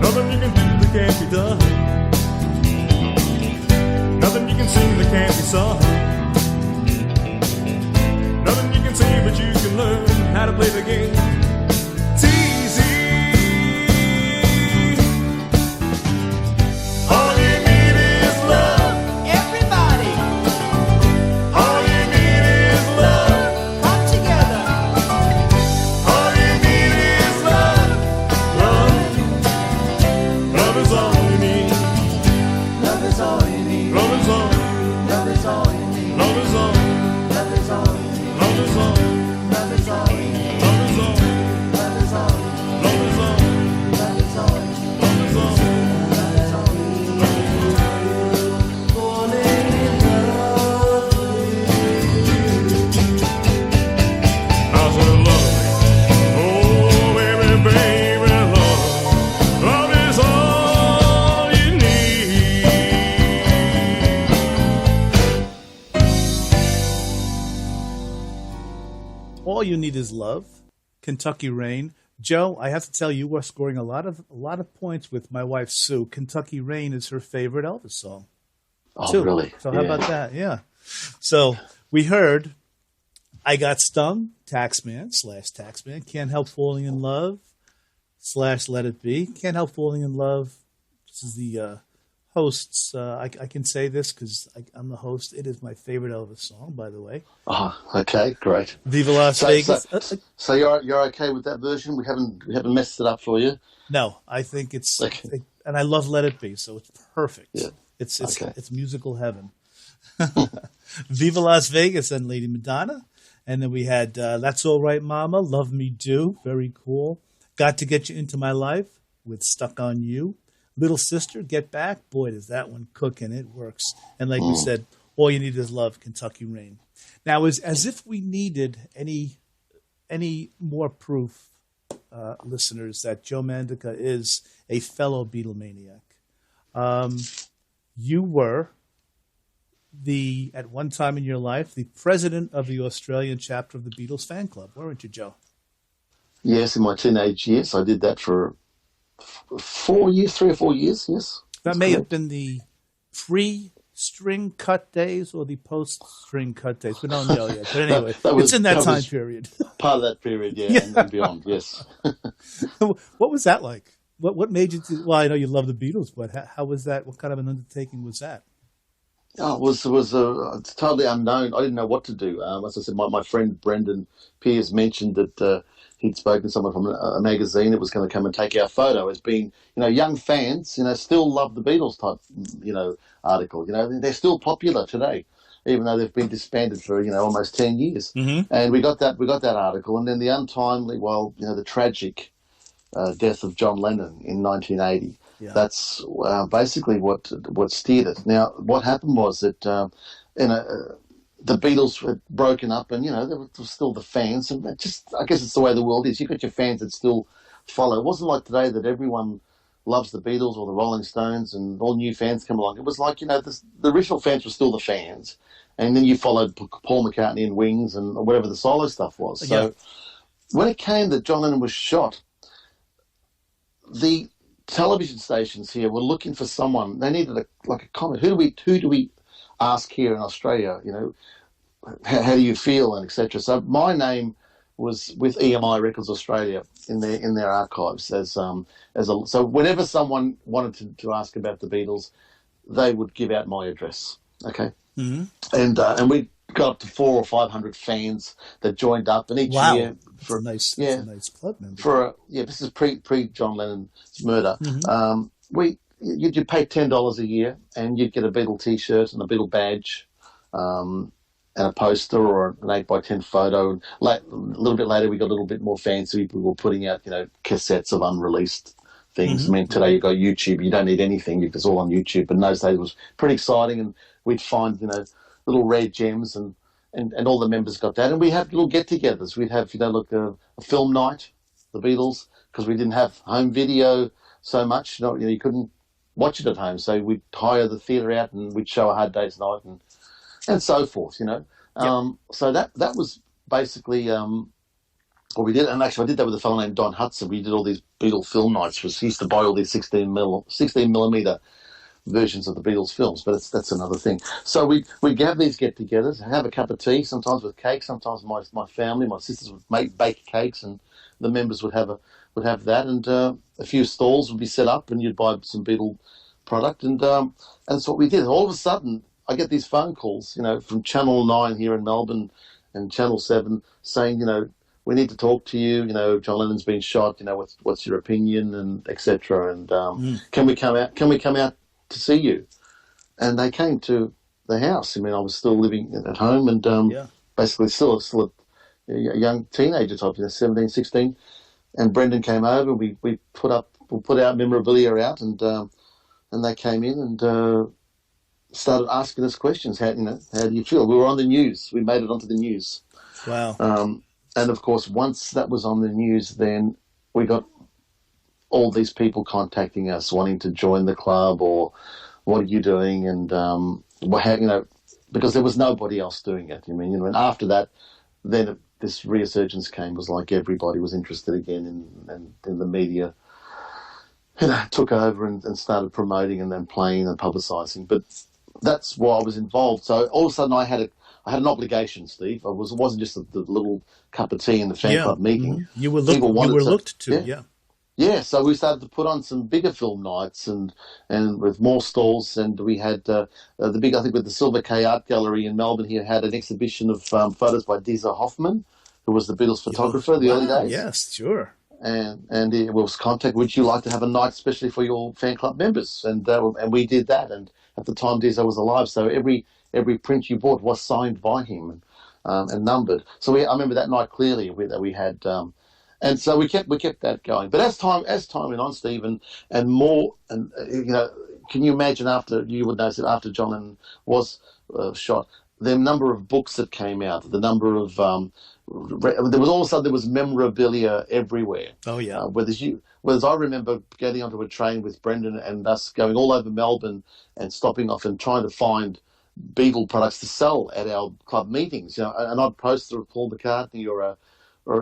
Nothing you can do that can't be done. Nothing you can sing that can't be sung. Nothing you can say, but you can learn how to play the game. It's easy. All you need is love. Everybody, All you need is love. come together. All you need is love. Love. Love is all you need. Love is all you need. Love is all. Love is all you need. Love is all. Love is all you need. Love is all. Love is all you need. Love is all. Love is all you need. Love is all. Love is all you need. Love is all. Love is all you need. Falling in love I said love. Oh, baby, baby, love. Love is all you need. All You Need Is Love, Kentucky Rain. Joe, I have to tell you, we're scoring a lot of points with my wife Sue. Kentucky Rain is her favorite Elvis song. Oh, too. really? So how about that? Yeah. So we heard I Got Stung, Taxman, Can't Help Falling in Love, / Let It Be. Can't Help Falling in Love. This is the host's. I can say this because I'm the host. It is my favorite Elvis song, by the way. Oh, okay, great. Viva Las Vegas. So you're okay with that version? We haven't messed it up for you. No, I think it's, Okay. and I love Let It Be, so it's perfect. Yeah. It's Okay. it's musical heaven. Viva Las Vegas and Lady Madonna, and then we had That's All Right, Mama, Love Me Do, very cool. Got to Get You Into My Life with Stuck on You. Little Sister, Get Back. Boy, does that one cook, and it works. And like we said, All You Need Is Love, Kentucky Rain. Now, as if we needed any more proof, listeners, that Joe Mandica is a fellow Beatlemaniac. You were at one time in your life, the president of the Australian chapter of the Beatles fan club, weren't you, Joe? Yes, in my teenage years, I did that for 3 or 4 years. Yes, That may have been the pre-string cut days or the post-string cut days. We don't know yet. But anyway, it's in that time period. Part of that period, yeah. And beyond. Yes. What was that like? What made you? Well, I know you love the Beatles, but how was that? What kind of an undertaking was that? Oh, it was totally unknown. I didn't know what to do. As I said, my friend Brendan Pierce mentioned that he'd spoken to someone from a magazine that was going to come and take our photo as being, young fans, still love the Beatles type, article. They're still popular today, even though they've been disbanded for, almost 10 years. Mm-hmm. And we got that article, and then the untimely, the tragic death of John Lennon in 1980. Yeah. That's basically what steered it. Now, what happened was that the Beatles had broken up, and there were still the fans, and I guess it's the way the world is. You've got your fans that still follow. It wasn't like today that everyone loves the Beatles or the Rolling Stones, and all new fans come along. It was like the original fans were still the fans, and then you followed Paul McCartney and Wings and whatever the solo stuff was. So when it came that John Lennon was shot, the television stations here were looking for someone. They needed a comment. Who do we ask here in Australia, you know, how do you feel and etc. So my name was with EMI Records Australia in their archives as a, so whenever someone wanted to ask about the Beatles, they would give out my address. Okay, and we got up to 400 or 500 fans that joined up, and each year That's a nice club member. This is pre John Lennon's murder. You'd pay $10 a year, and you'd get a Beatle T-shirt and a Beatle badge, and a poster or an 8x10 photo. And a little bit later, we got a little bit more fancy. We were putting out, you know, cassettes of unreleased things. I mean, today you've got YouTube. You don't need anything. It's all on YouTube. But in those days, it was pretty exciting, and we'd find, you know, little rare gems, and all the members got that. And we had little get-togethers. We'd have, you know, a film night, the Beatles, because we didn't have home video so much. You couldn't watch it at home. So we'd hire the theatre out, and we'd show A Hard Day's Night and so forth, you know. So that was basically what we did. And actually, I did that with a fellow named Don Hudson. We did all these Beatle film nights. He used to buy all these 16 millimeter versions of the Beatles films, but that's another thing. So we'd have these get-togethers, have a cup of tea, sometimes with cake. Sometimes my family, my sisters would bake cakes, and the members would have that, and a few stalls would be set up, and you'd buy some Beatle product, and that's what we did. All of a sudden, I get these phone calls, you know, from Channel 9 here in Melbourne and Channel 7 saying, you know, we need to talk to you. You know, John Lennon's been shot. You know, what's your opinion, and etc. And can we come out? Can we come out to see you? And they came to the house. I mean, I was still living at home, and basically still a young teenager type, you know, 17, 16. And Brendan came over. We put our memorabilia out, and they came in and started asking us questions. How do you feel? We were on the news. We made it onto the news. Wow. And of course, once that was on the news, then we got all these people contacting us, wanting to join the club, or what are you doing? And because there was nobody else doing it. I mean, you know, and after that, then this resurgence came. It was like everybody was interested again, and the media, you know, took over and started promoting and then playing and publicising. But that's why I was involved. So all of a sudden, I had an obligation, Steve. It wasn't just the little cup of tea in the fan club meeting. You were looked to. Yeah, so we started to put on some bigger film nights and with more stalls, and we had the big, I think, with the Silver K Art Gallery in Melbourne here, had an exhibition of photos by Disa Hoffman, who was the Beatles photographer in the early days. Yes, sure. And it was contact, would you like to have a night especially for your fan club members? And we did that, and at the time Disa was alive, so every print you bought was signed by him and numbered. So I remember that night clearly that we had. And so we kept that going. But as time went on, Steve, and more, and you know, can you imagine after John Lennon was shot, the number of books that came out, the number of there was all of a sudden there was memorabilia everywhere. Oh yeah. Whereas I remember getting onto a train with Brendan and us going all over Melbourne and stopping off and trying to find Beatle products to sell at our club meetings. You know, an odd poster of Paul McCartney or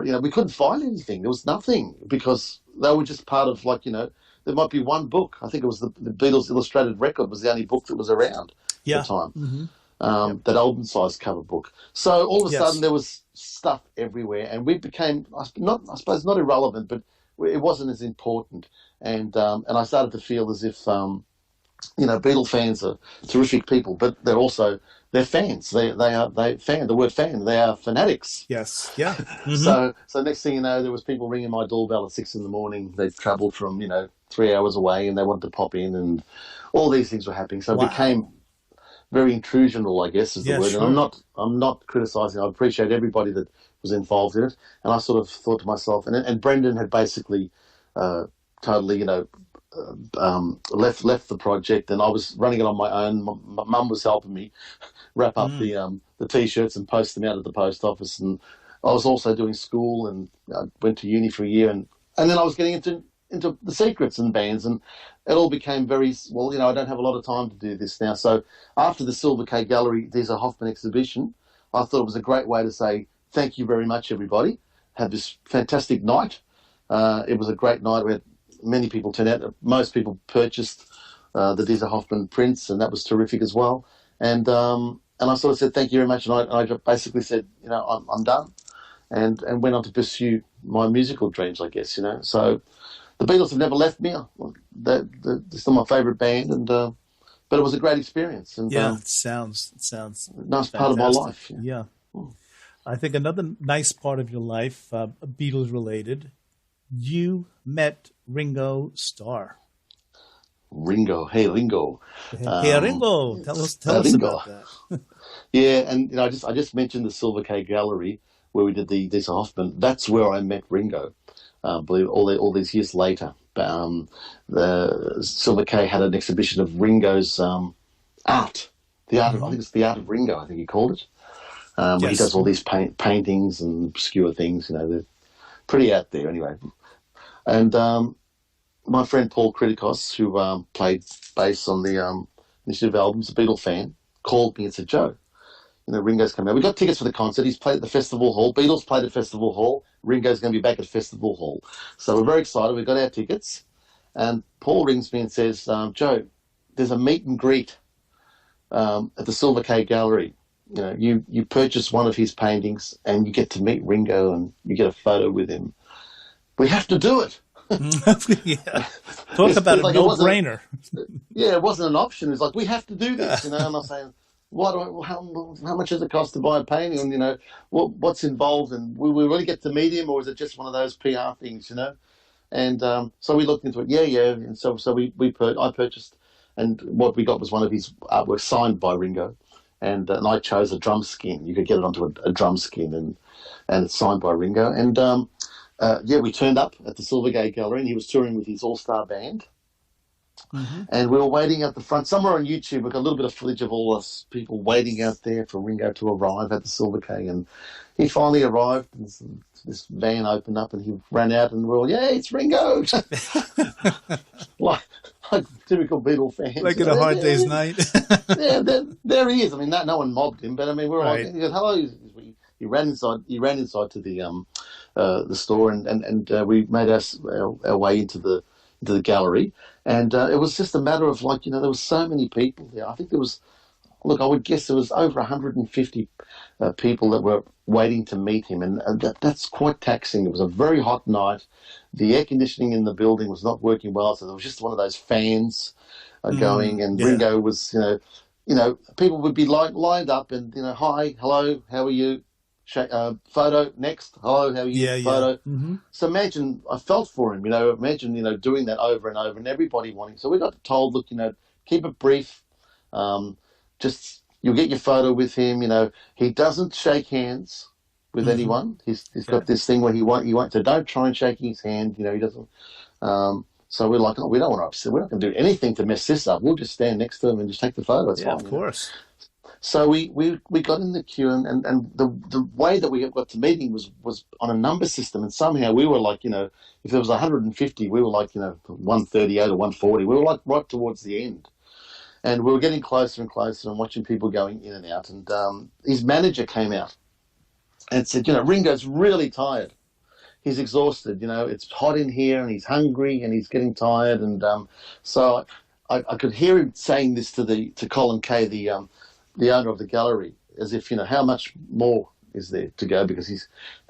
you know, we couldn't find anything. There was nothing because they were just part of, like, you know, there might be one book. I think it was the Beatles Illustrated Record was the only book that was around at the time. That album-sized cover book. So all of a sudden there was stuff everywhere, and we became, I suppose, not irrelevant, but it wasn't as important. And I started to feel as if, you know, Beatle fans are terrific people, but they're fans. They're fan. The word fan. They are fanatics. Yes. Yeah. So next thing you know, there was people ringing my doorbell at 6 a.m. They'd travelled from, you know, 3 hours away, and they wanted to pop in, and all these things were happening. So it became very intrusional, I guess, is the word. Sure. And I'm not criticising. I appreciate everybody that was involved in it. And I sort of thought to myself, and Brendan had basically totally, you know, left the project, and I was running it on my own. My mum was helping me wrap up the T-shirts and post them out at the post office, and I was also doing school, and I went to uni for a year, and then I was getting into the secrets and bands, and it all became very, well, you know, I don't have a lot of time to do this now. So after the Silver K Gallery Disa Hoffman exhibition, I thought it was a great way to say thank you very much, everybody. Had this fantastic night. It was a great night. We had many people turn out. Most people purchased the Disa Hoffman prints, and that was terrific as well. And I sort of said, thank you very much. And I basically said, I'm done, and went on to pursue my musical dreams, I guess, So the Beatles have never left me. They're still my favourite band, and but it was a great experience. And Yeah, it sounds nice part of my fantastic. life. Yeah. I think another nice part of your life, Beatles related, you met Ringo Starr. Ringo, hey Ringo. Hey, Ringo, tell us Ringo. about that. Yeah, and I just mentioned the Silver K Gallery where we did the Lisa Hoffman. That's where I met Ringo. Believe it, all these years later. The Silver K had an exhibition of Ringo's art. The art of, I think it's the art of Ringo. I think he called it. Where he Yes. does all these paintings and obscure things. They're pretty out there anyway. And my friend Paul Kritikos, who played bass on the initiative albums, a Beatle fan, called me and said, Joe, Ringo's coming out. We got tickets for the concert. He's played at the Festival Hall. Beatles played at Festival Hall. Ringo's going to be back at Festival Hall. So we're very excited. We got our tickets. And Paul rings me and says, Joe, there's a meet and greet at the Silver K Gallery. You purchase one of his paintings and you get to meet Ringo and you get a photo with him. We have to do it. Yeah. Talk about a no-brainer. Yeah, it wasn't an option. It's like, we have to do this, And I'm saying, how much does it cost to buy a painting? And, what's involved? And will we really get to meet him, or is it just one of those PR things, And so we looked into it. Yeah. And so I purchased, and what we got was one of his artworks signed by Ringo. And I chose a drum skin. You could get it onto a drum skin, and it's signed by Ringo. And we turned up at the Silvergate Gallery, and he was touring with his all-star band. Mm-hmm. And we were waiting at the front. Somewhere on YouTube, we got a little bit of footage of all us people waiting out there for Ringo to arrive at the Silvergate. And he finally arrived, and this van opened up, and he ran out, and we're all, yeah, it's Ringo! like typical Beatle fans. Like in A Hard Day's Night. Yeah, there he is. I mean, no one mobbed him, but I mean, we're all, he goes, hello. He ran inside to the store, and we made our way into the gallery, and it was just a matter of there were so many people there. I think there was, I would guess there was over 150 people that were waiting to meet him, and that's quite taxing. It was a very hot night. The air conditioning in the building was not working well, so there was just one of those fans going, and Ringo was, people would be lined up, and hi, hello, how are you? Photo next. Hello, how are you? Yeah, photo. Yeah. Mm-hmm. So imagine, I felt for him. Imagine doing that over and over, and everybody wanting. So we got told, look, keep it brief. Just you'll get your photo with him. He doesn't shake hands with anyone. He's got this thing where he won't. So don't try and shake his hand. He doesn't. So we're like, we don't want to upset. We're not going to do anything to mess this up. We'll just stand next to him and just take the photo. It's fine, of course. So we got in the queue, and the way that we got to meet him was on a number system, and somehow we were like, if there was 150, we were like, 138 or 140. We were like right towards the end, and we were getting closer and closer and watching people going in and out. And his manager came out and said, Ringo's really tired. He's exhausted. It's hot in here, and he's hungry, and he's getting tired. And so I could hear him saying this to Colin Kay, the owner of the gallery, as if, how much more is there to go,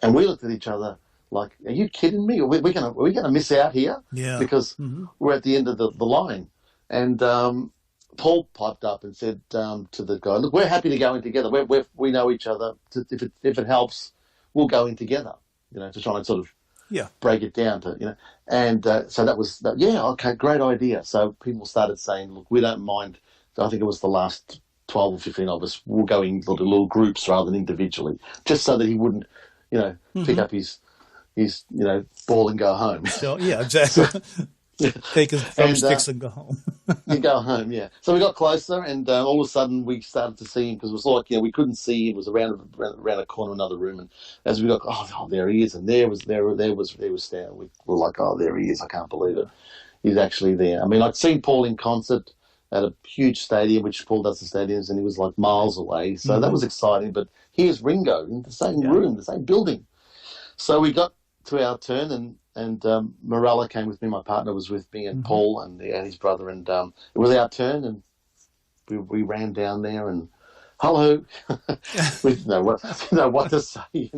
and we looked at each other like, are you kidding me? Are we gonna miss out here? Yeah. Because we're at the end of the line. And Paul piped up and said to the guy, look, we're happy to go in together. We know each other. If it helps, we'll go in together, to try and sort of break it down to, And so that was, okay, great idea. So people started saying, look, we don't mind. So I think it was the last 12 or 15 of us will go in little groups rather than individually, just so that he wouldn't, pick up his ball and go home. So, yeah, exactly. Take his thumbsticks and go home. You go home, yeah. So we got closer, and all of a sudden we started to see him, because it was like, we couldn't see him. It was around a corner of another room, and as we got, there he is, and there was Stan. We were like, there he is. I can't believe it. He's actually there. I mean, I'd seen Paul in concert at a huge stadium, which Paul does the stadiums, and he was like miles away. So that was exciting. But here's Ringo in the same room, the same building. So we got to our turn, and Morella came with me. My partner was with me, and Paul and his brother, and it was our turn. And we ran down there and hello. We didn't know what to say.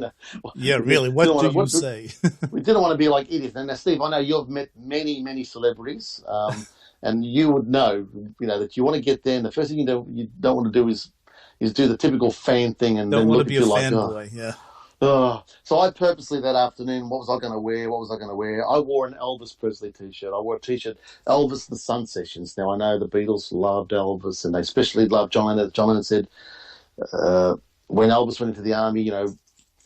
Yeah, really. What do you say? We didn't want to be like idiots. And now, Steve, I know you've met many celebrities, and you would know, that you want to get there, and the first thing you don't want to do is do the typical fan thing and Don't then want look to be at a you like, fanboy. Yeah. So I purposely that afternoon, what was I going to wear? I wore an Elvis Presley T-shirt. I wore a T-shirt, Elvis the Sun Sessions. Now, I know the Beatles loved Elvis, and they especially loved John Lennon. John Lennon said when Elvis went into the army,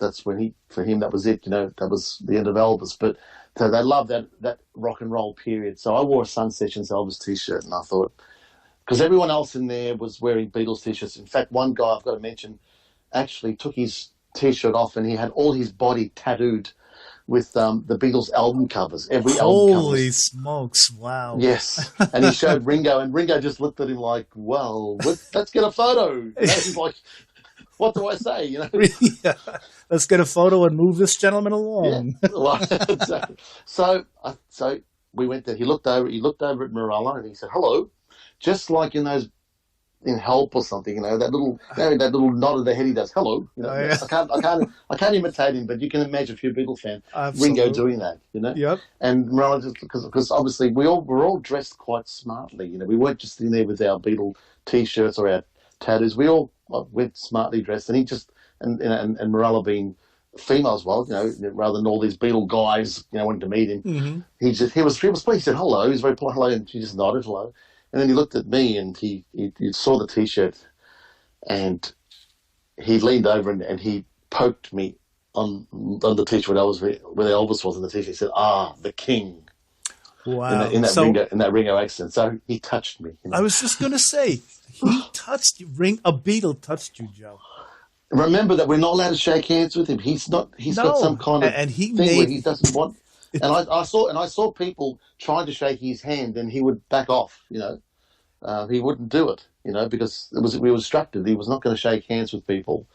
that's when for him, that was it. That was the end of Elvis. But so they loved that rock and roll period. So I wore a Sun Sessions Elvis T-shirt, and I thought, because everyone else in there was wearing Beatles T-shirts. In fact, one guy I've got to mention actually took his T-shirt off, and he had all his body tattooed with the Beatles album covers. Every album cover. Holy smokes! Wow. Yes, and he showed Ringo, and Ringo just looked at him like, "Well, let's get a photo." He's like, "What do I say?" Yeah. Let's get a photo and move this gentleman along. Yeah. Well, exactly. So we went there. He looked over at Morella, and he said, "Hello," just like in those. In Help or something, that little nod of the head he does. Hello, Yeah. I can't imitate him, but you can imagine if you're a Beatle fan, Absolutely. Ringo doing that, Yep. And because obviously we're all dressed quite smartly, we weren't just in there with our Beatle T-shirts or our tattoos. We all went smartly dressed, and he just and Morella being female as well, rather than all these Beatle guys, wanting to meet him. Mm-hmm. He was pleased. He said hello. He was very polite. Hello, and she just nodded hello. And then he looked at me, and he saw the T-shirt, and he leaned over and he poked me on the T-shirt where Elvis was in the T-shirt. He said, the King. Wow. In that Ringo accent. So he touched me. I was just going to say, he touched you. A Beatle touched you, Joe. Remember that we're not allowed to shake hands with him. He's got some kind of thing where he doesn't want. And I saw people trying to shake his hand, and he would back off. He wouldn't do it. Because we were instructed he was not going to shake hands with people.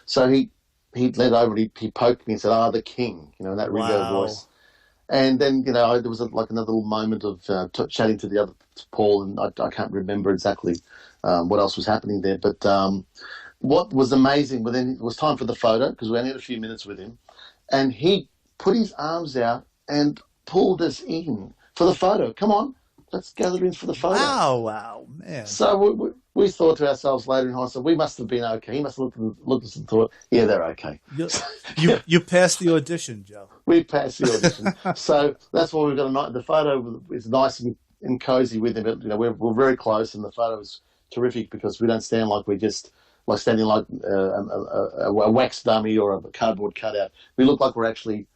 So he leaned over and he poked me and said, "The King," in that Ringo voice. And then there was like another little moment of chatting to the other Paul, and I can't remember exactly what else was happening there. But what was amazing, then it was time for the photo because we only had a few minutes with him, and he put his arms out and pulled us in for the photo. Come on, let's gather in for the photo. Wow, man. So we thought to ourselves later in hindsight, we must have been okay. He must have looked at us and thought, yeah, they're okay. You passed the audition, Joe. We passed the audition. So that's why we've got a night. The photo is nice and cozy with him. We're very close, and the photo is terrific because we don't stand like we're just like standing like a wax dummy or a cardboard cutout. We look like we're actually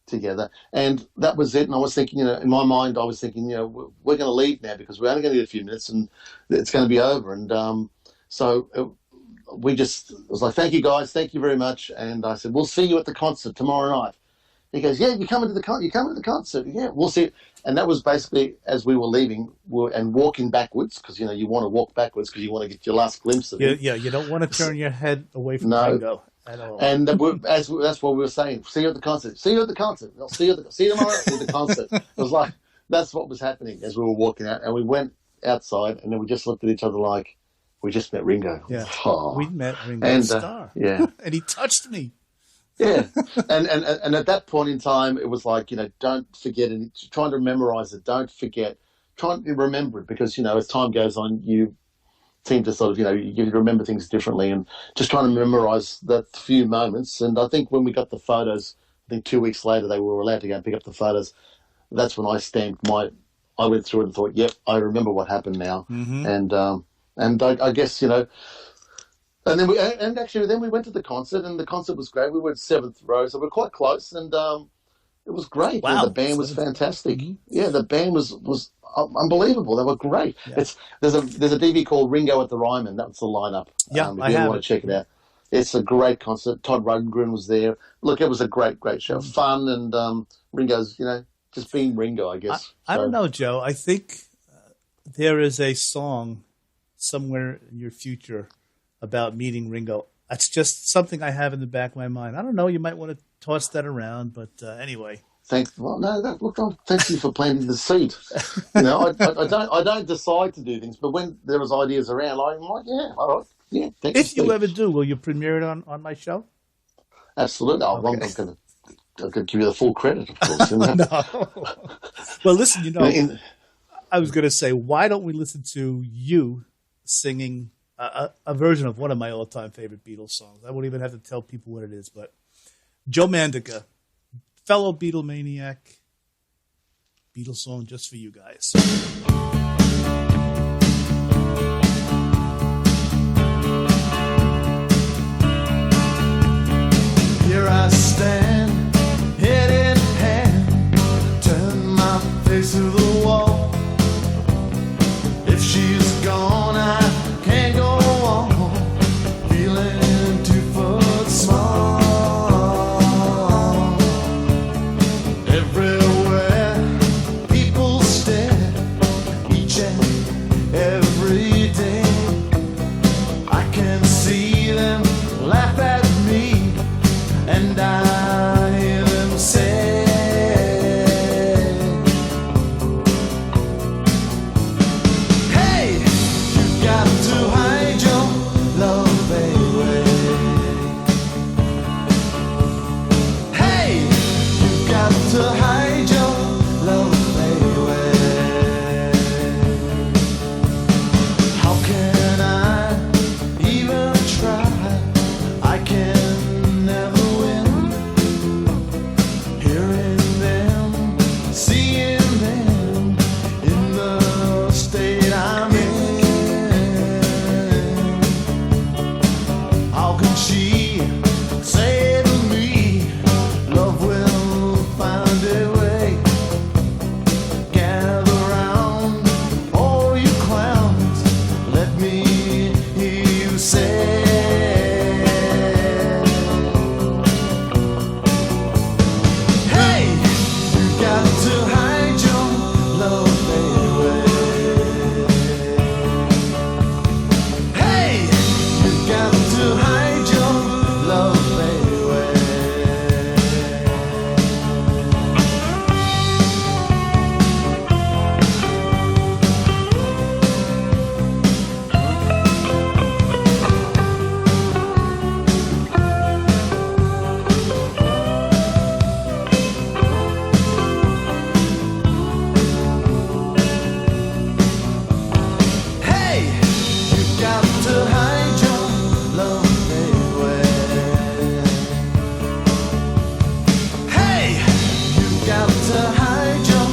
together, and that was it. And I was thinking, in my mind, I was thinking, we're going to leave now because we're only going to get a few minutes, and it's going to be over. And we just was like, "Thank you, guys, thank you very much." And I said, "We'll see you at the concert tomorrow night." He goes, "Yeah, you coming to the concert? Yeah, we'll see." And that was basically as we were leaving and walking backwards because you want to walk backwards because you want to get your last glimpse of it. Yeah, you don't want to turn your head away from Ringo. And that's what we were saying. See you at the concert. See you at the concert. I'll see you tomorrow at the concert. It was like that's what was happening as we were walking out, and we went outside, and then we just looked at each other like we just met Ringo. Yeah, oh. we met Ringo Starr. Yeah, and he touched me. Yeah, and at that point in time, it was like don't forget it. Trying to memorize it. Don't forget. Trying to remember it because as time goes on, you seem to sort of, you remember things differently and just trying to memorize that few moments. And I think when we got the photos, I think 2 weeks later, they were allowed to go and pick up the photos. That's when I I went through it and thought, yep, I remember what happened now. Mm-hmm. And I guess, and then we went to the concert and the concert was great. We were in 7th row, so we're quite close and it was great. Wow. The band was fantastic. Mm-hmm. Yeah, the band was unbelievable. They were great. Yeah. There's a DVD called Ringo at the Ryman. That's the lineup. Yeah, if you want to check it out. It's a great concert. Todd Rundgren was there. Look, it was a great show. Fun and Ringo's, just being Ringo, I guess. I don't know, Joe. I think there is a song somewhere in your future about meeting Ringo. That's just something I have in the back of my mind. I don't know. You might want to toss that around, but anyway. Well, no, thank you for planting the seed. I don't decide to do things, but when there was ideas around, I'm like, yeah, all right, yeah, thank you, If you Steve. ever do, will you premiere it on my show? Absolutely. I'm going to give you the full credit, of course. No. Well, listen, In- I was going to say, why don't we listen to you singing a version of one of my all-time favorite Beatles songs? I won't even have to tell people what it is, but Joe Mandica, fellow Beatlemaniac, Beatles song just for you guys. Here I stand, head in hand, turn my face to the wall. If she's gone, I can't go on, feeling 2 foot small. Everywhere people stare, each and every day. I can see them laugh at me, and I hear them say, hey, you got to hide your love, baby. Hey, you got to hide your love, baby. How can I even try? I can never win. Hearing them, seeing them in the state I'm in. How can she say to me, love will find a way? Gather round, all you clowns, let me hear you say, hey, you got to hide your love, baby. Hey, you got to hide your love, baby. Hey, you got to hide your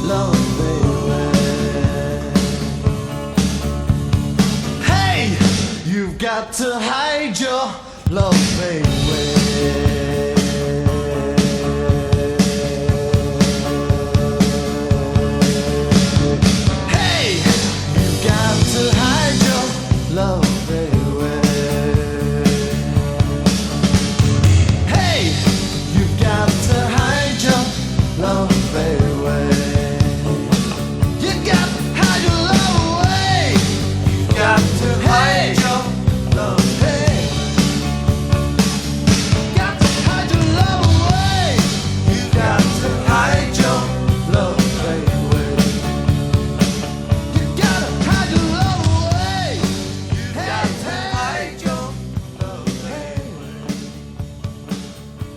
love, baby. Hey, you got to hide your love, baby. Hey, you've got to hide your love, baby. Hey, you got to hide your love, baby. Hey, you got to hide your love, baby. You got to hide your love away. You got to hide your love, hey. Got to hide your love away. You got to hide your love, baby. You gotta hide your love away. You got to hide your love, hey.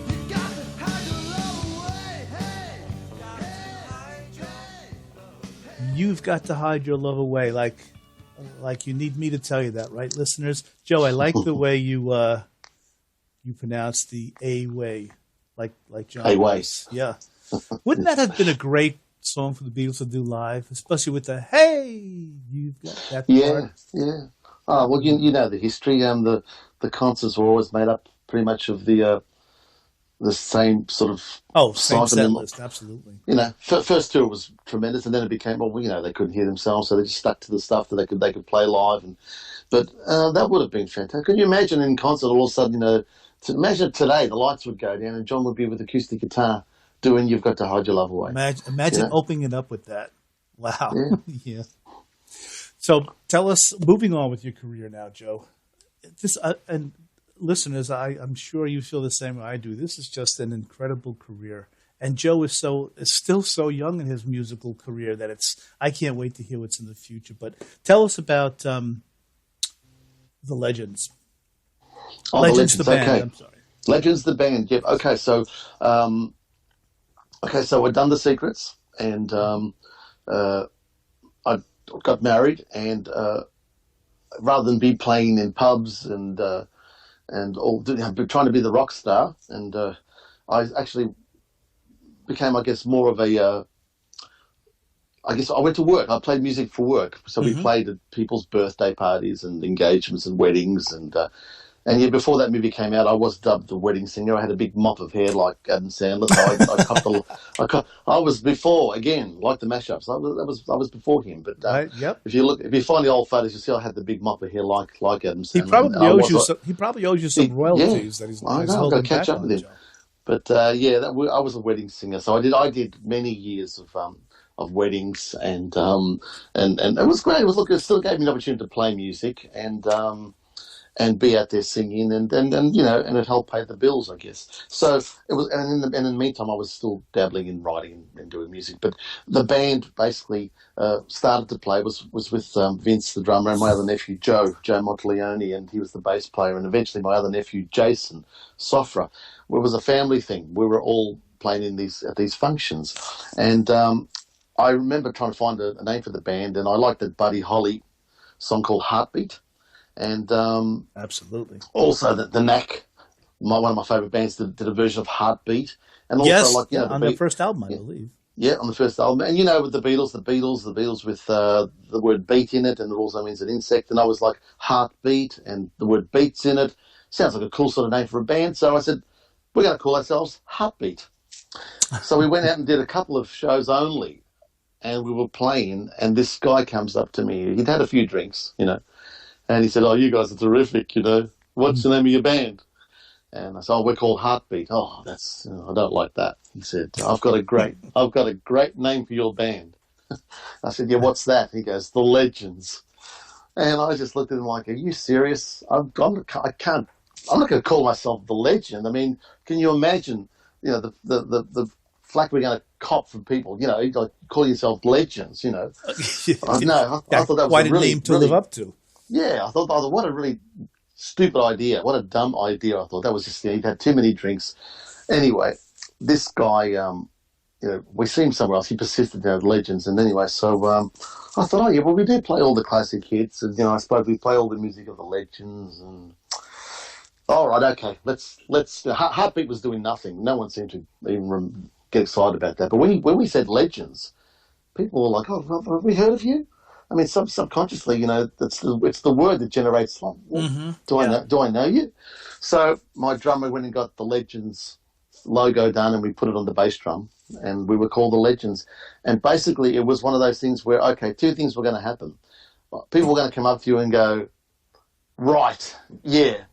You got to hide your love away, hey. Got to hide your love. You've got to hide your love away, like you need me to tell you that, right, listeners? Joe, I like the way you pronounce the A way, like John. A way. Lewis. Yeah. Wouldn't that have been a great song for the Beatles to do live, especially with the "Hey, you've got that Yeah, part"? yeah. Oh, well, you know the history. The concerts were always made up pretty much of the same sort of Same site. set list, absolutely. First tour was tremendous, and then it became they couldn't hear themselves, so they just stuck to the stuff that they could play live. But that would have been fantastic. Can you imagine in concert all of a sudden? Imagine today the lights would go down and John would be with acoustic guitar doing "You've Got to Hide Your Love Away." Imagine opening it up with that. Wow. Yeah. Yeah. So tell us, moving on with your career now, Joe. And listeners, I'm sure you feel the same way I do. This is just an incredible career. And Joe is still so young in his musical career that I can't wait to hear what's in the future. But tell us about the Legends. Oh, Legends, the band. okay. I'm sorry. Legends, the band. Yep. Okay, so we'd done The Secrets, and I got married, and rather than be playing in pubs and all, trying to be the rock star, and I actually became, I guess, more of a. I guess I went to work. I played music for work, so we played at people's birthday parties and engagements and weddings, and yeah, before that movie came out, I was dubbed the wedding singer. I had a big mop of hair like Adam Sandler. So I was before, again, like the mashups. I was before him. But right, yep. If you find the old photos, you see I had the big mop of hair like Adam Sandler. He probably owes you some royalties that he's holding back catch up on, with him. Joe. But I was a wedding singer, so I did many years of weddings, and it was great. It still gave me an opportunity to play music and be out there singing, and it helped pay the bills, I guess. So it was, and in the meantime, I was still dabbling in writing and doing music. But the band basically started to play was with Vince, the drummer, and my other nephew Joe Monteleone, and he was the bass player, and eventually my other nephew Jason Sofra. It was a family thing. We were all playing at these functions, and I remember trying to find a name for the band, and I liked that Buddy Holly song called Heartbeat. And absolutely. Also, the Knack, one of my favourite bands, did a version of Heartbeat, and also on their first album, I believe. Yeah, on the first album, and with the Beatles with the word beat in it, and it also means an insect. And I was like, Heartbeat, and the word beats in it sounds like a cool sort of name for a band. So I said, we're going to call ourselves Heartbeat. So we went out and did a couple of shows only, and we were playing, and this guy comes up to me. He'd had a few drinks, And he said, "Oh, you guys are terrific, What's the name of your band?" And I said, "Oh, we're called Heartbeat." "Oh, that's I don't like that." He said, I've got a great name for your band." I said, "Yeah, what's that?" He goes, "The Legends." And I just looked at him like, "Are you serious? I'm not going to call myself the Legend. I mean, can you imagine, the flack we're going to cop from people, like calling yourself Legends, I thought that was quite a name to live up to. Yeah, I thought, what a really stupid idea. What a dumb idea. I thought that was just, he'd had too many drinks. Anyway, this guy, we see him somewhere else. He persisted in Legends. And anyway, so I thought, we do play all the classic hits. And, I suppose we play all the music of the Legends. And all right, okay, let's. Heartbeat was doing nothing. No one seemed to even get excited about that. But when we said Legends, people were like, "Oh, have we heard of you?" I mean, subconsciously, it's the word that generates. Like, do I know you? So my drummer went and got the Legends logo done, and we put it on the bass drum, and we were called the Legends. And basically, it was one of those things where, okay, two things were going to happen. People were going to come up to you and go, "Right, yeah,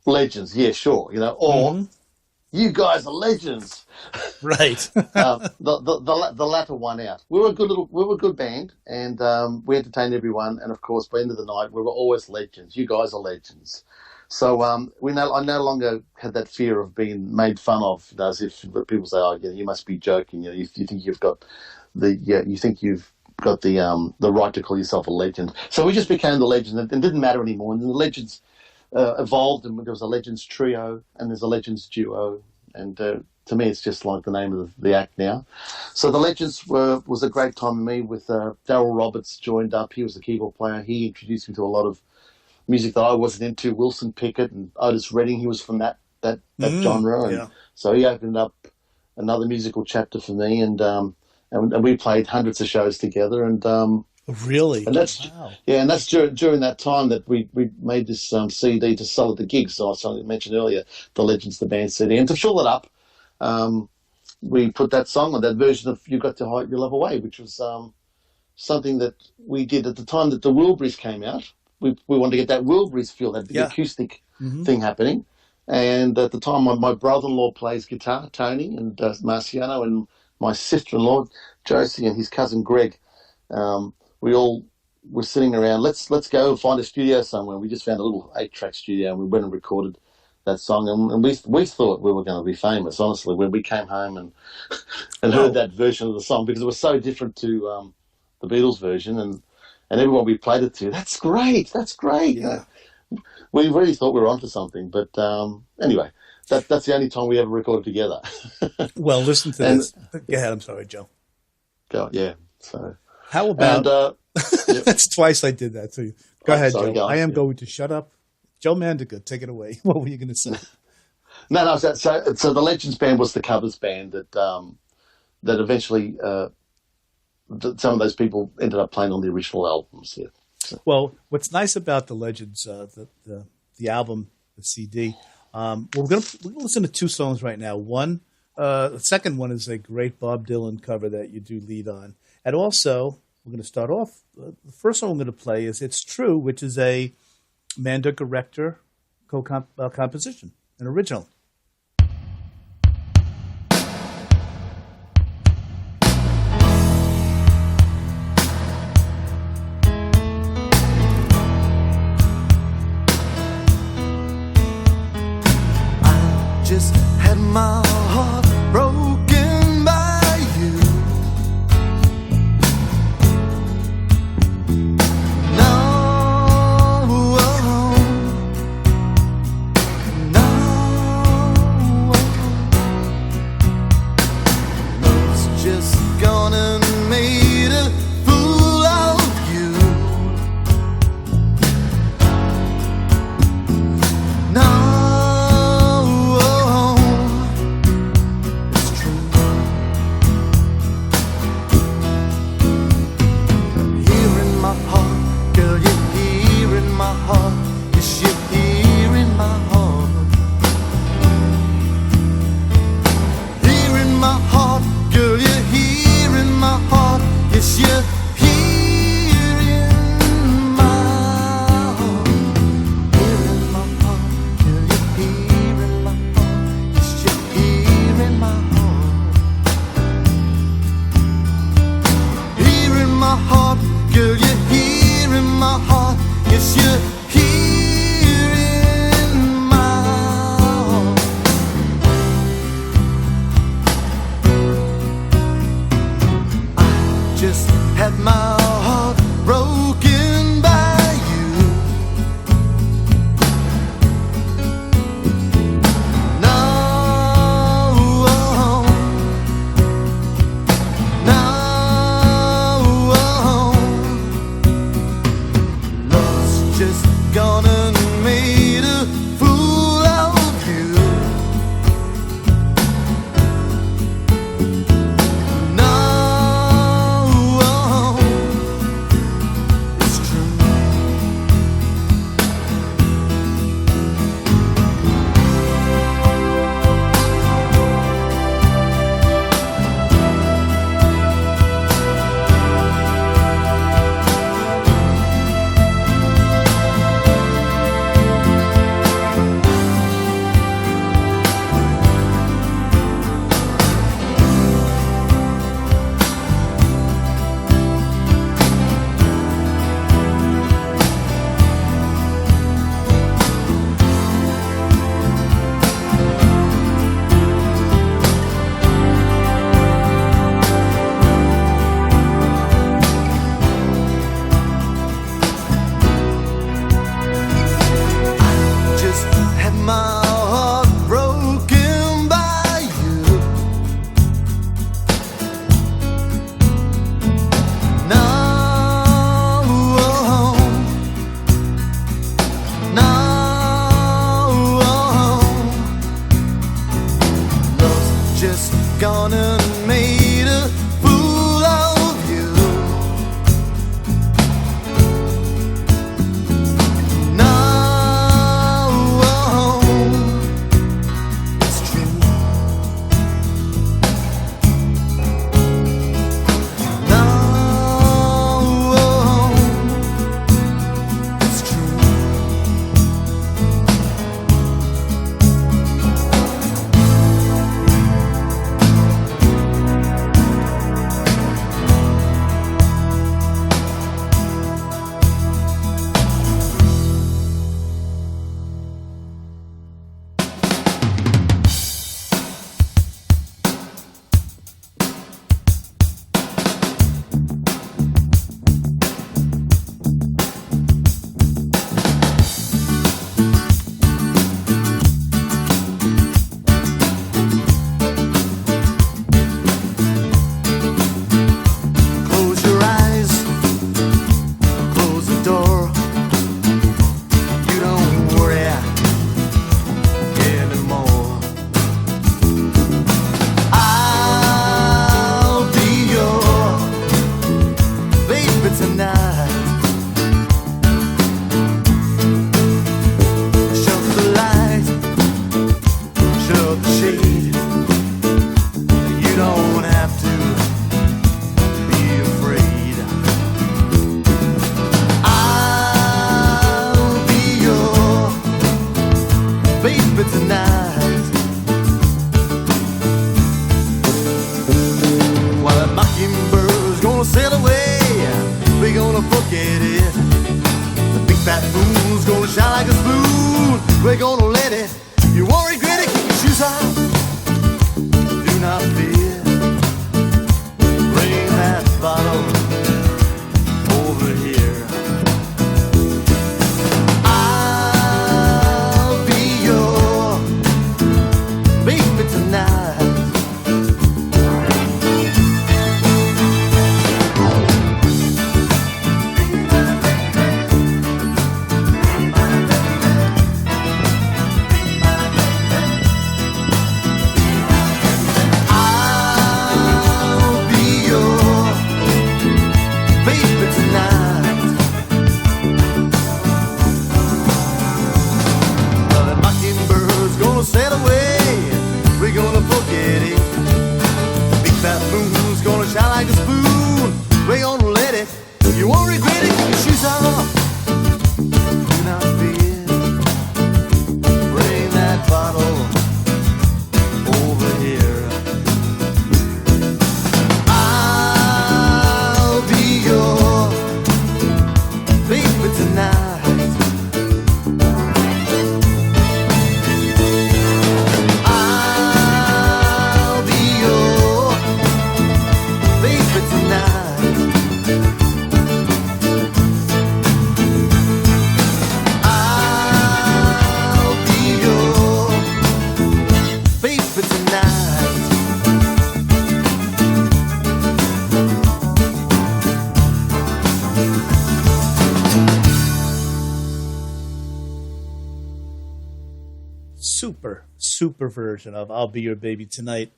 Legends, yeah, sure," or "You guys are legends." Right. The latter one out. We were a good band, and we entertained everyone. And of course, by the end of the night, we were always legends. You guys are legends. So I no longer had that fear of being made fun of, as if people say, "Oh, you must be joking. You think you've got the right to call yourself a legend." So we just became the Legends, and it didn't matter anymore. And the Legends evolved, and there was a Legends trio, and there's a Legends duo, and to me, it's just like the name of the act now. So the Legends was a great time for me. With Darryl Roberts joined up. He was the keyboard player. He introduced me to a lot of music that I wasn't into. Wilson Pickett and Otis Redding. He was from that genre, and so he opened up another musical chapter for me. And we played hundreds of shows together. And really, and that's and that's during that time that we made this CD to sell at the gigs. So I mentioned earlier, the Legends, the band CD, and to fill it up, we put that song on, that version of "You Got to Hide Your Love Away," which was something that we did at the time that the Wilburys came out. We wanted to get that Wilburys feel, that acoustic thing happening. And at the time, my brother-in-law plays guitar, Tony, and Marciano, and my sister-in-law, Josie, and his cousin Greg. We all were sitting around, let's go and find a studio somewhere. We just found a little 8-track studio, and we went and recorded that song, and we thought we were going to be famous. Honestly, when we came home and heard that version of the song, because it was so different to the Beatles version, and everyone we played it to, that's great. Yeah. We really thought we were onto something, but anyway, that's the only time we ever recorded together. Well, listen to this. Go ahead. I'm sorry, Joe. Yeah. So how about? Yep. That's twice I did that to you. Go ahead, sorry, Joe. guys. I am going to shut up. Joe Mandica, take it away. What were you going to say? No. So the Legends band was the covers band that eventually some of those people ended up playing on the original albums. Yeah. So. Well, what's nice about the Legends, the album, the CD, we're going to listen to two songs right now. The second one is a great Bob Dylan cover that you do lead on, and also we're going to start off. The first song we're going to play is "It's True," which is a Mandica Rector composition, an original. Just had my heart broken by you. No, gonna forget it. The big fat moon's gonna shine like a spoon. We're gonna let it. You won't regret it. Keep your shoes off. Do not fear. Bring that bottle over here. I'll be your baby tonight. Sail away, we're gonna forget it. Big fat moon's gonna shine like a spoon. We're gonna let it. You won't regret it. Keep your shoes off. Do not fear. Bring that bottle over here. I'll be your baby tonight. Super version of I'll Be Your Baby Tonight.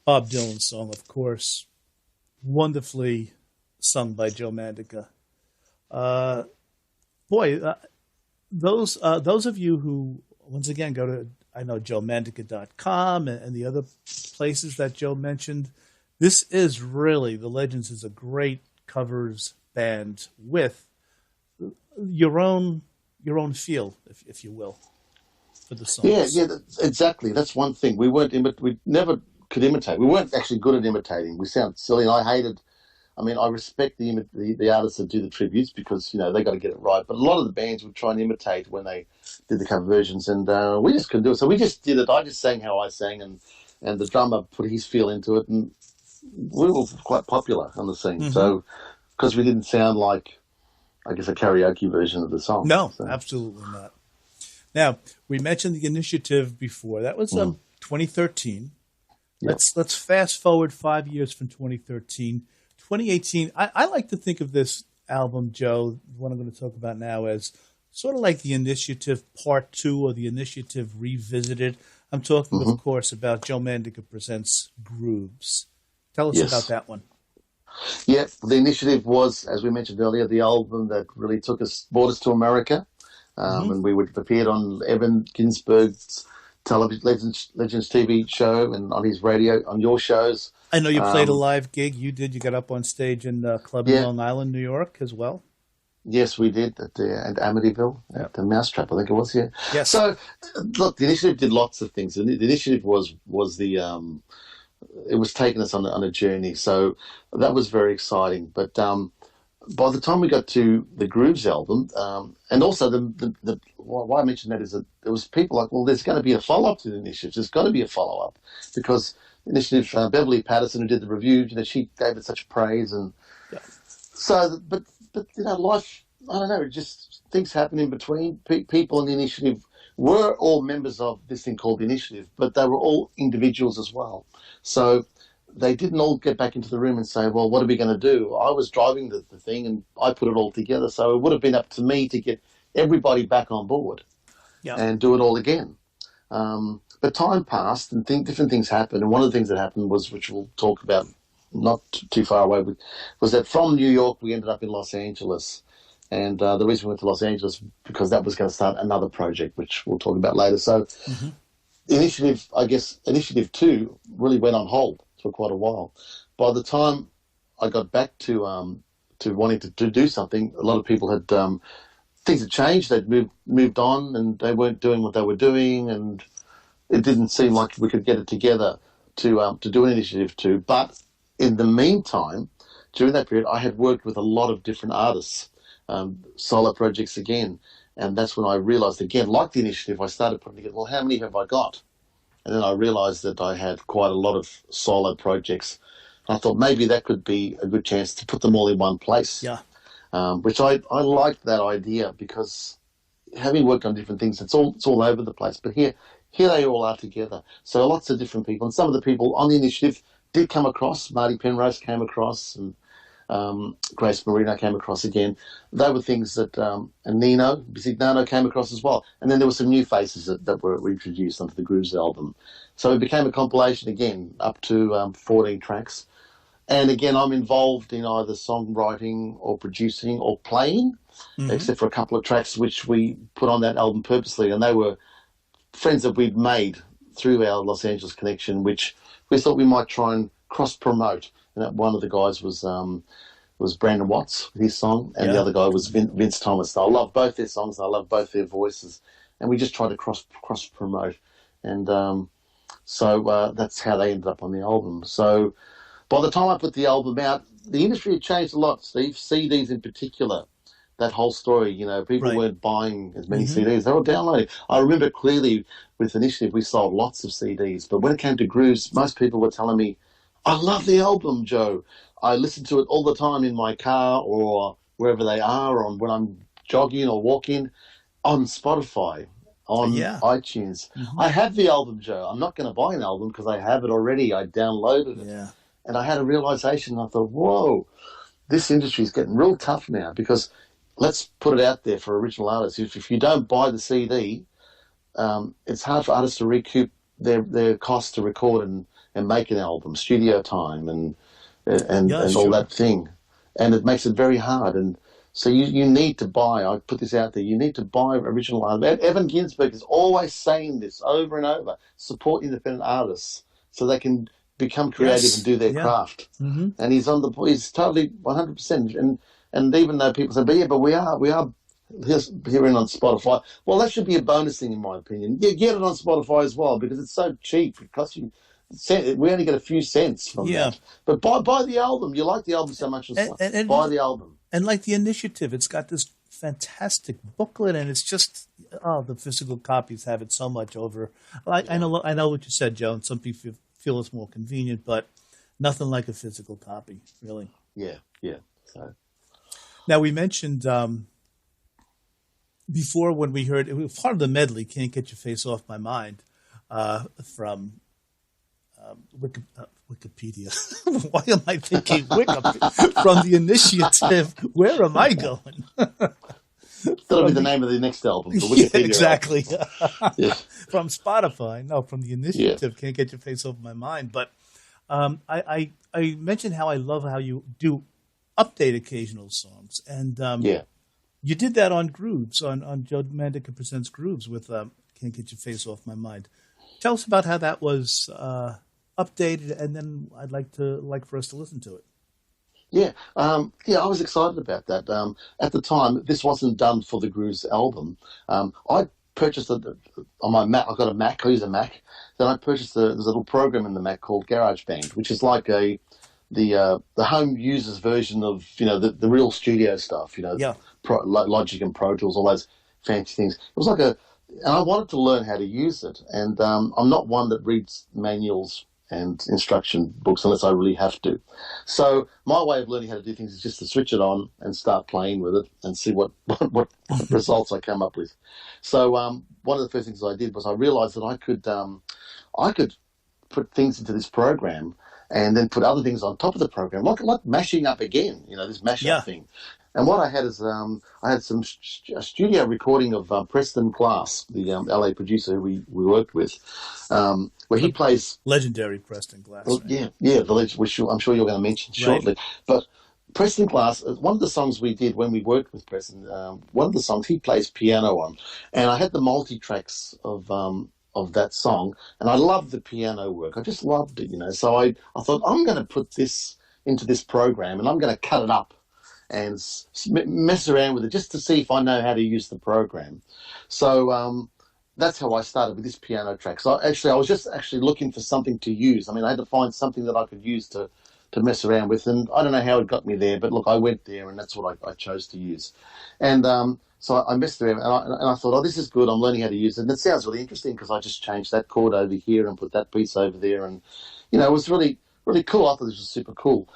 Bob Dylan's song, of course. Wonderfully sung by Joe Mandica. Those of you who, once again, go to, I know, joemandica.com and the other places that Joe mentioned, this is really, The Legends is a great covers band with your own feel, if you will. For the songs. Yeah, exactly. That's one thing. We never could imitate. We weren't actually good at imitating. We sound silly. And I respect the artists that do the tributes because, they got to get it right. But a lot of the bands would try and imitate when they did the cover versions, and we just couldn't do it. So we just did it. I just sang how I sang, and the drummer put his feel into it, and we were quite popular on the scene. Mm-hmm. So, because we didn't sound like, I guess, a karaoke version of the song. No, absolutely not. Now, we mentioned the initiative before. That was 2013. Yep. Let's fast forward 5 years from 2013. 2018, I like to think of this album, Joe, what I'm going to talk about now, as sort of like the Initiative Part 2 or the Initiative Revisited. I'm talking, of course, about Joe Mandica Presents Grooves. Tell us about that one. Yeah, the Initiative was, as we mentioned earlier, the album that really brought us to America. And we would appeared on Evan Ginsberg's Legends TV show and on his radio, on your shows. I know you played a live gig. You did. You got up on stage in a club in Long Island, New York, as well. Yes, we did at Amityville, at the Mousetrap, I think it was. Yeah. Yes. So, look, the Initiative did lots of things. The Initiative was it was taking us on a journey. So that was very exciting. But by the time we got to the Grooves album, and also why I mentioned that is that there was people like, well, there's going to be a follow-up to the Initiative. There's got to be a follow-up because Initiative, Beverly Patterson, who did the review, she gave it such praise, and so. But life, I don't know, just things happen in between. People in the Initiative were all members of this thing called the Initiative, but they were all individuals as well. So they didn't all get back into the room and say, well, what are we going to do? I was driving the thing and I put it all together. So it would have been up to me to get everybody back on board and do it all again. But time passed and different things happened. And one of the things that happened was, which we'll talk about not too far away, was that from New York, we ended up in Los Angeles. And the reason we went to Los Angeles because that was going to start another project, which we'll talk about later. So Initiative 2 really went on hold for quite a while. By the time I got back to wanting to do something, a lot of people had things had changed. They'd moved on, and they weren't doing what they were doing, and it didn't seem like we could get it together to do an Initiative 2. But in the meantime, during that period, I had worked with a lot of different artists, solo projects again. And that's when I realized, again, like the initiative, I started putting together, well, how many have I got? And then I realized that I had quite a lot of solo projects. I thought maybe that could be a good chance to put them all in one place. Yeah. Which I liked that idea, because having worked on different things, it's all over the place. But here they all are together. So lots of different people. And some of the people on the initiative did come across. Marty Penrose came across, and Grace Marino came across again. They were things that, and Nino Bisignano came across as well. And then there were some new faces that were introduced onto the Grooves album. So it became a compilation again, up to 14 tracks. And again, I'm involved in either songwriting or producing or playing, except for a couple of tracks which we put on that album purposely. And they were friends that we'd made through our Los Angeles connection, which we thought we might try and cross-promote. And one of the guys was Brandon Watts with his song, and the other guy was Vince Thomas. I love both their songs. I love both their voices. And we just tried to cross-promote. And so that's how they ended up on the album. So by the time I put the album out, the industry had changed a lot, Steve. CDs in particular, that whole story, you know, people weren't buying as many CDs. They were downloading. I remember clearly with Initiative, we sold lots of CDs. But when it came to Grooves, most people were telling me, I love the album, Joe. I listen to it all the time in my car or wherever they are, or when I'm jogging or walking, on Spotify, on iTunes. I have the album, Joe. I'm not going to buy an album because I have it already. I downloaded it. Yeah. And I had a realization. I thought, whoa, this industry is getting real tough now, because let's put it out there for original artists. If you don't buy the CD, it's hard for artists to recoup their costs to record and make an album, studio time and all that thing. And it makes it very hard. And so you need to buy, I put this out there, you need to buy original art. Evan Ginsberg is always saying this over and over, support independent artists so they can become creative and do their craft. And he's totally 100%. And even though people say, but we are hearing on Spotify, well, that should be a bonus thing in my opinion. Yeah, get it on Spotify as well, because it's so cheap. It costs you, we only get a few cents from that. But buy the album. You like the album so much, and buy the album. And like the initiative, it's got this fantastic booklet, and it's just the physical copies have it so much over. I know what you said, Joe. And some people feel it's more convenient, but nothing like a physical copy, really. Yeah. So now we mentioned before when we heard it was part of the medley, "Can't Get Your Face Off My Mind," from Wikipedia. Why am I thinking Wikipedia? From the initiative? Where am I going? That'll be the name of the next album. The Wikipedia exactly. From Spotify. No, from the initiative. Can't Get Your Face Off My Mind. But I mentioned how I love how you do update occasional songs. And you did that on Grooves, on Joe Mandica Presents Grooves with Can't Get Your Face Off My Mind. Tell us about how that was updated, and then I'd like for us to listen to it. I was excited about that. At the time, this wasn't done for the Grooves album. I purchased it on my Mac. I've got a Mac. I use a Mac. Then I purchased there's a little program in the Mac called GarageBand, which is like the home users version of the real studio stuff. Logic and Pro Tools, all those fancy things. It was like and I wanted to learn how to use it. And I'm not one that reads manuals and instruction books unless I really have to. So my way of learning how to do things is just to switch it on and start playing with it and see what results I come up with. So one of the first things I did was I realized that I could put things into this program and then put other things on top of the program, like mashing up again, this mashup thing. And what I had is I had a studio recording of Preston Glass, the LA producer who we worked with, where he plays legendary Preston Glass. Well, right? The legend, which I'm sure you're going to mention shortly. Right. But Preston Glass, one of the songs we did when we worked with Preston, one of the songs he plays piano on, and I had the multi-tracks of that song, and I loved the piano work. I just loved it, So I thought, I'm going to put this into this program, and I'm going to cut it up and mess around with it just to see if I know how to use the program. So that's how I started with this piano track. So I was just looking for something to use. I mean, I had to find something that I could use to to mess around with. And I don't know how it got me there, but look, I went there, and that's what I chose to use. And so I messed around, and I thought, oh, this is good. I'm learning how to use it. And it sounds really interesting because I just changed that chord over here and put that piece over there. And, you know, it was really, really cool. I thought this was super cool.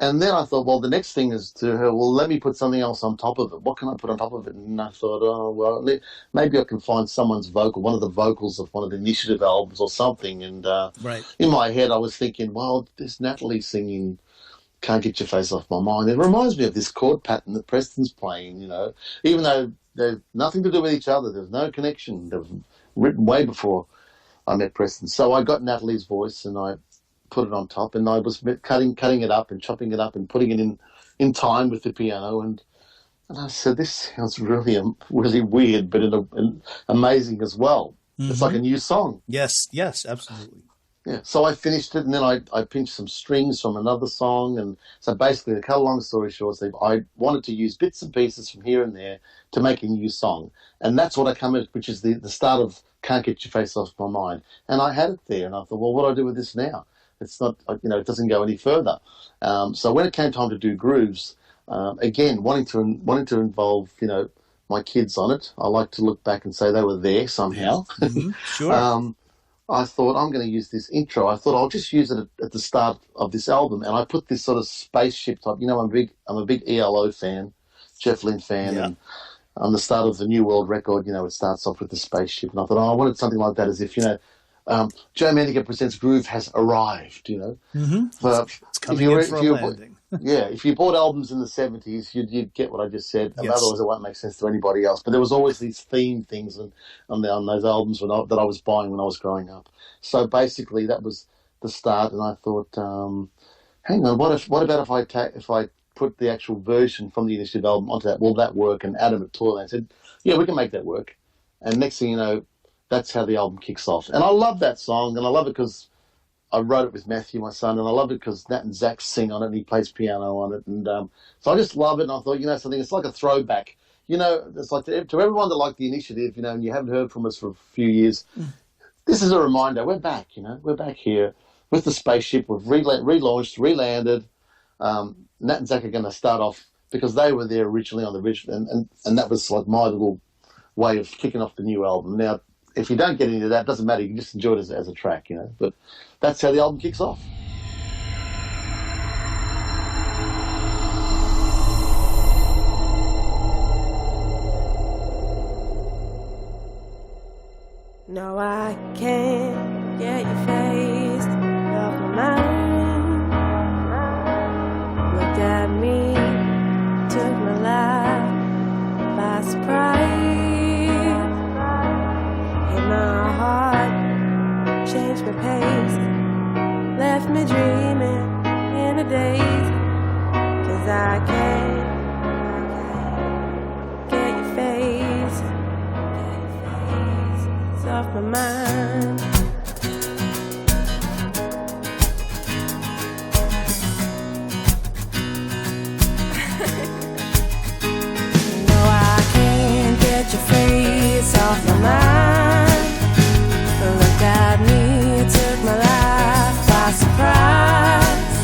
And then I thought, well, the next thing is well, let me put something else on top of it. What can I put on top of it? And I thought, oh, well, maybe I can find someone's vocal, one of the vocals of one of the Initiative albums or something. And Right. in my head, I was thinking, well, there's Natalie singing Can't Get Your Face Off My Mind. It reminds me of this chord pattern that Preston's playing, you know, even though they've nothing to do with each other. There's no connection. They've written way before I met Preston. So I got Natalie's voice and I put it on top, and I was cutting it up and chopping it up and putting it in time with the piano, and I said, this sounds really really weird, but amazing as well. Mm-hmm. It's like a new song. Yes, absolutely. Yeah. So I finished it, and then I pinched some strings from another song, and so basically, to cut a long story short, Steve, I wanted to use bits and pieces from here and there to make a new song, and that's what I come at, which is the start of Can't Get Your Face Off My Mind, and I had it there, and I thought, well, what do I do with this now? It's not, you know, it doesn't go any further. So when it came time to do grooves, again, wanting to involve, you know, my kids on it, I like to look back and say they were there somehow. Mm-hmm. Sure. I thought, I'm going to use this intro. I thought I'll just use it at the start of this album, and I put this sort of spaceship type. You know, I'm a big ELO fan, Jeff Lynne fan, and on the start of the New World record, you know, it starts off with the spaceship, and I thought, I wanted something like that, as if, you know, Joe Mandica Presents Groove has arrived, you know. Mm-hmm. It's coming in for a landing. Yeah, if you bought albums in the 70s, you'd get what I just said. Yes. Otherwise, it won't make sense to anybody else. But there was always these theme things on those albums that I was buying when I was growing up. So basically, that was the start. And I thought, hang on, what about if I put the actual version from the Initiative album onto that? Will that work? And Adam at Toyland said, yeah, we can make that work. And next thing you know, that's how the album kicks off. And I love that song, and I love it because I wrote it with Matthew, my son, and I love it because Nat and Zach sing on it, and he plays piano on it. And so I just love it, and I thought, you know, something, it's like a throwback. You know, it's like to everyone that liked the Initiative, you know, and you haven't heard from us for a few years, this is a reminder. We're back, you know. We're back here with the spaceship. We've relaunched, relanded. Nat and Zach are going to start off because they were there originally on the original, and that was like my little way of kicking off the new album. Now, if you don't get into that, it doesn't matter. You can just enjoy it as a track, you know. But that's how the album kicks off. No, I can't get your face off my mind. Looked at me, took my life by surprise. Hit my heart, changed my pace, left me dreaming in a daze. 'Cause I can't get your face off my mind. No, I can't get your face off my mind. Looked at me, took my life by surprise.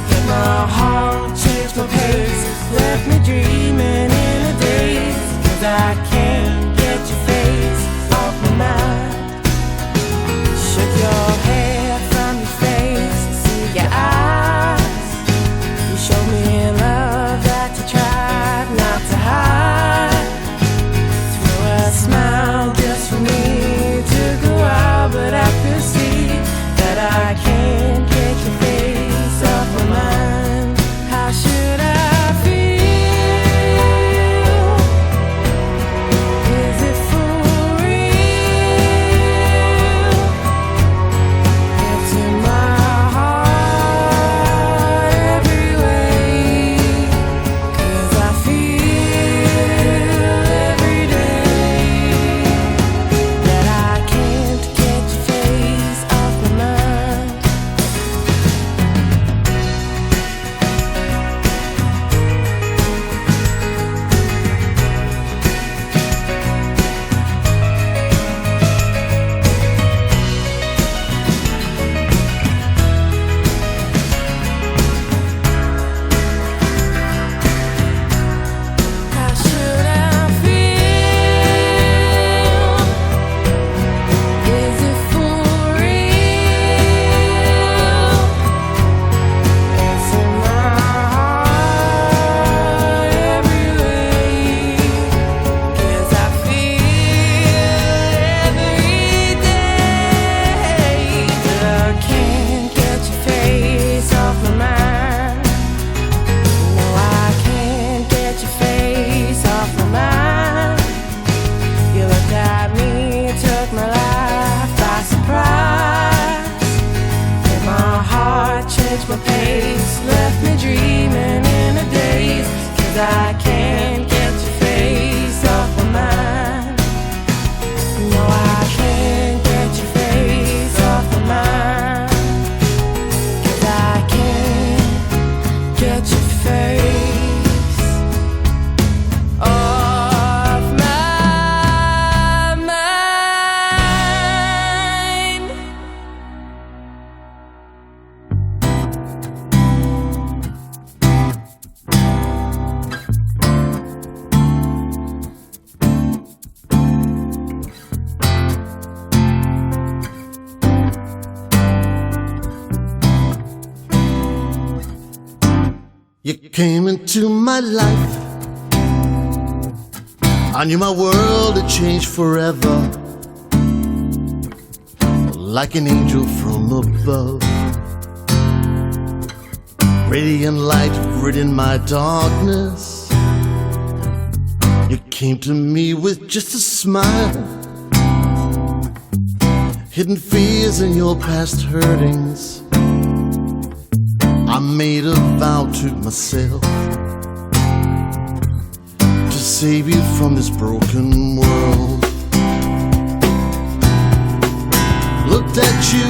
Hit my heart, changed my pace, left me dreaming in a daze. 'Cause I can't get your face off my mind. Shook your hair from your face, see your eyes. You showed me love that you tried not to hide. Threw a smile just for me, took a while, but I could see that I can't get your face off my mind. How should I feel face left me dreaming in a daze, 'cause I can't get your face off my mind. No, I can't get your face off my mind, 'cause I can't get your face off my mind. You came into my life. I knew my world had changed forever, like an angel from above. Radiant light rid my darkness. You came to me with just a smile, hidden fears and your past hurtings. I made a vow to myself to save you from this broken world. Looked at you,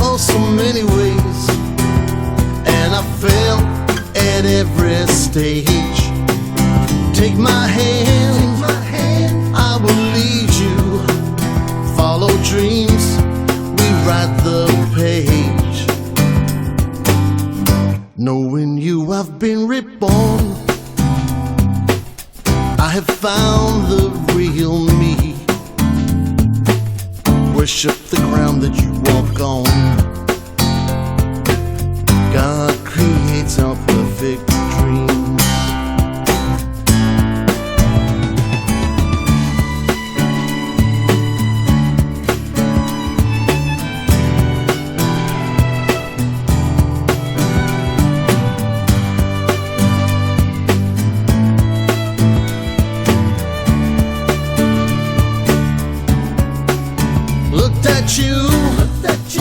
oh so many ways, and I fell at every stage. Take my hand, I will lead you. Follow dreams, we write the page. Knowing you, I've been reborn. I have found the real me. Worship the ground that you walk on. God creates our perfect dreams.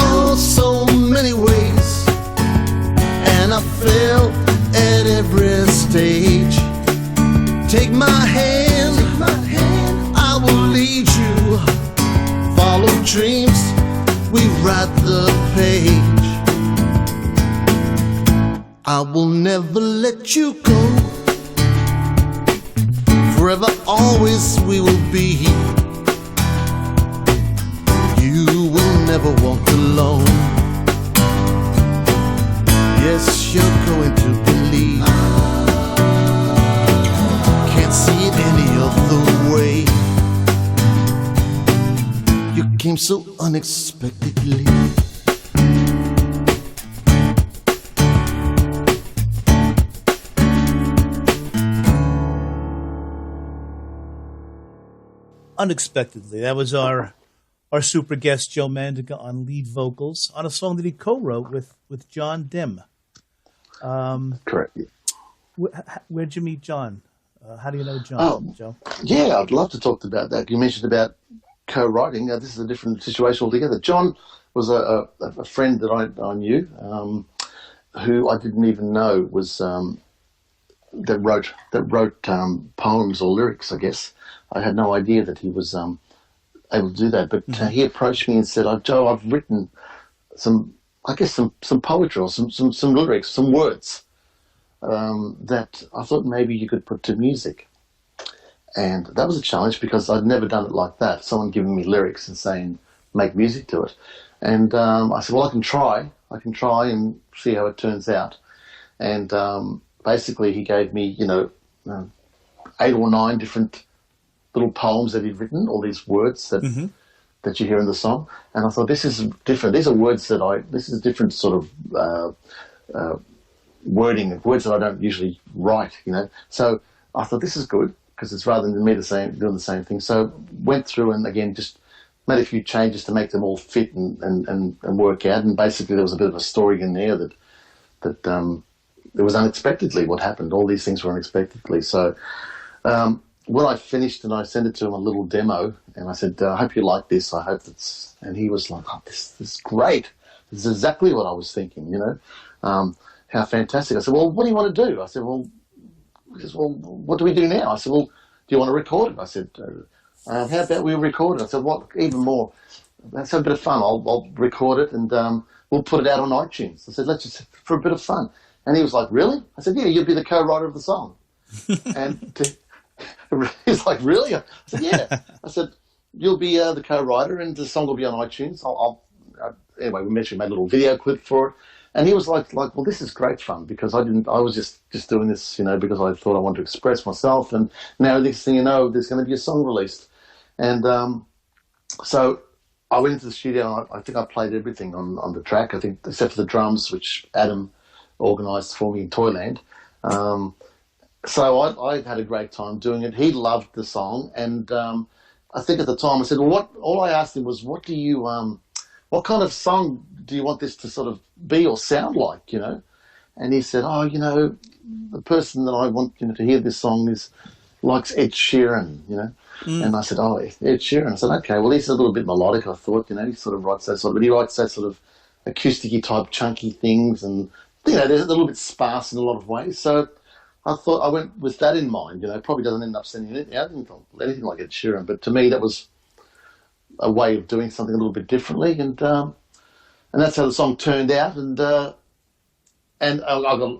Oh, so many ways, and I fell at every stage. Take my hand, I will lead you. Follow dreams, we write the page. I will never let you go. Forever, always we will be. You will never walk alone. Yes, you're going to believe. Can't see it any other way. You came so unexpectedly. Unexpectedly, that was our super guest Joe Mandica on lead vocals on a song that he co-wrote with John Dim. Correct. Where'd you meet John? How do you know John, Joe? Yeah, I'd love to talk about that. You mentioned about co-writing. This is a different situation altogether. John was a friend that I knew, who I didn't even know was that wrote poems or lyrics. I guess I had no idea that he was able to do that. But he approached me and said, "Joe, I've written some poetry or some lyrics, some words that I thought maybe you could put to music." And that was a challenge because I'd never done it like that. Someone giving me lyrics and saying, make music to it. And I said, well, I can try and see how it turns out. And basically he gave me, 8 or 9 different little poems that he'd written, all these words that you hear in the song. And I thought, this is different. These are words this is different sort of wording, words that I don't usually write, So I thought, this is good, because it's rather than me doing the same thing. So went through and again just made a few changes to make them all fit and work out. And basically there was a bit of a story in there that it was unexpectedly what happened. All these things were unexpectedly. So when I finished and I sent it to him a little demo, and I said, I hope you like this. I hope that's, and he was like, oh, this is great. It's exactly what I was thinking, you know. How fantastic. I said, well, what do you want to do? I said, well, he says, well, what do we do now? I said, well, do you want to record it? I said, how about we record it? I said, what, even more, let's have a bit of fun. I'll record it and we'll put it out on iTunes. I said, let's just, for a bit of fun. And he was like, really? I said, yeah, you'll be the co-writer of the song. And he's like, really? I said, yeah. I said, you'll be the co-writer and the song will be on iTunes. Anyway, we made a little video clip for it. And he was like, well, this is great fun because I was just doing this, you know, because I thought I wanted to express myself. And now next thing you know, there's going to be a song released. And so I went into the studio and I think I played everything on the track, I think, except for the drums, which Adam organised for me in Toyland. So I had a great time doing it. He loved the song. And I think at the time I said, well, all I asked him was, what kind of song do you want this to sort of be or sound like, you know? And he said, oh, you know, the person that I want, you know, to hear this song likes Ed Sheeran, you know? And I said, oh, Ed Sheeran. I said, okay, well, he's a little bit melodic, I thought, you know, he sort of writes that sort of, but he writes that sort of acoustic-y type chunky things and, you know, they're a little bit sparse in a lot of ways. So I thought I went with that in mind, you know, probably doesn't end up sending anything like Ed Sheeran, but to me that was a way of doing something a little bit differently, and that's how the song turned out. And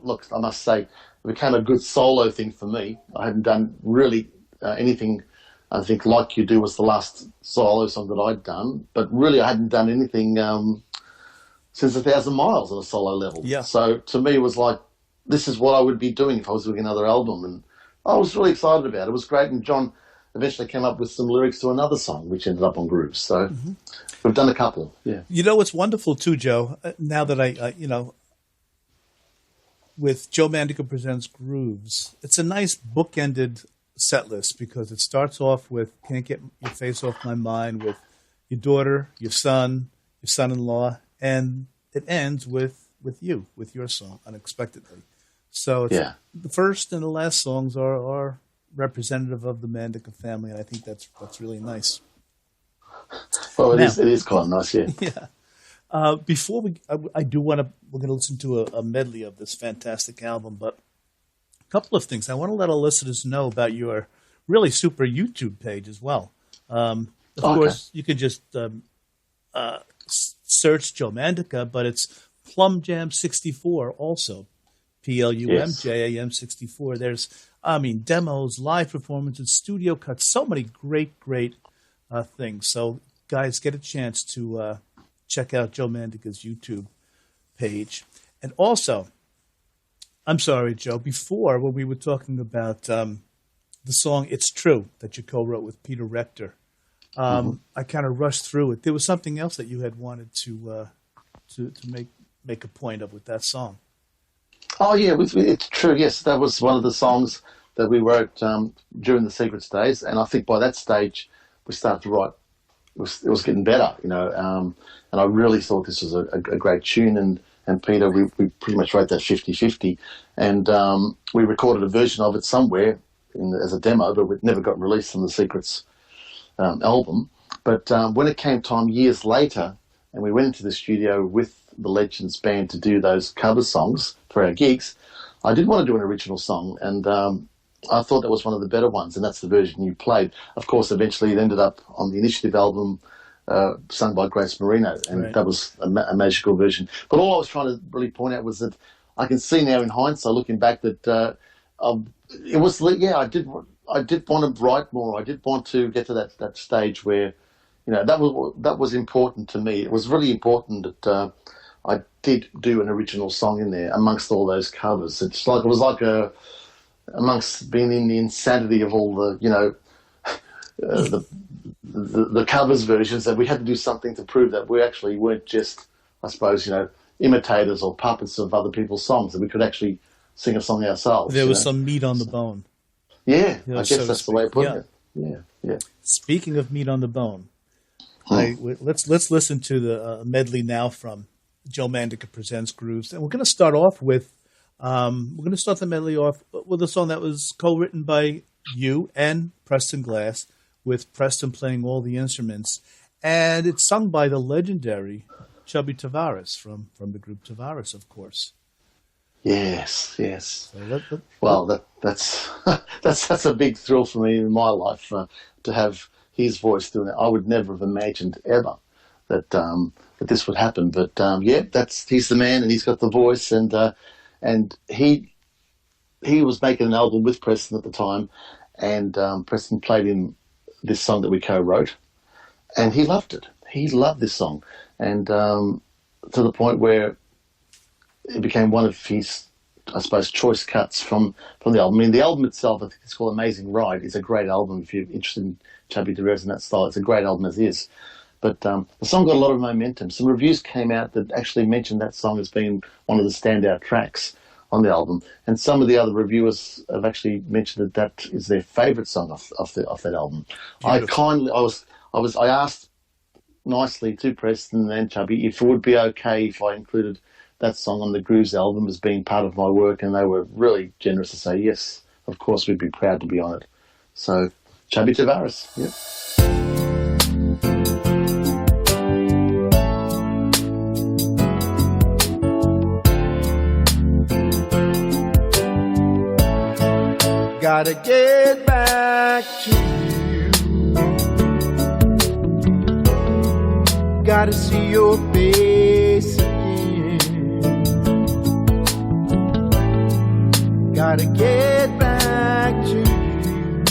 look, I must say, it became a good solo thing for me. I hadn't done really anything. I think Like You Do was the last solo song that I'd done, but really I hadn't done anything since 1,000 Miles on a solo level. Yeah. So to me it was like, this is what I would be doing if I was doing another album, and I was really excited about it. It was great, and John eventually came up with some lyrics to another song, which ended up on Grooves. So we've done a couple, yeah. You know what's wonderful too, Joe, now that I you know, with Joe Mandica Presents Grooves, it's a nice bookended set list because it starts off with Can't Get Your Face Off My Mind with your daughter, your son-in-law, and it ends with you, with your song, Unexpectedly. So it's, the first and the last songs are representative of the Mandica family, and I think that's really nice. Well, it is quite nice, yeah. Yeah. Before we're going to listen to a medley of this fantastic album, but a couple of things. I want to let our listeners know about your really super YouTube page as well. Of course, you can just search Joe Mandica, but it's Plum Jam 64 also. PLUMJAM 64. There's, demos, live performances, studio cuts, so many great things. So, guys, get a chance to check out Joe Mandica's YouTube page. And also, I'm sorry, Joe, before when we were talking about the song It's True that you co-wrote with Peter Rector, I kind of rushed through it. There was something else that you had wanted to make a point of with that song. Oh, yeah, it's true. Yes, that was one of the songs that we wrote during the Secrets days, and I think by that stage we started to write. It was getting better, you know, and I really thought this was a great tune. And Peter, we pretty much wrote that 50-50, and we recorded a version of it somewhere as a demo, but it never got released on the Secrets album. But when it came time years later, and we went into the studio with the Legends band to do those cover songs for our gigs, I did want to do an original song, and I thought that was one of the better ones, and that's the version you played. Of course, eventually it ended up on the Initiative album, sung by Grace Marino, and that was a magical version. But all I was trying to really point out was that I can see now in hindsight, looking back, that it was, I did want to write more. I did want to get to that stage where, you know, that was important to me. It was really important that I did do an original song in there amongst all those covers. It was like amongst being in the insanity of all the, you know, the covers versions, that we had to do something to prove that we actually weren't just, I suppose, you know, imitators or puppets of other people's songs, that we could actually sing a song ourselves. There was some meat on the bone. Yeah, I guess that's the way of putting it. Yeah. Speaking of meat on the bone, let's listen to the medley now from Joe Mandica Presents Grooves, and we're going to start off with the medley off with a song that was co-written by you and Preston Glass, with Preston playing all the instruments, and it's sung by the legendary Chubby Tavares from the group Tavares, of course. Yes, yes. So Well, that's that's a big thrill for me in my life to have his voice doing it. I would never have imagined ever that that this would happen. But yeah, he's the man, and he's got the voice, and he was making an album with Preston at the time, and Preston played him this song that we co-wrote, and he loved it. He loved this song, and to the point where it became one of his, I suppose, choice cuts from the album. I mean, the album itself, I think it's called Amazing Ride, is a great album if you're interested in Chubby Tavares and that style. It's a great album as is. But the song got a lot of momentum. Some reviews came out that actually mentioned that song as being one of the standout tracks on the album. And some of the other reviewers have actually mentioned that is their favourite song off that album. I asked nicely to Preston and Chubby if it would be okay if I included that song on the Grooves album as being part of my work, and they were really generous to say yes, of course we'd be proud to be on it. So, Chubby Tavares, yep. Gotta get back to you. Gotta see your face again. Gotta get back to you.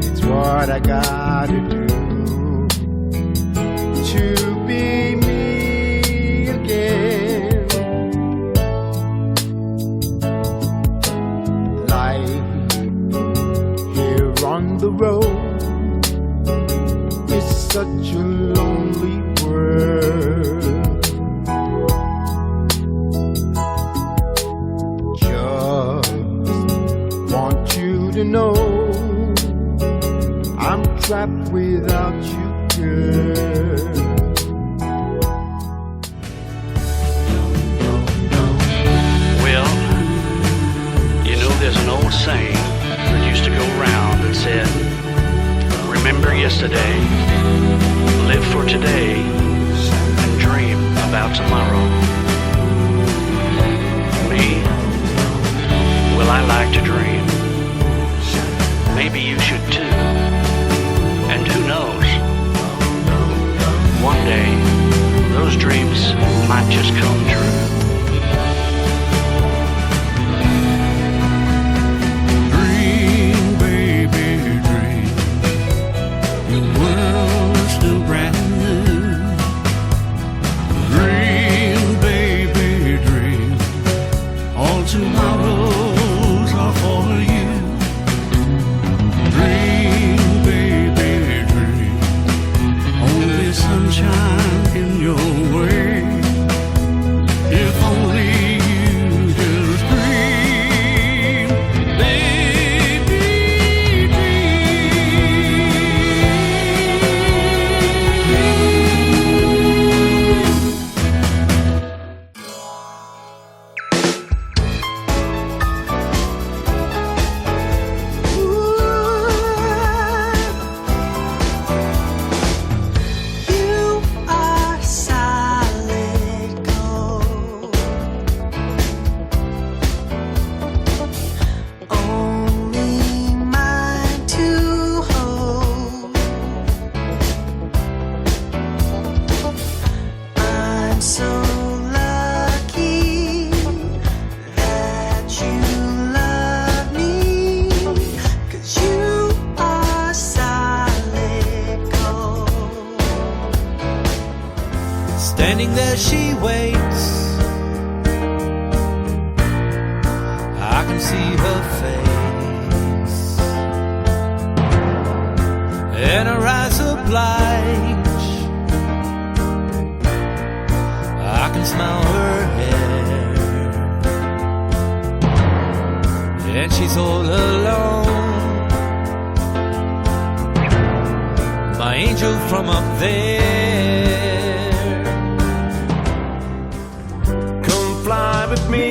It's what I gotta do to be me again. Life here on the road is such a lonely world. Want you to know I'm trapped without you, girl. Well, you know there's an old saying that used to go round that said, remember yesterday, live for today, and dream about tomorrow. Me? Well, I like to dream. Maybe you should too. And who knows? One day, those dreams might just come true. Dream, baby, dream. The world's still brand new. Dream, baby, dream. All tomorrows are for you. Dream, baby, dream. Only sunshine in your way. If only you just dream, baby, You are solid gold. Only mine to hold. I'm so lucky that you love me, 'cause you are solid gold. Standing there she waits. I can see her face, and her eyes oblige. I can smell her hair, and she's all alone. My angel from up there. Come fly with me,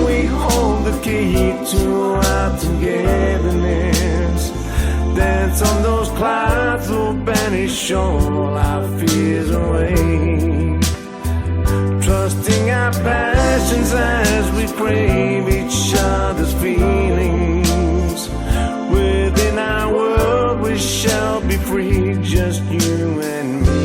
we hold the key to our togetherness. Dance on those clouds, will banish all our fears away. our passions as we crave each other's feelings. Within our world we shall be free, just you and me.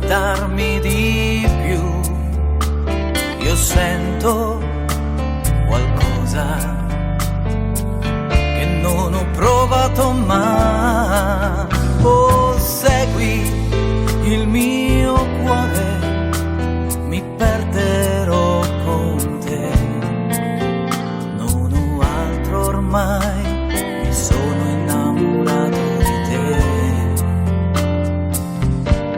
Darmi di più, io sento qualcosa che non ho provato mai. Oh, segui il mio cuore, mi perderò con te. Non ho altro ormai, mi sono innamorato di te.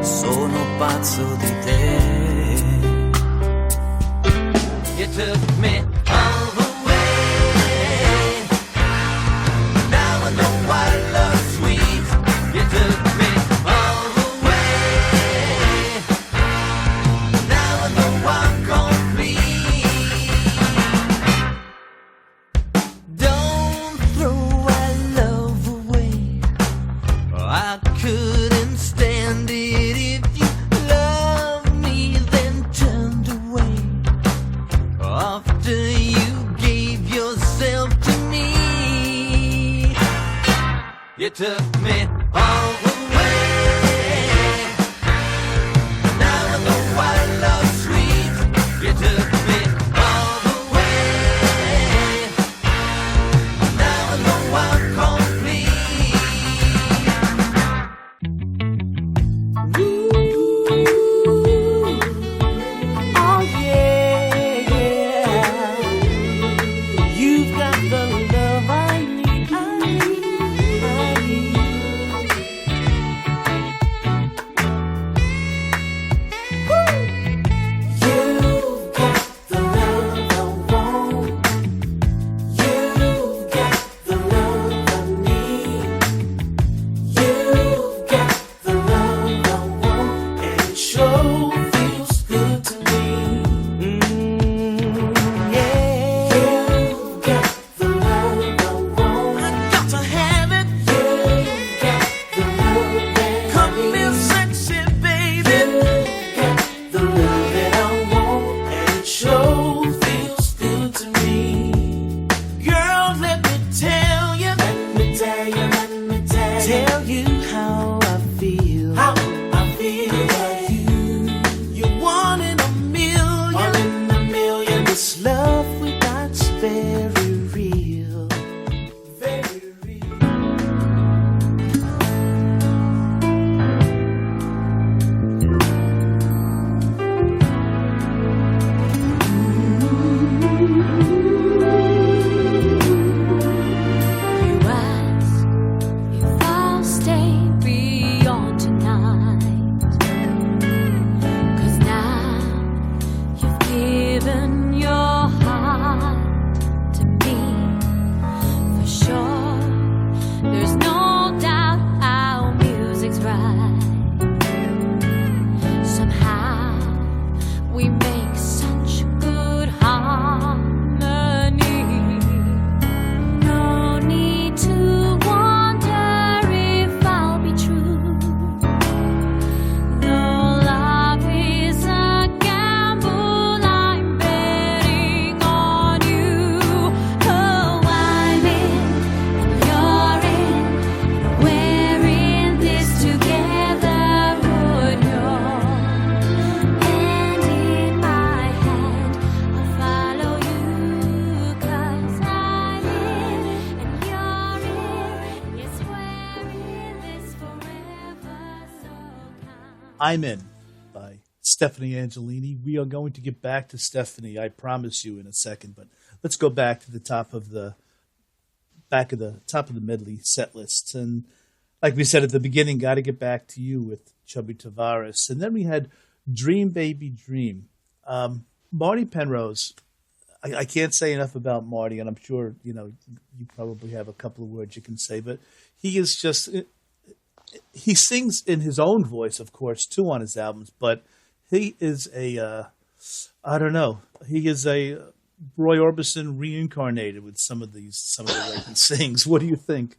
Sono pazzo di te. You took me all the way. Now I know why love's sweet. You took me all the way. Now I know I'm complete. Don't throw our love away. I couldn't stand it if you loved me then turned away. After you gave yourself to me, you took me all the way. Now I know why love's sweet. You took me all the way. Now I know I'm complete. Oh yeah, yeah. You've got the love I need. I'm In by Stephanie Angelini. We are going to get back to Stephanie, I promise you, in a second, but let's go back to the top of the medley set list. And like we said at the beginning, got to get back to you with Chubby Tavares. And then we had Dream Baby Dream. Marty Penrose, I can't say enough about Marty, and I'm sure, you probably have a couple of words you can say, but he is just, he sings in his own voice, of course, too, on his albums, but he is he is a Roy Orbison reincarnated with some of the way he sings. What do you think?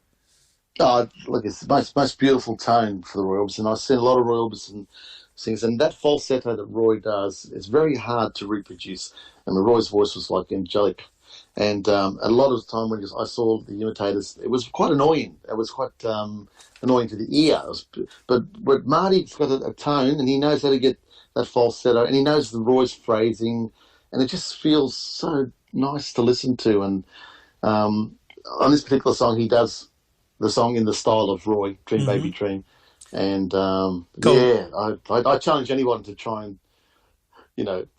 Look, it's the most beautiful tone for the Roy Orbison. I've seen a lot of Roy Orbison sings, and that falsetto that Roy does is very hard to reproduce. I mean, Roy's voice was like angelic, and a lot of the time when I saw the imitators, it was quite annoying. It was quite annoying to the ear. But Marty's got a tone, and he knows how to get that falsetto, and he knows the Roy's phrasing, and it just feels so nice to listen to. And on this particular song, he does the song in the style of Roy, Dream Baby Dream. And I challenge anyone to try and,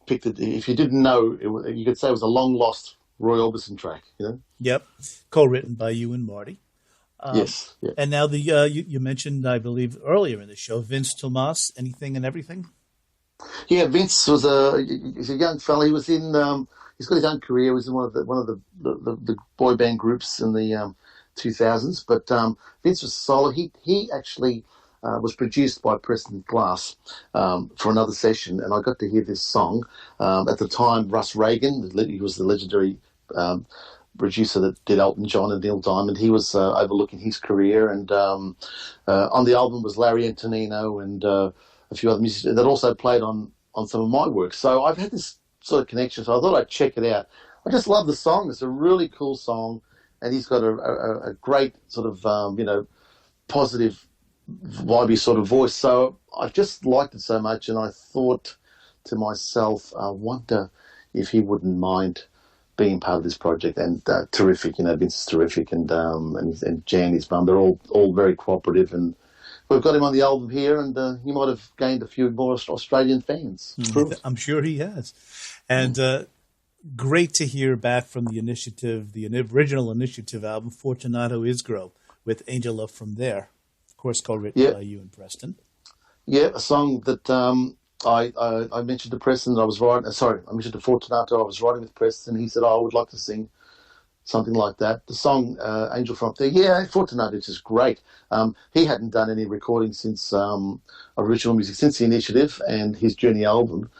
pick if you didn't know, you could say it was a long lost Roy Orbison track, Yep. Co-written by you and Marty. Yes. Yeah. And now you mentioned, I believe, earlier in the show, Vince Tomas, Anything and Everything. Yeah, Vince was he's a young fella. He was in, he's got his own career. He was in one of the boy band groups in the 2000s. But Vince was solid. He actually was produced by Preston Glass for another session, and I got to hear this song. At the time, Russ Reagan, he was the legendary producer that did Elton John and Neil Diamond. He was overlooking his career, and on the album was Larry Antonino and a few other musicians that also played on some of my work. So I've had this sort of connection, so I thought I'd check it out. I just love the song. It's a really cool song, and he's got a great sort of, positive, vibey sort of voice. So I just liked it so much, and I thought to myself, I wonder if he wouldn't mind being part of this project. And terrific, Vince is terrific, and Jan, his mum, they're all very cooperative, and we've got him on the album here, and he might have gained a few more Australian fans. I'm sure he has. And great to hear back from the Initiative, the original Initiative album, Fortunato Isgro, with Angel Love From There. Of course, co-written by you and Preston. Yeah, a song that I mentioned to Preston that I was writing. I mentioned to Fortunato I was writing with Preston. He said, I would like to sing something like that. The song Angel From Up There, Fortunato is just great. He hadn't done any recording since original music, since the Initiative and his Journey album.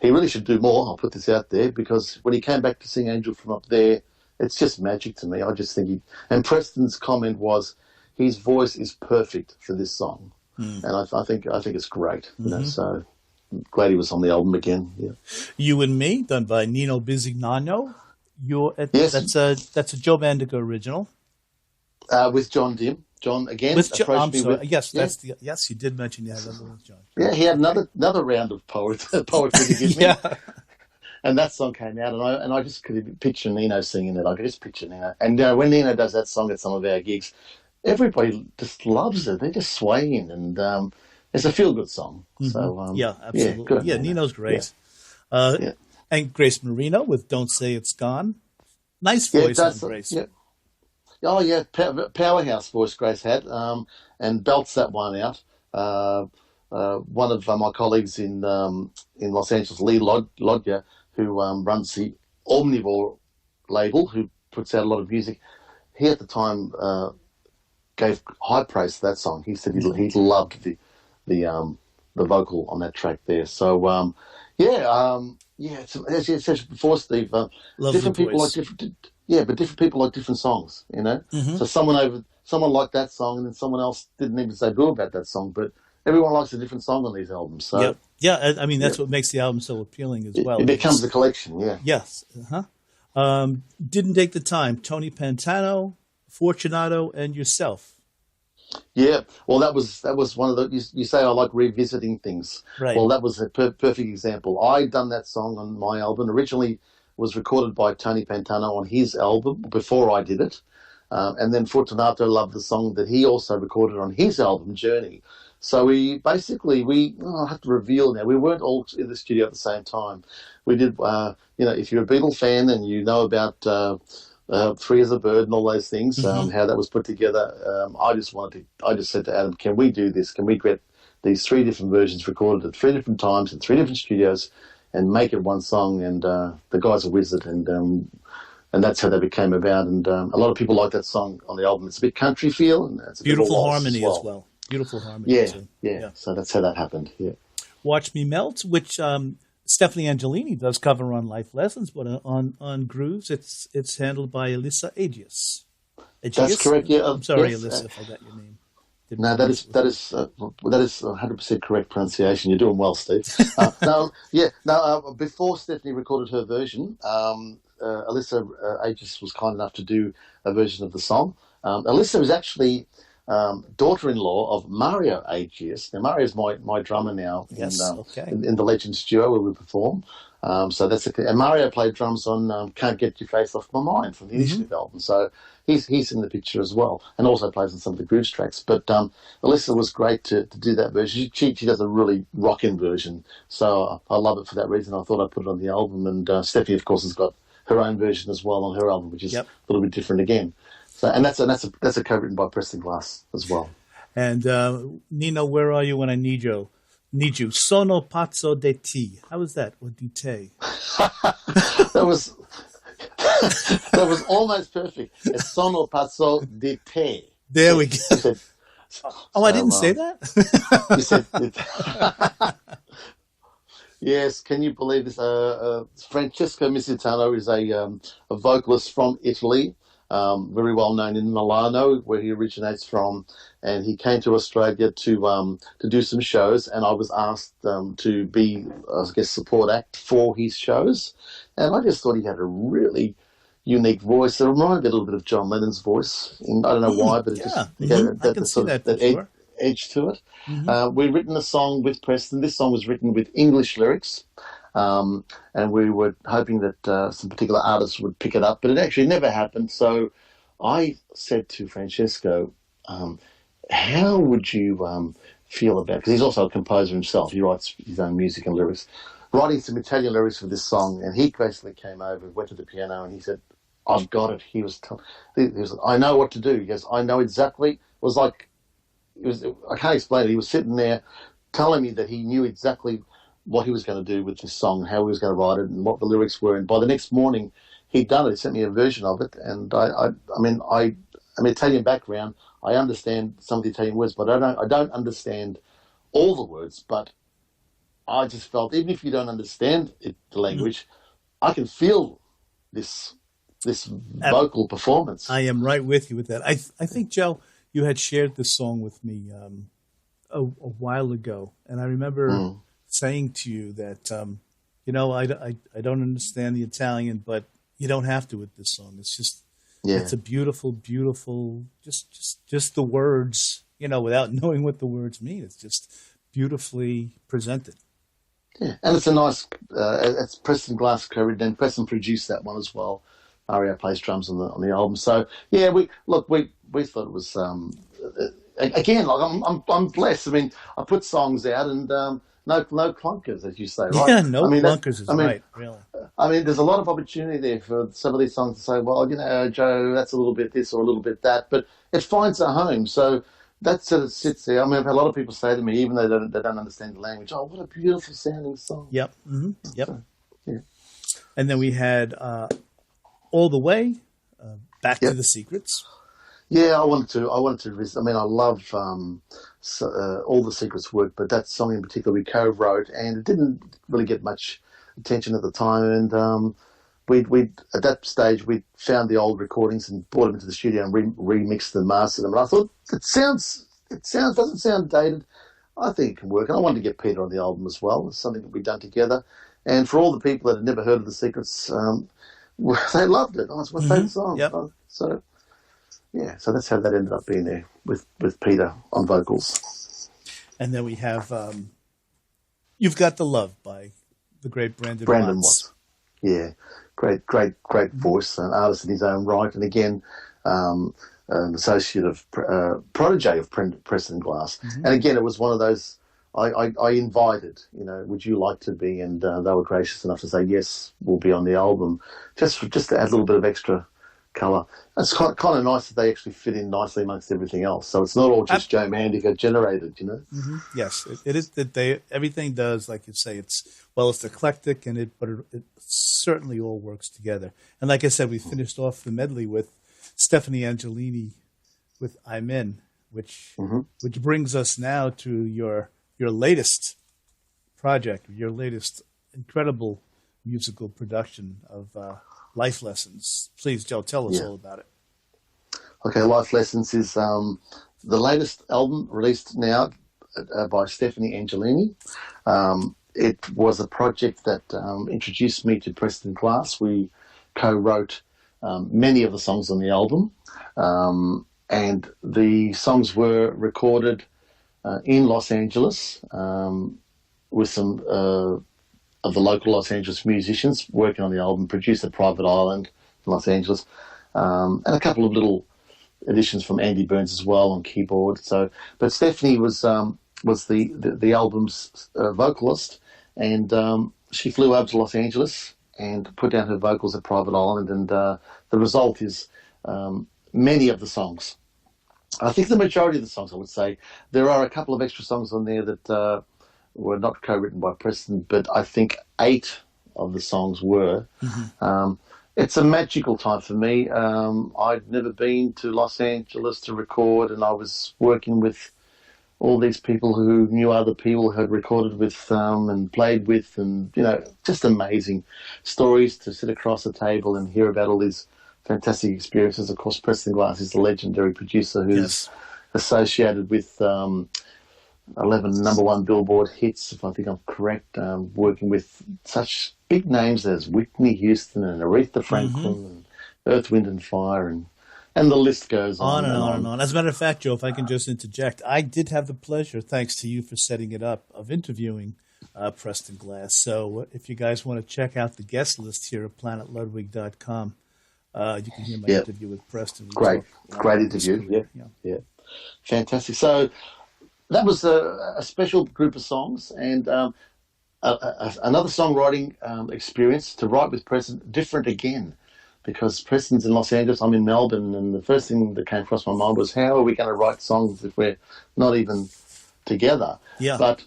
He really should do more, I'll put this out there, because when he came back to sing Angel From Up There, it's just magic to me. I just think and Preston's comment was, his voice is perfect for this song. And I think it's great. So I'm glad he was on the album again. Yeah. You and Me, done by Nino Bisignano. Yes. That's a Joe Mandica original. With John Dim. John again. With John, yes, you did mention you had that with John. Yeah, he had another round of poetry to give me. And that song came out, and I just could picture Nino singing it. I could just picture Nino. And when Nino does that song at some of our gigs, everybody just loves it. They're just swaying, and it's a feel-good song. So absolutely. Nino's great. And Grace Marino with Don't Say It's Gone. Nice voice on Grace. Yeah. Oh, yeah, powerhouse voice Grace had, and belts that one out. One of my colleagues in Los Angeles, Lee Lodger, who runs the Omnivore label, who puts out a lot of music, he at the time gave high praise to that song. He said he loved the vocal on that track there. So, it's, as you said before, Steve, different people like different. Yeah, but different people like different songs, So someone liked that song, and then someone else didn't even say boo about that song. But everyone likes a different song on these albums. So I mean that's what makes the album so appealing as well. It becomes a collection. Yeah. Yes. Didn't Take the Time. Tony Pantano, Fortunato, and yourself. Yeah, well, that was one of the. You say I like revisiting things. Right. Well, that was a perfect example. I'd done that song on my album. Originally was recorded by Tony Pantano on his album before I did it, and then Fortunato loved the song that he also recorded on his album Journey. So we basically, I have to reveal now, we weren't all in the studio at the same time. We did, if you're a Beatle fan and you know about Free as a Bird and all those things, how that was put together, I just said to Adam, can we do this? Can we get these 3 different versions recorded at 3 different times in 3 different studios and make it one song? And the guy's a wizard, and that's how they became about. And a lot of people like that song on the album. It's a bit country feel, and it's a bit Beautiful waltz harmony as well. Beautiful harmony. Yeah, too. yeah. So that's how that happened. Yeah. Watch Me Melt, which Stephanie Angelini does cover on Life Lessons, but on Grooves, it's handled by Alyssa Agius. That's correct. Yeah, I'm sorry, yes, Alyssa, if I got your name. No, that is 100% correct pronunciation. You're doing well, Steve. Before Stephanie recorded her version, Alyssa Aegis was kind enough to do a version of the song. Alyssa was actually daughter-in-law of Mario Aegis. Now, Mario's my drummer now in the Legends duo where we perform. And Mario played drums on Can't Get Your Face Off My Mind from the Initiative album. So he's in the picture as well, and also plays on some of the Grooves tracks. But Alyssa was great to do that version. She does a really rocking version. So I love it for that reason. I thought I'd put it on the album. And Stephanie, of course, has got her own version as well on her album, which is a little bit different again. So, and that's a cover written by Preston Glass as well. And Nino, Where Are You When I Need You? Sono pazzo di te. How was that? Or di te? That was almost perfect. It's sono pazzo di te. There we go. I didn't say that? You said yes, can you believe this? Francesco Misitano is a vocalist from Italy, very well known in Milano, where he originates from, and he came to Australia to do some shows, and I was asked to be, I guess, support act for his shows, and I just thought he had a really unique voice. It reminded me a little bit of John Lennon's voice, and I don't know why, but it just had that edge to it. We'd written a song with Preston. This song was written with English lyrics, and we were hoping that some particular artists would pick it up, but it actually never happened. So I said to Francesco, how would you feel about, because he's also a composer himself, he writes his own music and lyrics, writing some Italian lyrics for this song, and he basically came over, went to the piano, and he said, I've got it. He was I know what to do. He goes, I know exactly. It was like, I can't explain it. He was sitting there telling me that he knew exactly what he was going to do with this song, how he was going to write it, and what the lyrics were. And by the next morning, he'd done it. He sent me a version of it. And I'm Italian background. I understand some of the Italian words, but I don't understand all the words. But I just felt, even if you don't understand the language, I can feel this vocal performance. I am right with you with that. I think, Joe, you had shared this song with me a while ago, and I remember saying to you that, I don't understand the Italian, but you don't have to with this song. It's just, it's a beautiful, beautiful, just the words, without knowing what the words mean. It's just beautifully presented. Yeah, and it's a nice, it's Preston Glass co-written, and Preston produced that one as well. Mario plays drums on the album. So yeah, we thought it was again, like I'm blessed. I mean, I put songs out and no clunkers, as you say, right? Yeah, clunkers is right, really. I mean, there's a lot of opportunity there for some of these songs to say, well, Joe, that's a little bit this or a little bit that, but it finds a home. So that sort of sits there. I mean, I've had a lot of people say to me, even though they don't understand the language, oh, what a beautiful sounding song. Yep. Mm-hmm. Yep. So, yeah. And then we had All the Way, Back to the Secrets. Yeah, I wanted to visit. I mean, I love all the Secrets work, but that song in particular we co-wrote, and it didn't really get much attention at the time. And we at that stage we found the old recordings and brought them into the studio and remixed them, mastered them. And I thought it doesn't sound dated. I think it can work. And I wanted to get Peter on the album as well. It's something that we've done together. And for all the people that had never heard of the Secrets, they loved it. Oh, it's my favourite song. Yep. So that's how that ended up being there with Peter on vocals. And then we have You've Got the Love by the great Brandon Watts. Yeah, great voice, an artist in his own right. And again, an associate of protege of Preston Glass, and again, it was one of those. I invited, would you like to be? And they were gracious enough to say yes, we'll be on the album, just to add a little bit of extra colour. It's kind of nice that they actually fit in nicely amongst everything else. So it's not all just Joe Mandica generated, Yes, it is that everything does, like you say, it's eclectic, but it certainly all works together. And like I said, we finished off the medley with Stephanie Angelini with "I'm In," which brings us now to your latest project, your latest incredible musical production of Life Lessons. Please, Joe, tell us all about it. Okay, Life Lessons is the latest album released now by Stephanie Angelini. It was a project that introduced me to Preston Glass. We co-wrote many of the songs on the album, and the songs were recorded in Los Angeles with some of the local Los Angeles musicians working on the album, produced at Private Island in Los Angeles, and a couple of little additions from Andy Burns as well on keyboard. But Stephanie was the album's vocalist, and she flew over to Los Angeles and put down her vocals at Private Island, and the result is many of the songs. I think the majority of the songs, I would say. There are a couple of extra songs on there that were not co-written by Preston, but I think 8 of the songs were. It's a magical time for me. I'd never been to Los Angeles to record, and I was working with all these people who knew other people who had recorded with and played with, and, just amazing stories to sit across a table and hear about all these fantastic experiences. Of course, Preston Glass is the legendary producer who's associated with 11 number one Billboard hits, if I think I'm correct, working with such big names as Whitney Houston and Aretha Franklin and Earth, Wind and Fire, and the list goes on and on and on. As a matter of fact, Joe, if I can just interject, I did have the pleasure, thanks to you for setting it up, of interviewing Preston Glass. So if you guys want to check out the guest list here at PlanetLudwig.com, you can hear my interview with Preston. Great interview. Yeah. Fantastic. So that was a special group of songs, and another songwriting experience to write with Preston, different again, because Preston's in Los Angeles, I'm in Melbourne, and the first thing that came across my mind was, how are we going to write songs if we're not even together? But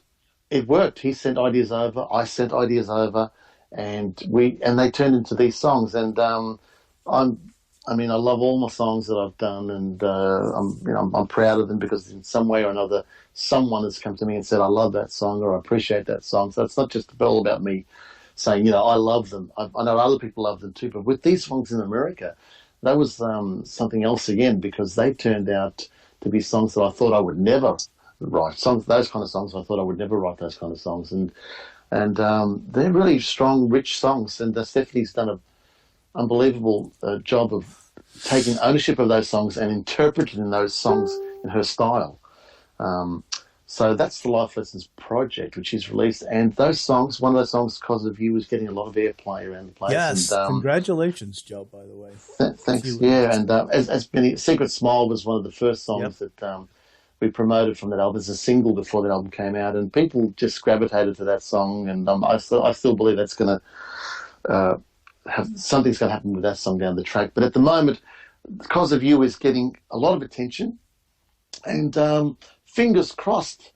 it worked. He sent ideas over, I sent ideas over, and they turned into these songs. And I love all my songs that I've done, and I'm proud of them, because in some way or another, someone has come to me and said, I love that song, or I appreciate that song. So it's not just all about me saying, I love them. I know other people love them too, but with these songs in America, that was something else again, because they turned out to be songs that I thought I would never write. Those kind of songs, I thought I would never write those kind of songs. And they're really strong, rich songs, and Stephanie's done an unbelievable job of taking ownership of those songs and interpreting those songs in her style. So that's the Life Lessons project, which is released. And those songs, one of those songs, Because of You, was getting a lot of airplay around the place. Yes, and, congratulations, Joe, by the way. Thanks, yeah. And as many, Secret Smile was one of the first songs that we promoted from that album as a single before that album came out. And people just gravitated to that song. And I still believe that's going to something's going to happen with that song down the track. But at the moment, Because of You is getting a lot of attention. And fingers crossed,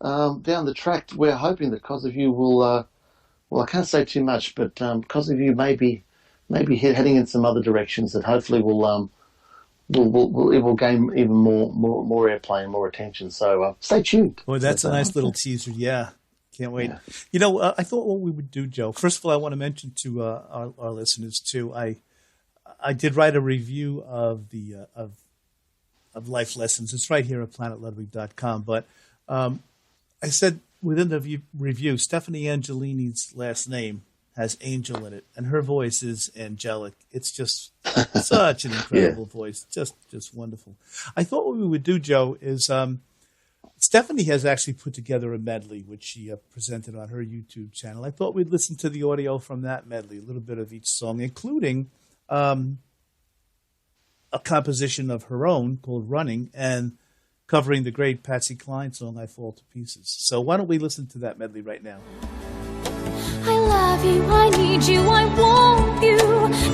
down the track, we're hoping that Because of You will, I can't say too much, but Because of You may be heading in some other directions that hopefully it will gain even more airplay and more attention. So stay tuned. Boy, that's a nice little teaser. Yeah. Can't wait. Yeah. I thought what we would do, Joe, first of all, I want to mention to our listeners too, I did write a review of the of Life Lessons. It's right here at PlanetLudwig.com. But I said within the review, Stephanie Angelini's last name has angel in it, and her voice is angelic. It's just such an incredible voice, just wonderful. I thought what we would do, Joe, is Stephanie has actually put together a medley, which she presented on her YouTube channel. I thought we'd listen to the audio from that medley, a little bit of each song, including a composition of her own called Running and covering the great Patsy Cline song I Fall to Pieces. So why don't we listen to that medley right now? I love you, I need you, I want you.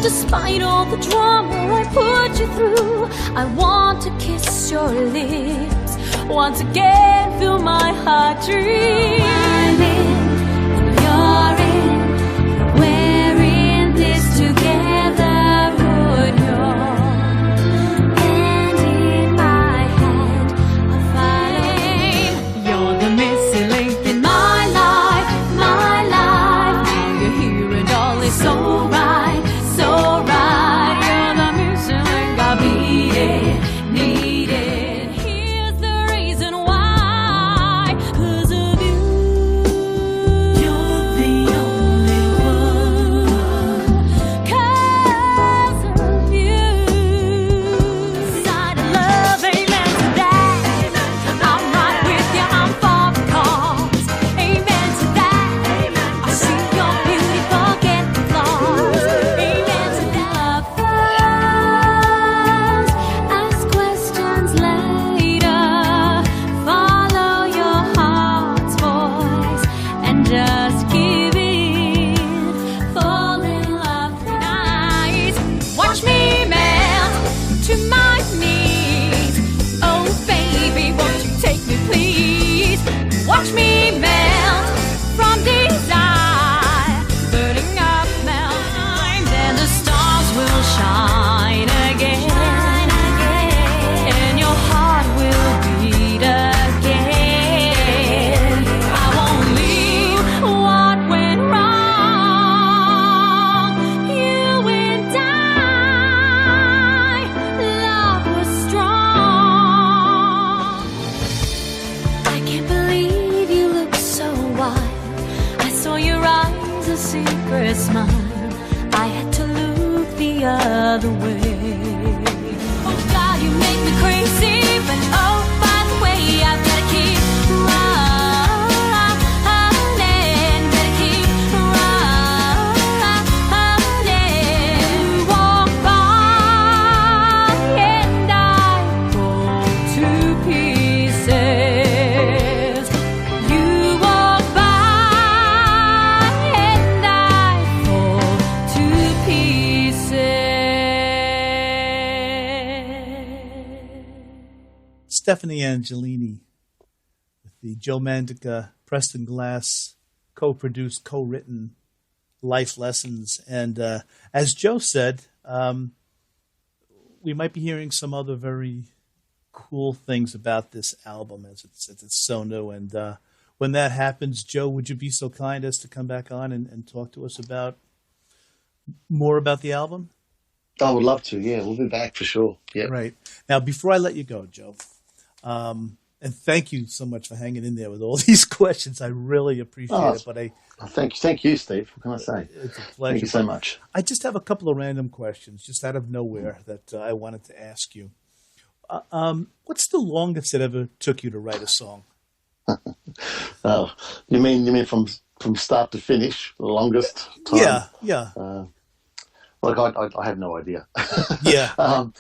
Despite all the drama I put you through, I want to kiss your lips. Once again, feel my heart dream. I'm in, you're in, we're in this together. Put your hand in my hand, I'll find. You're the missing link in my life, my life. You're here and all is so right, so right. You're the missing link I needed. Here's the reason why. 'Cause of you, you're the only one. 'Cause of you, side of love ain't meant to that. I'm right with you, I'm far cause. Amen to that. I see your beauty, forget the flaws. Amen to that. First, ask questions later. Follow your heart's voice and just give in. Fall in love tonight. Watch me melt to my knees. Oh baby, won't you take me please? Watch me melt from desire, burning up mountain. Then the stars will shine again, and your heart will beat again. I won't leave what went wrong. You and I, love was strong. I can't believe you look so wild. I saw your eyes, a secret smile. I had to look the other way. Oh God, you make me crazy, but oh, by the way, I've gotta keep running, gotta keep running. Walk by and I fall to pieces. You walk by and I fall to pieces. Stephanie Angelini with the Joe Mandica, Preston Glass, co-produced, co-written Life Lessons. And as Joe said, we might be hearing some other very cool things about this album as it's so new. And when that happens, Joe, would you be so kind as to come back on and talk to us about more about the album? I would love to. Yeah, we'll be back for sure. Yeah. Right. Now, before I let you go, Joe, and thank you so much for hanging in there with all these questions. I really appreciate it. But Thank you, Steve. What can I say? It's a pleasure. Thank you so much. I just have a couple of random questions, just out of nowhere, that I wanted to ask you. What's the longest it ever took you to write a song? Oh, you mean from start to finish, the longest time? Yeah. Look, I have no idea. Yeah. I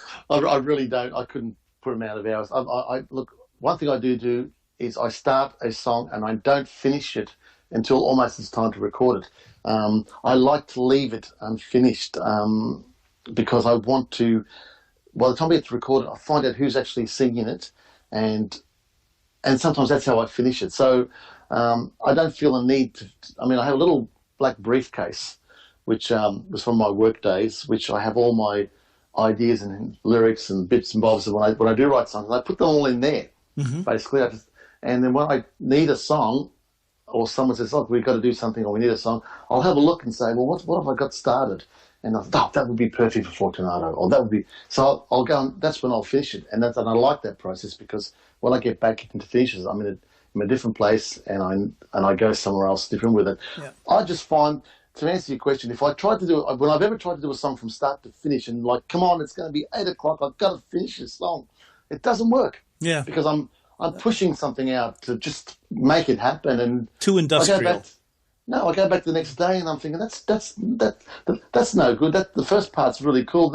really don't. I couldn't put amount of hours. I look. One thing I do is I start a song and I don't finish it until almost it's time to record it. I like to leave it unfinished because I want to. By the time we get to record it, I find out who's actually singing it, and sometimes that's how I finish it. So I don't feel a need to. I mean, I have a little black briefcase, which was from my work days, which I have all my ideas and lyrics and bits and bobs. And when I do write songs, I put them all in there. Mm-hmm. Basically, and then when I need a song, or someone says, "Look, we've got to do something," or "We need a song," I'll have a look and say, "Well, what have I got started?" And I thought, that would be perfect for Fortunato, or that would be. So I'll go, and that's when I'll finish it, and I like that process because when I get back into finishes, I'm in a different place, and I go somewhere else different with it. Yeah. I just find, to answer your question, if I tried to do it, when I've ever tried to do a song from start to finish, and like, come on, it's going to be 8 o'clock, I've got to finish this song, it doesn't work. Yeah, because I'm pushing something out to just make it happen, and too industrial. No, I go back the next day and I'm thinking that's no good. That the first part's really cool.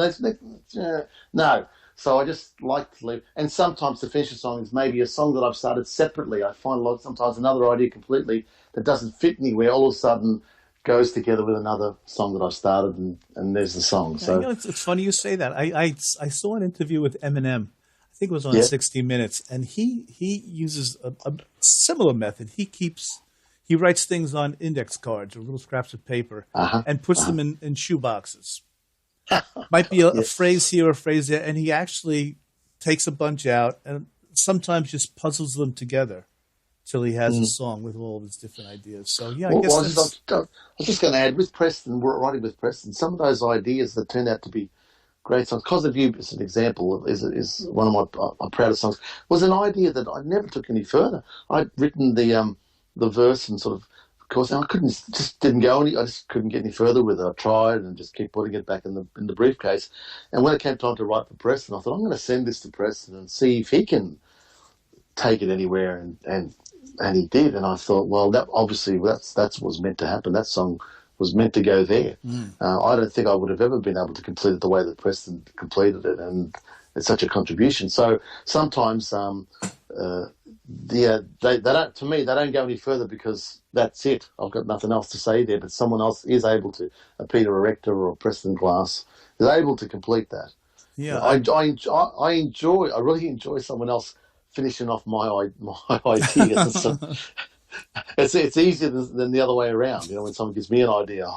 No, so I just like to leave. And sometimes to finish a song is maybe a song that I've started separately. I find sometimes another idea completely that doesn't fit anywhere all of a sudden goes together with another song that I've started, and there's the song. So it's funny you say that. I saw an interview with Eminem. I think it was on 60 Minutes, and he uses a similar method. He writes things on index cards or little scraps of paper and puts them in shoe boxes. Might be a phrase here or a phrase there, and he actually takes a bunch out and sometimes just puzzles them together till he has a song with all of his different ideas. So, I guess I was just going to add, with Preston, writing with Preston, some of those ideas that turned out to be great songs. Cause of You is an example, is one of my proudest songs, was an idea that I never took any further. I'd written the verse and sort of course, and didn't go any. I just couldn't get any further with it. I tried and just kept putting it back in the briefcase. And when it came time to write for Preston, I thought, I'm going to send this to Preston and see if he can take it anywhere. And he did. And I thought, well, that obviously that's what was meant to happen. That song was meant to go there. I don't think I would have ever been able to complete it the way that Preston completed it, and it's such a contribution. So sometimes, they don't. To me, they don't go any further because that's it. I've got nothing else to say there. But someone else is able to, a Peter Erector or a Preston Glass, is able to complete that. Yeah, I really enjoy someone else finishing off my idea. It's easier than the other way around. You know, when someone gives me an idea,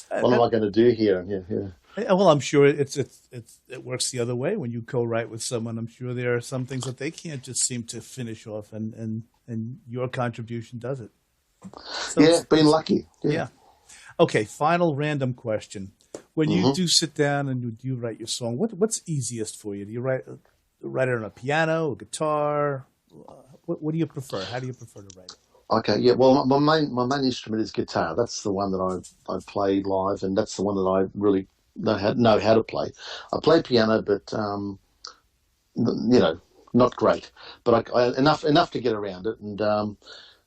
what am I going to do here? And well, I'm sure it works the other way when you co-write with someone. I'm sure there are some things that they can't just seem to finish off, and your contribution does it. So been lucky. Yeah. Okay, final random question. When you do sit down and you write your song, what's easiest for you? Do you write it on a piano, a guitar? What do you prefer? How do you prefer to write it? Okay, yeah. Well, my main instrument is guitar. That's the one that I play live, and that's the one that I really know how to play. I play piano, but not great. But I enough to get around it. And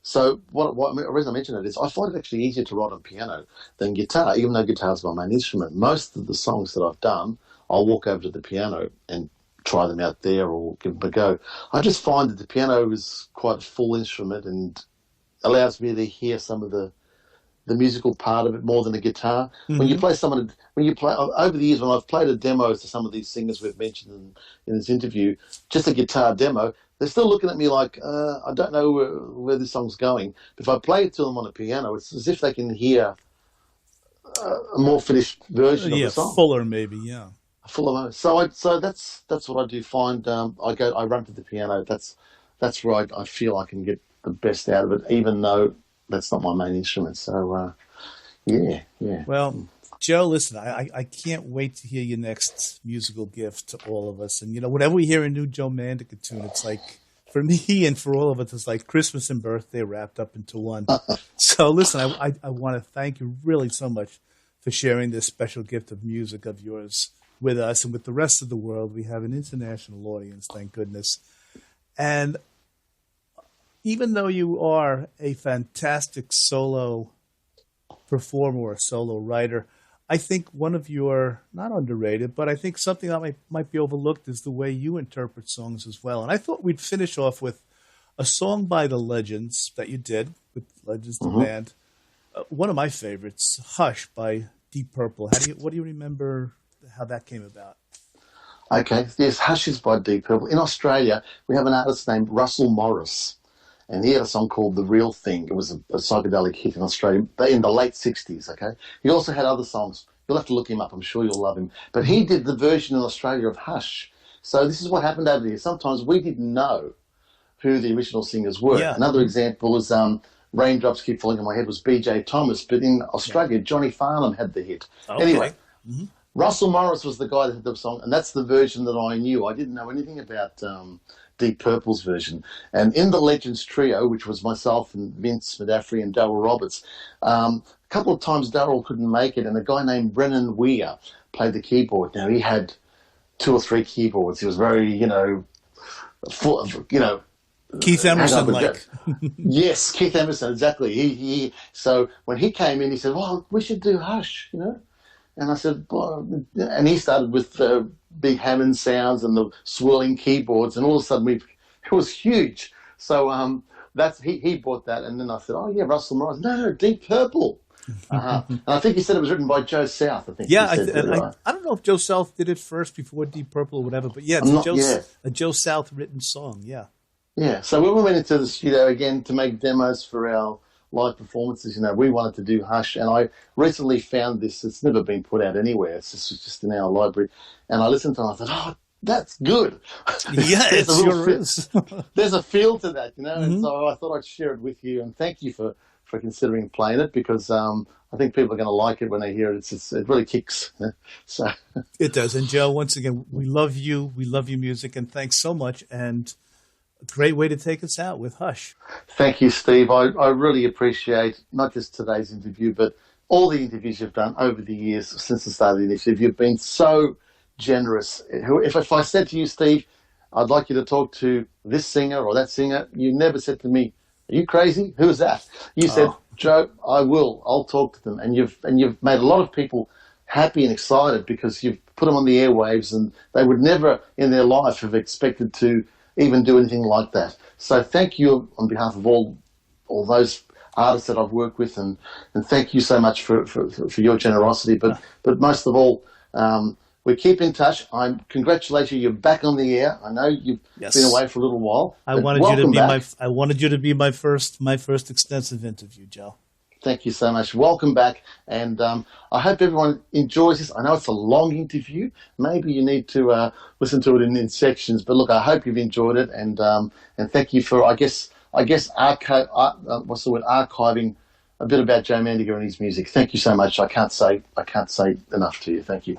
so the reason I mention it is I find it actually easier to write on piano than guitar, even though guitar is my main instrument. Most of the songs that I've done, I'll walk over to the piano and try them out there or give them a go. I just find that the piano is quite a full instrument and allows me to hear some of the musical part of it more than a guitar. When you play over the years, when I've played a demo to some of these singers we've mentioned in this interview, just a guitar demo, they're still looking at me like, I don't know where this song's going. But if I play it to them on a piano, it's as if they can hear a more finished version of the song. Fuller maybe, yeah. Fuller. So that's what I do find. I run to the piano. That's where I feel I can get the best out of it, even though that's not my main instrument. So, yeah. Well, Joe, listen, I can't wait to hear your next musical gift to all of us. And, whenever we hear a new Joe Mandica tune, it's like, for me and for all of us, it's like Christmas and birthday wrapped up into one. So, listen, I want to thank you really so much for sharing this special gift of music of yours with us and with the rest of the world. We have an international audience, thank goodness. And even though you are a fantastic solo performer or solo writer, I think one of your, not underrated, but I think something that might be overlooked is the way you interpret songs as well. And I thought we'd finish off with a song by the Legends that you did with Legends, the band. One of my favorites, Hush by Deep Purple. What do you remember how that came about? Okay, yes, Hush is by Deep Purple. In Australia, we have an artist named Russell Morris. And he had a song called The Real Thing. It was a psychedelic hit in Australia in the late 60s, okay? He also had other songs. You'll have to look him up. I'm sure you'll love him. But he did the version in Australia of Hush. So this is what happened over here. Sometimes we didn't know who the original singers were. Yeah. Another example is Raindrops Keep Falling on My Head was B.J. Thomas. But in Australia, Johnny Farnham had the hit. Okay. Anyway, Russell Morris was the guy that had the song, and that's the version that I knew. I didn't know anything about Deep Purple's version. And in the Legends trio, which was myself and Vince Medafri and Darryl Roberts, a couple of times Darryl couldn't make it, and a guy named Brennan Weir played the keyboard. Now, he had 2 or 3 keyboards. He was very, Keith Emerson, like. Yes, Keith Emerson, exactly. So when he came in, he said, "Well, we should do Hush," And I said, well, and he started with big Hammond sounds and the swirling keyboards, and all of a sudden it was huge. So he bought that, and then I said, "Oh yeah, Russell Morris." No, Deep Purple. And I think he said it was written by Joe South. I think. Yeah, he said I don't know if Joe South did it first before Deep Purple or whatever, but yeah, it's a Joe South written song. Yeah. Yeah. So when we went into the studio again to make demos for our live performances, we wanted to do Hush, and I recently found this. It's never been put out anywhere. It's just in our library, and I listened to it and I thought, "Oh, that's good." Yeah, it sure is. There's a feel to that, and so I thought I'd share it with you, and thank you for considering playing it, because I think people are going to like it when they hear it. It really kicks. So it does. And Joe, once again, we love you. We love your music, and thanks so much. And a great way to take us out with Hush. Thank you, Steve. I really appreciate not just today's interview, but all the interviews you've done over the years since the start of the initiative. You've been so generous. If I said to you, Steve, I'd like you to talk to this singer or that singer, you never said to me, "Are you crazy? Who's that?" You said, "Joe, I will. I'll talk to them." And you've made a lot of people happy and excited because you've put them on the airwaves, and they would never in their life have expected to even do anything like that. So thank you on behalf of all those artists that I've worked with, and thank you so much for your generosity. But most of all, we keep in touch. I congratulate you. You're back on the air. I know you've been away for a little while. I wanted you to be my first extensive interview, Joe. Thank you so much. Welcome back, and I hope everyone enjoys this. I know it's a long interview. Maybe you need to listen to it in sections. But look, I hope you've enjoyed it, and thank you for archiving a bit about Joe Mandica and his music. Thank you so much. I can't say enough to you. Thank you.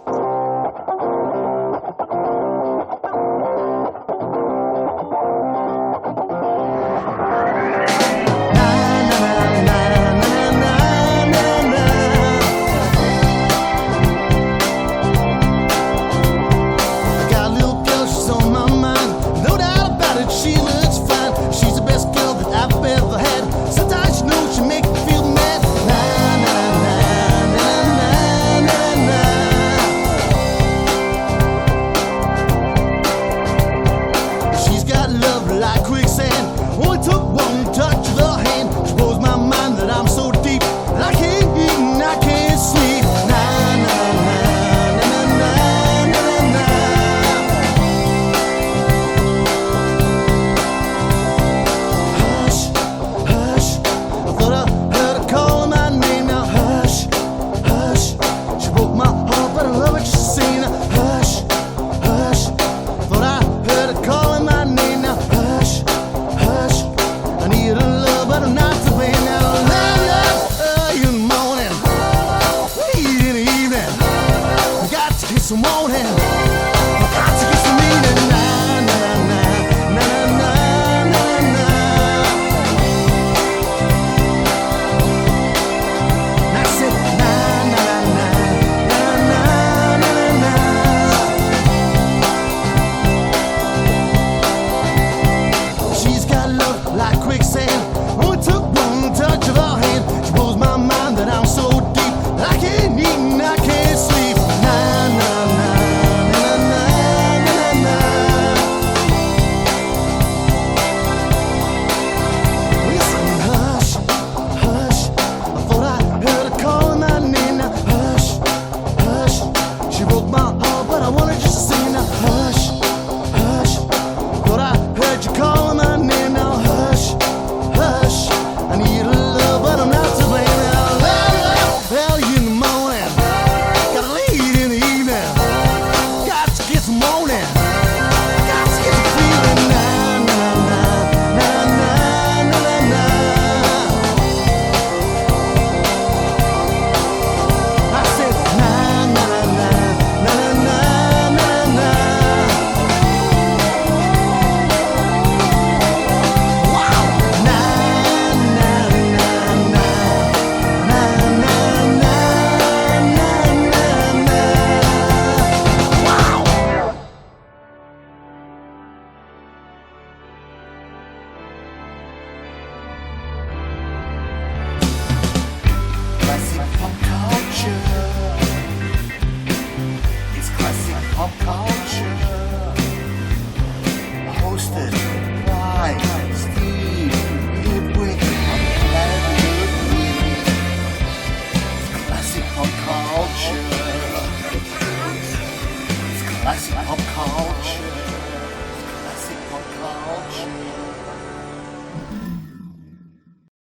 pop culture.